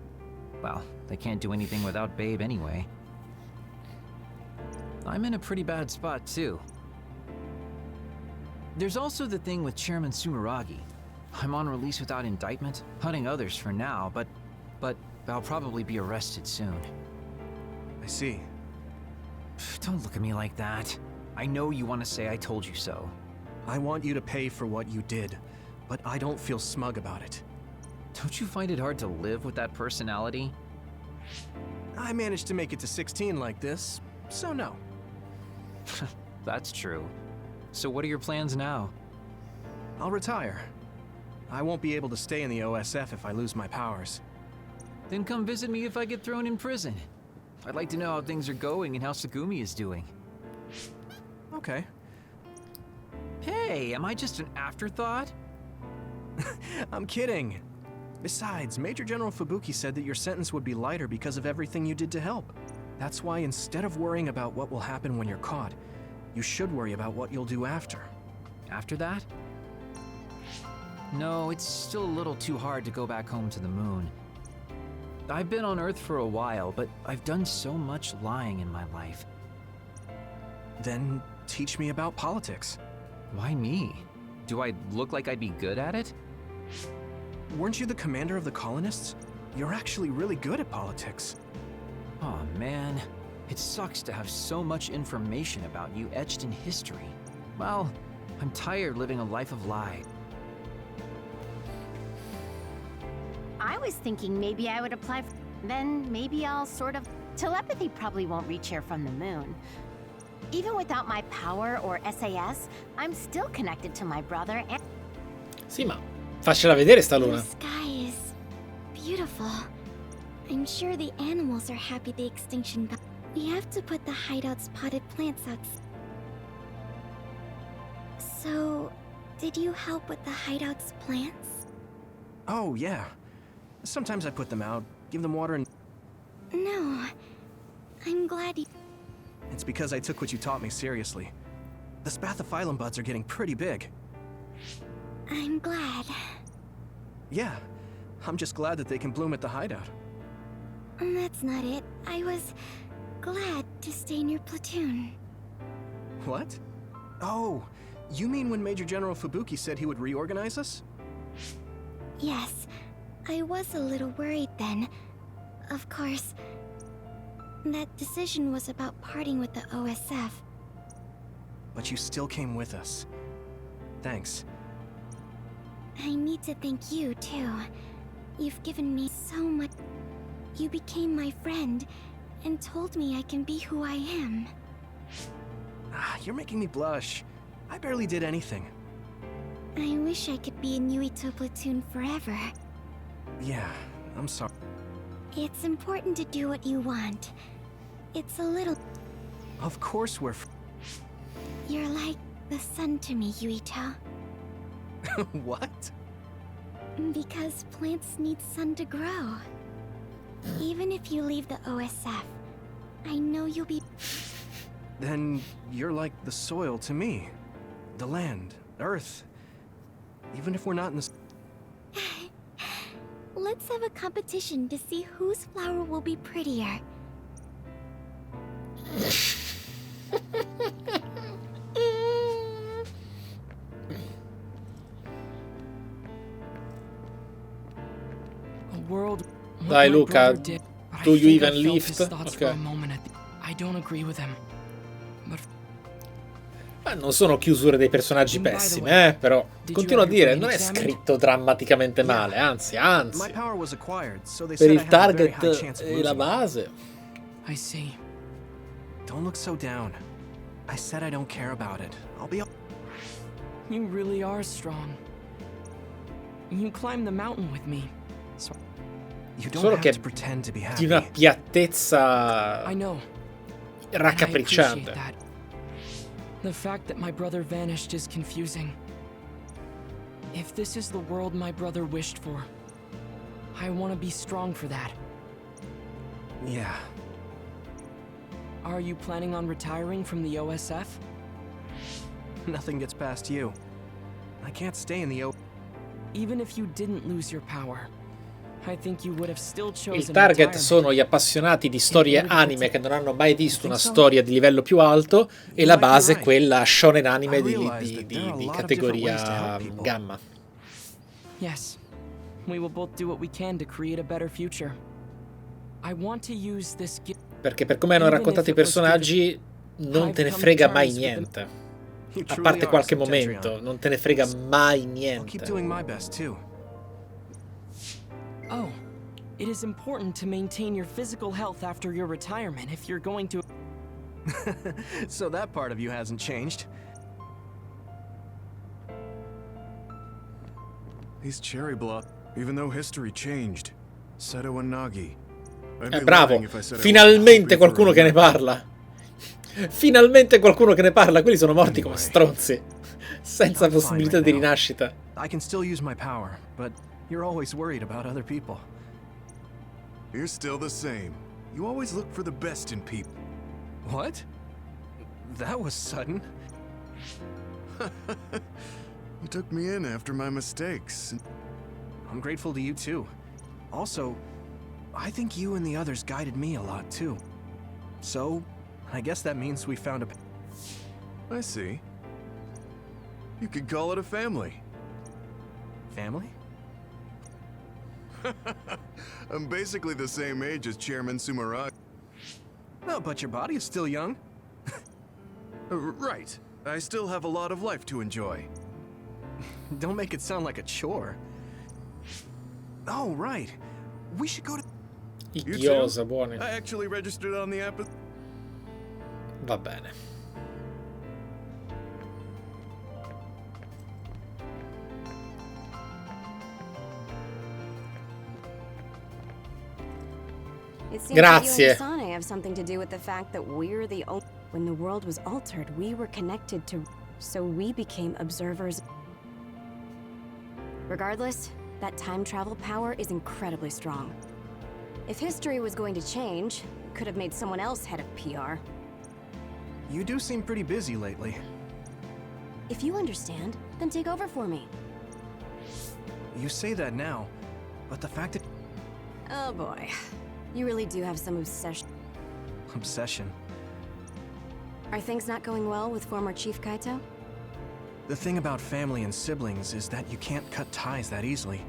Well, they can't do anything without Babe anyway. I'm in a pretty bad spot, too. There's also the thing with Chairman Sumeragi. I'm on release without indictment, hunting others for now, but I'll probably be arrested soon. I see. Don't look at me like that. I know you want to say I told you so. I want you to pay for what you did, but I don't feel smug about it. Don't you find it hard to live with that personality? I managed to make it to 16 like this, so no. That's true. So what are your plans now? I'll retire. I won't be able to stay in the OSF if I lose my powers. Then come visit me if I get thrown in prison. I'd like to know how things are going and how Sagumi is doing. Okay. Hey, am I just an afterthought? I'm kidding. Besides, Major General Fubuki said that your sentence would be lighter because of everything you did to help. That's why instead of worrying about what will happen when you're caught, you should worry about what you'll do after. After that? No, it's still a little too hard to go back home to the moon. I've been on Earth for a while, but I've done so much lying in my life. Then teach me about politics. Why me? Do I look like I'd be good at it? Weren't you the commander of the colonists? You're actually really good at politics. Aw, man. It sucks to have so much information about you etched in history. Well, I'm tired living a life of lies. I was thinking maybe I would apply for... Then maybe I'll sort of... Telepathy probably won't reach here from the moon. Even without my power or SAS, I'm still connected to my brother and... Sì, ma faccela vedere sta The luna. sky is beautiful. I'm sure the animals are happy the extinction... We have to put the hideout's potted plants out. So, did you help with the hideout's plants? Oh, yeah. Sometimes I put them out, give them water and... No. I'm glad you... It's because I took what you taught me seriously. The spathiphyllum buds are getting pretty big. I'm glad. Yeah. I'm just glad that they can bloom at the hideout. That's not it. I was glad to stay in your platoon. What? Oh, you mean when Major General Fubuki said he would reorganize us? Yes. I was a little worried then. Of course, that decision was about parting with the OSF. But you still came with us. Thanks. I need to thank you, too. You've given me so much. You became my friend, and told me I can be who I am. You're making me blush. I barely did anything. I wish I could be in Yuito platoon forever. Yeah, I'm sorry. It's important to do what you want. It's a little... Of course we're You're like the sun to me, Yuito. What? Because plants need sun to grow. Even if you leave the OSF, I know you'll be... Then you're like the soil to me. The land, earth. Even if we're not in the... Let's have a competition to see whose flower will be prettier. Dai Luca, do you even lift? Ok. I don't agree with him. Non sono chiusure dei personaggi pessimi, però continuo a dire, non è scritto drammaticamente male, anzi. Per il target e la base. I see. Don't look so down. I said I don't care about it. I'll be... You really are strong. You climbed the mountain with me. So You don't Solo have che to pretend to be di happy. una piattezza I know. raccapricciante. I appreciate that. The fact that my brother vanished is confusing. If this is the world my brother wished for, I want to be strong for that. Yeah. Are you planning on retiring from the OSF? Nothing gets past you. I can't stay in the Even if you didn't lose your power, I think you would have still chosen Il target retirement. sono gli appassionati di storie anime che non hanno mai visto una storia di livello più alto, e la base è quella shonen anime di categoria gamma. Yes. We will both do what we can to create a better future. I want to use this gift. Perché per come hanno raccontato i personaggi non te ne frega mai niente. A parte qualche momento, non te ne frega mai niente. Oh, it is important to maintain your physical health after your retirement if you're going to... So that part of you hasn't changed. He's cherry block, even though history changed. Seto and Nagi. Bravo, finalmente qualcuno che ne parla. Finalmente qualcuno che ne parla. Quelli sono morti come stronzi, senza possibilità di rinascita. I can still use my power, but you're always worried about other people. You're still the same. You always look for the best in people. What? That was sudden. You took me in after my mistakes. I'm grateful to you too. Also, I think you and the others guided me a lot too. So, I guess that means we found a... I see. You could call it a family. Family? I'm basically the same age as Chairman Sumeragi. No, but your body is still young. Right. I still have a lot of life to enjoy. Don't make it sound like a chore. Oh, right. We should go to... Idiosa, buone. I actually registered on the app. Va bene. It seems Grazie. that you and Asane have something to do with the fact that we're the only... When the world was altered, we were connected to... So we became observers. Regardless, that time travel power is incredibly strong. If history was going to change, it could have made someone else head of PR. You do seem pretty busy lately. If you understand, then take over for me. You say that now, but the fact that... Oh boy. You really do have some obsession. Obsession? Are things not going well with former Chief Kaito? The thing about family and siblings is that you can't cut ties that easily.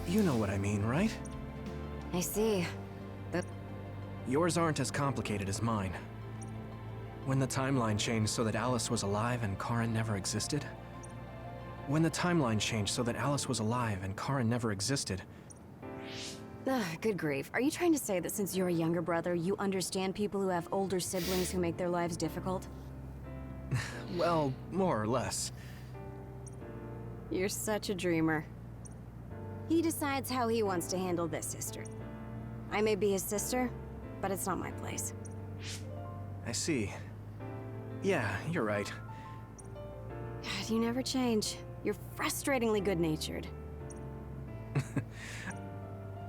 You know what I mean, right? I see. Yours aren't as complicated as mine. When the timeline changed so that Alice was alive and Karin never existed? When the timeline changed so that Alice was alive and Karin never existed? Ugh, good grief. Are you trying to say that since you're a younger brother, you understand people who have older siblings who make their lives difficult? Well, more or less. You're such a dreamer. He decides how he wants to handle this history. I may be his sister, but it's not my place. I see. Yeah, you're right. God, you never change. You're frustratingly good-natured.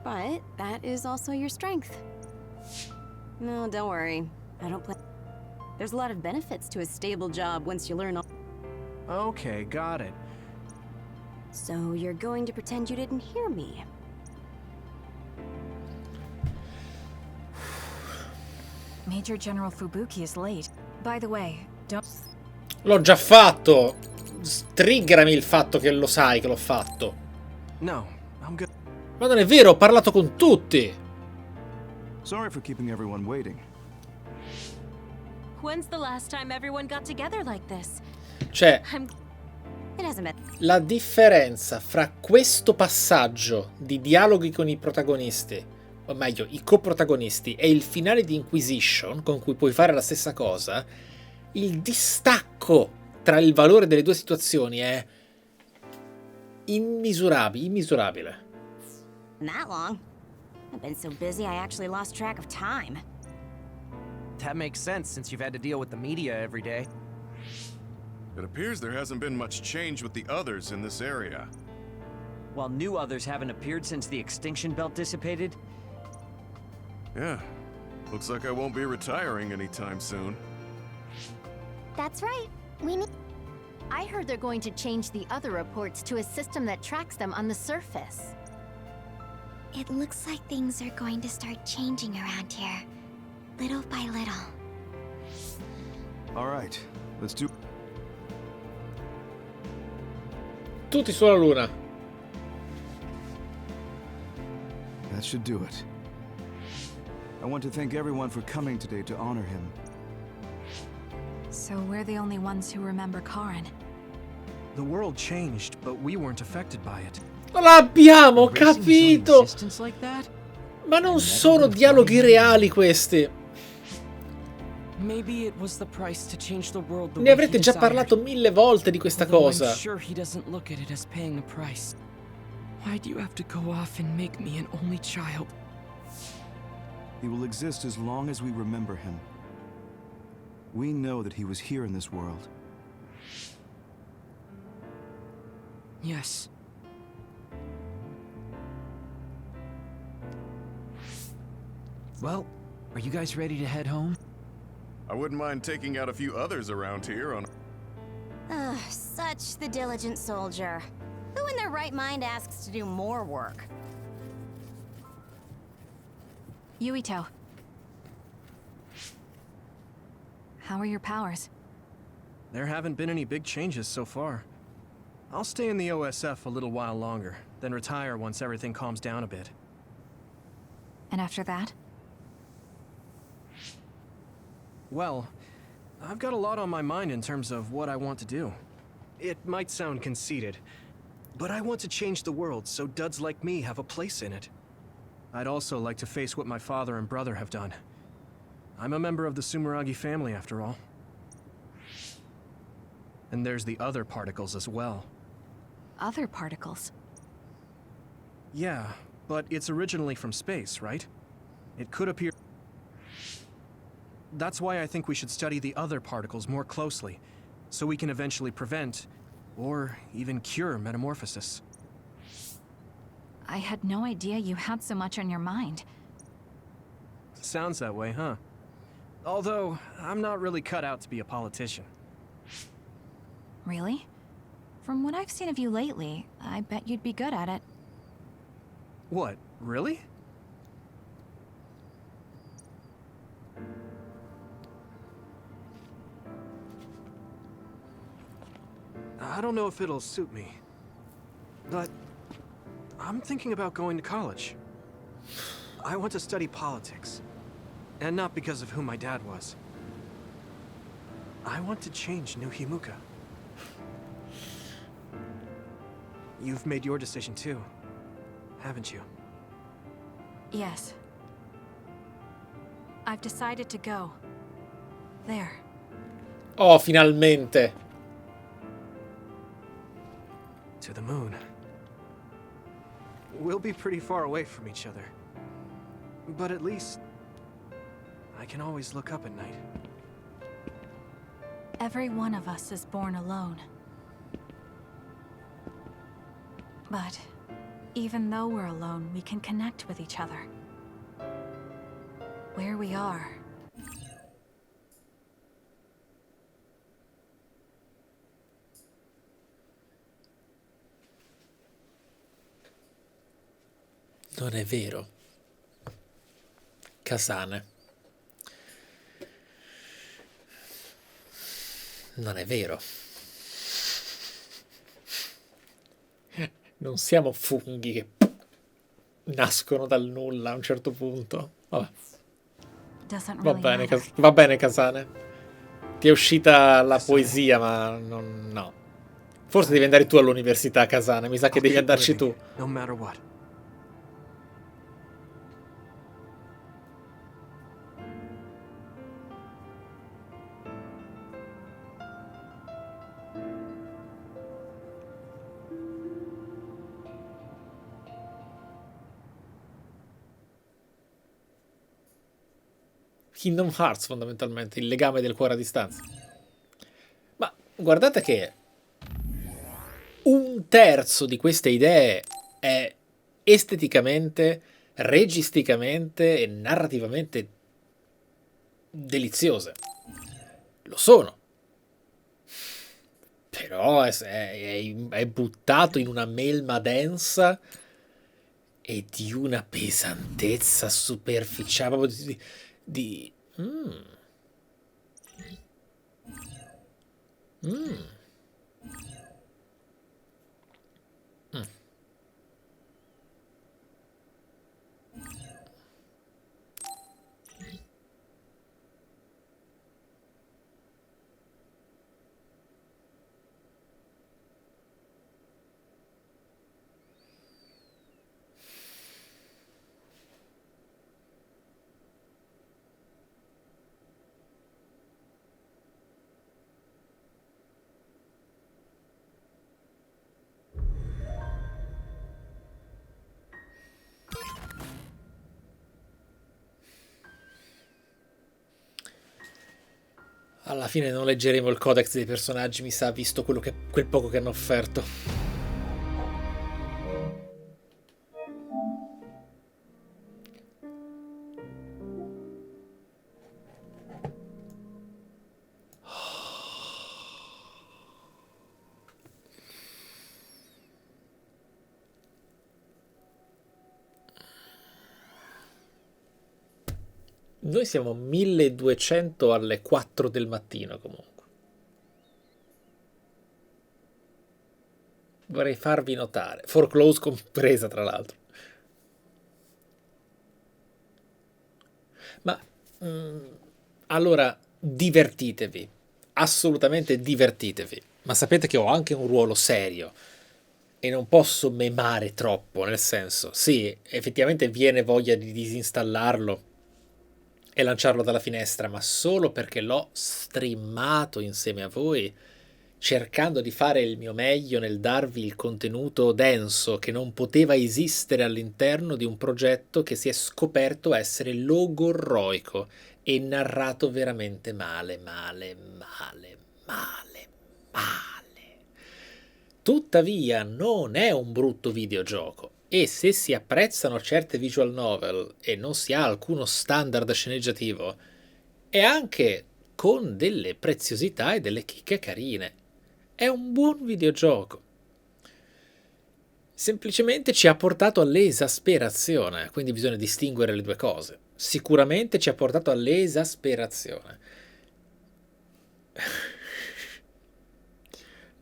But that is also your strength. No, don't worry. I don't play. There's a lot of benefits to a stable job once you learn all. Okay, got it. So you're going to pretend you didn't hear me? Major General Fubuki is late. By the way, don't... L'ho già fatto. Triggerami il fatto che lo sai che l'ho fatto. No, I'm good. Ma non è vero, ho parlato con tutti. Sorry for keeping everyone waiting. When's the last time everyone got together like this? Cioè, It hasn't been. la differenza fra questo passaggio di dialoghi con i protagonisti, o meglio, i coprotagonisti, e il finale di Inquisition, con cui puoi fare la stessa cosa, il distacco tra il valore delle due situazioni è immisurabile. That long? I've been so busy I actually lost track of time. That makes sense since you've had to deal with the media every day. It appears there hasn't been much change with the others in this area. While new others haven't appeared since the extinction belt dissipated? Yeah. Looks like I won't be retiring anytime soon. That's right. I heard they're going to change the other reports to a system that tracks them on the surface. It looks like things are going to start changing around here, little by little. All right, let's do... Tutti sulla Luna. That should do it. I want to thank everyone for coming today to honor him. So we're the only ones who remember Karen. The world changed, but we weren't affected by it. L'abbiamo capito! Like that? Ma non sono dialoghi reali questi. Maybe it was the price to change the world the Ne way avrete he già desired. parlato 1000 volte di questa Although cosa. I'm sure he doesn't look at it as paying the price. Why do you have to go off and make me an only child? He will exist as long as we remember him. We know that he was here in this world. Yes. Well, are you guys ready to head home? I wouldn't mind taking out a few others around here on... Such the diligent soldier. Who in their right mind asks to do more work? Yuito. How are your powers? There haven't been any big changes so far. I'll stay in the OSF a little while longer, then retire once everything calms down a bit. And after that? Well, I've got a lot on my mind in terms of what I want to do. It might sound conceited, but I want to change the world so duds like me have a place in it. I'd also like to face what my father and brother have done. I'm a member of the Sumeragi family, after all. And there's the other particles as well. Other particles? Yeah, but it's originally from space, right? It could appear... That's why I think we should study the other particles more closely, so we can eventually prevent, or even cure metamorphosis. I had no idea you had so much on your mind. Sounds that way, huh? Although, I'm not really cut out to be a politician. Really? From what I've seen of you lately, I bet you'd be good at it. What, really? I don't know if it'll suit me, but I'm thinking about going to college. I want to study politics, and not because of who my dad was. I want to change New Himuka. You've made your decision too, haven't you? Yes. I've decided to go. There. Oh, finalmente. To the moon. We'll be pretty far away from each other. But at least, I can always look up at night. Every one of us is born alone. But even though we're alone, we can connect with each other. Where we are. Non è vero. Kasane. Non è vero. Non siamo funghi che nascono dal nulla a un certo punto. Vabbè. Va bene, Kasane. Ti è uscita la poesia, ma no. Forse devi andare tu all'università, Kasane. Mi sa che devi andarci tu. No matter what. Kingdom Hearts, fondamentalmente, il legame del cuore a distanza. Ma guardate che un terzo di queste idee è esteticamente, registicamente e narrativamente deliziose. Lo sono. Però è buttato in una melma densa e di una pesantezza superficiale, proprio di... Alla fine non leggeremo il codex dei personaggi, mi sa, visto quel poco che hanno offerto. Noi siamo 1200 alle 4 del mattino comunque. Vorrei farvi notare. Foreclose compresa, tra l'altro. Ma allora divertitevi. Assolutamente divertitevi. Ma sapete che ho anche un ruolo serio. E non posso memare troppo, nel senso, sì, effettivamente viene voglia di disinstallarlo e lanciarlo dalla finestra, ma solo perché l'ho streamato insieme a voi, cercando di fare il mio meglio nel darvi il contenuto denso che non poteva esistere all'interno di un progetto che si è scoperto essere logorroico e narrato veramente male. Tuttavia non è un brutto videogioco. E se si apprezzano certe visual novel e non si ha alcuno standard sceneggiativo, è anche con delle preziosità e delle chicche carine. È un buon videogioco. Semplicemente ci ha portato all'esasperazione, quindi bisogna distinguere le due cose. Sicuramente ci ha portato all'esasperazione.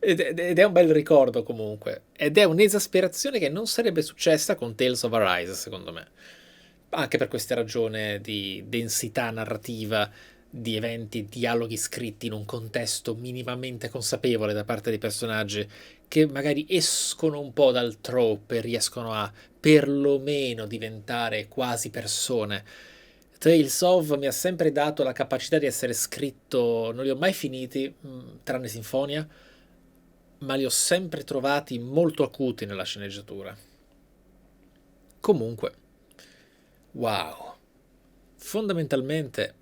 Ed è un bel ricordo comunque. Ed è un'esasperazione che non sarebbe successa con Tales of Arise, secondo me. Anche per queste ragioni di densità narrativa, di eventi, dialoghi scritti in un contesto minimamente consapevole da parte dei personaggi, che magari escono un po' dal trope e riescono a perlomeno diventare quasi persone. Tales of mi ha sempre dato la capacità di essere scritto, non li ho mai finiti, tranne Sinfonia, ma li ho sempre trovati molto acuti nella sceneggiatura. Comunque, wow. Fondamentalmente,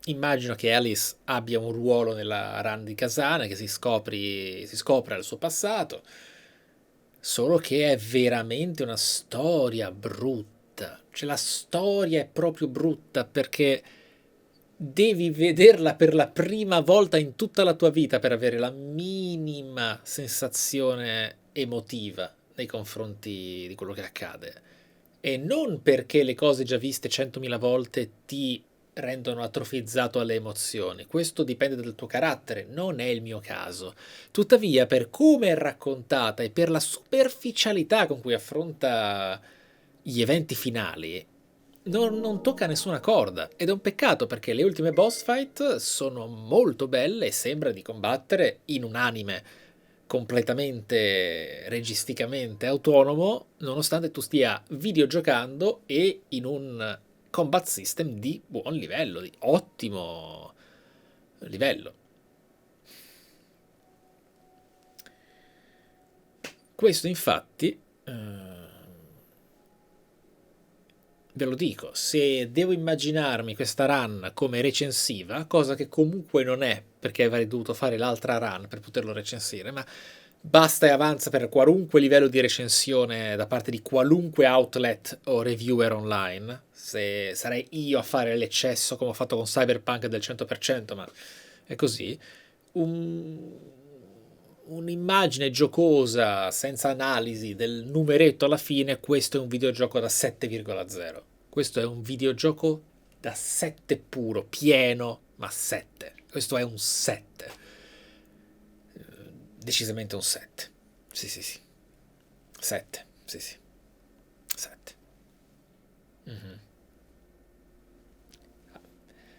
immagino che Alice abbia un ruolo nella run di Kasane, che si scopre al suo passato, solo che è veramente una storia brutta. Cioè, la storia è proprio brutta perché devi vederla per la prima volta in tutta la tua vita per avere la minima sensazione emotiva nei confronti di quello che accade. E non perché le cose già viste 100.000 volte ti rendono atrofizzato alle emozioni. Questo dipende dal tuo carattere, non è il mio caso. Tuttavia, per come è raccontata e per la superficialità con cui affronta gli eventi finali, non tocca nessuna corda, ed è un peccato perché le ultime boss fight sono molto belle e sembra di combattere in un anime completamente registicamente autonomo, nonostante tu stia videogiocando e in un combat system di buon livello, di ottimo livello. Questo infatti ve lo dico, se devo immaginarmi questa run come recensiva, cosa che comunque non è, perché avrei dovuto fare l'altra run per poterlo recensire, ma basta e avanza per qualunque livello di recensione da parte di qualunque outlet o reviewer online, se sarei io a fare l'eccesso come ho fatto con Cyberpunk del 100%, ma è così, un'immagine giocosa senza analisi del numeretto alla fine, questo è un videogioco da 7,0. Questo è un videogioco da 7 puro, pieno, ma 7. Questo è un 7. Decisamente un 7. Sì, sì, sì. 7. Sì, sì. 7.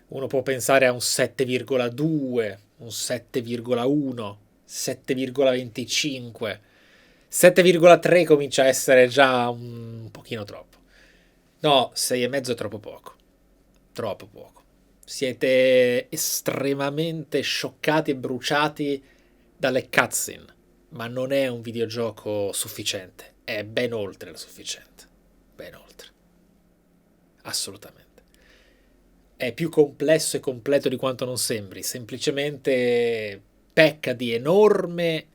Uno può pensare a un 7,2, un 7,1, 7,25, 7,3 comincia a essere già un pochino troppo. No, 6,5 è troppo poco. Troppo poco. Siete estremamente scioccati e bruciati dalle cutscene, ma non è un videogioco sufficiente. È ben oltre la sufficiente. Ben oltre. Assolutamente. È più complesso e completo di quanto non sembri. Semplicemente pecca di enorme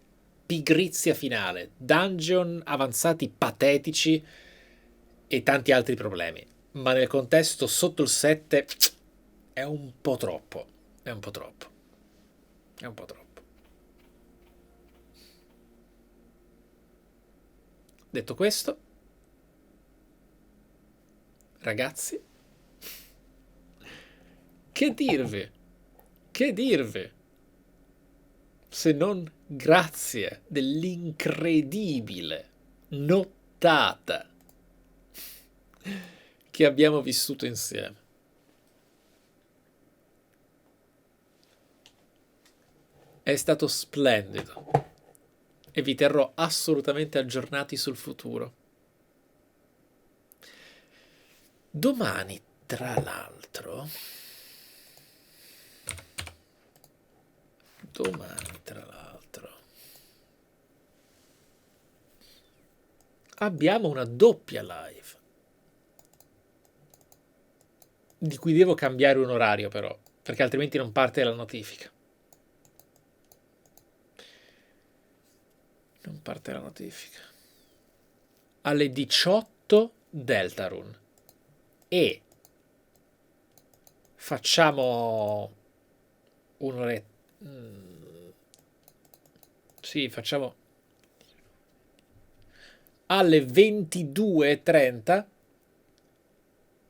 pigrizia finale, dungeon avanzati patetici e tanti altri problemi. Ma nel contesto sotto il 7 è un po' troppo. È un po' troppo. È un po' troppo. Detto questo, ragazzi, che dirvi? Che dirvi? Se non grazie dell'incredibile nottata che abbiamo vissuto insieme. È stato splendido e vi terrò assolutamente aggiornati sul futuro. Domani, tra l'altro, abbiamo una doppia live, di cui devo cambiare un orario però, perché altrimenti non parte la notifica. Non parte la notifica. Alle 18 Deltarune. E facciamo un'oretta. Sì, facciamo alle 22:30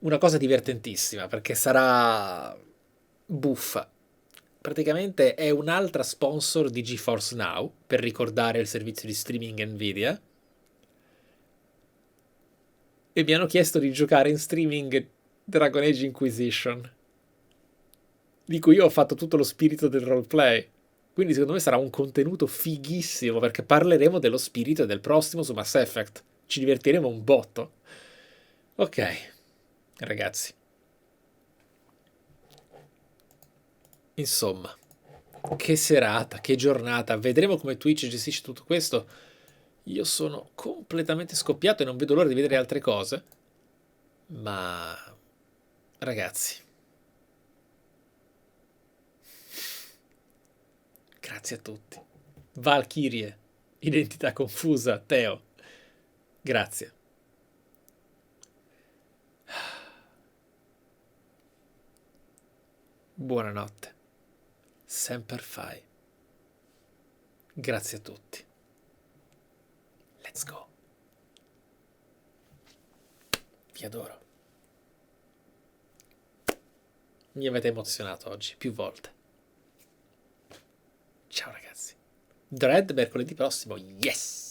una cosa divertentissima, perché sarà buffa. Praticamente è un'altra sponsor di GeForce Now, per ricordare il servizio di streaming Nvidia, e mi hanno chiesto di giocare in streaming Dragon Age Inquisition, di cui io ho fatto tutto lo spirito del roleplay. Quindi secondo me sarà un contenuto fighissimo, perché parleremo dello spirito del prossimo su Mass Effect. Ci divertiremo un botto. Ok, ragazzi. Insomma, che serata, che giornata. Vedremo come Twitch gestisce tutto questo. Io sono completamente scoppiato e non vedo l'ora di vedere altre cose. Ma, ragazzi, grazie a tutti. Valkyrie, identità confusa, Teo, grazie. Buonanotte. Semper Fi. Grazie a tutti. Let's go. Vi adoro. Mi avete emozionato oggi, più volte. Ciao ragazzi. Dread mercoledì prossimo, yes!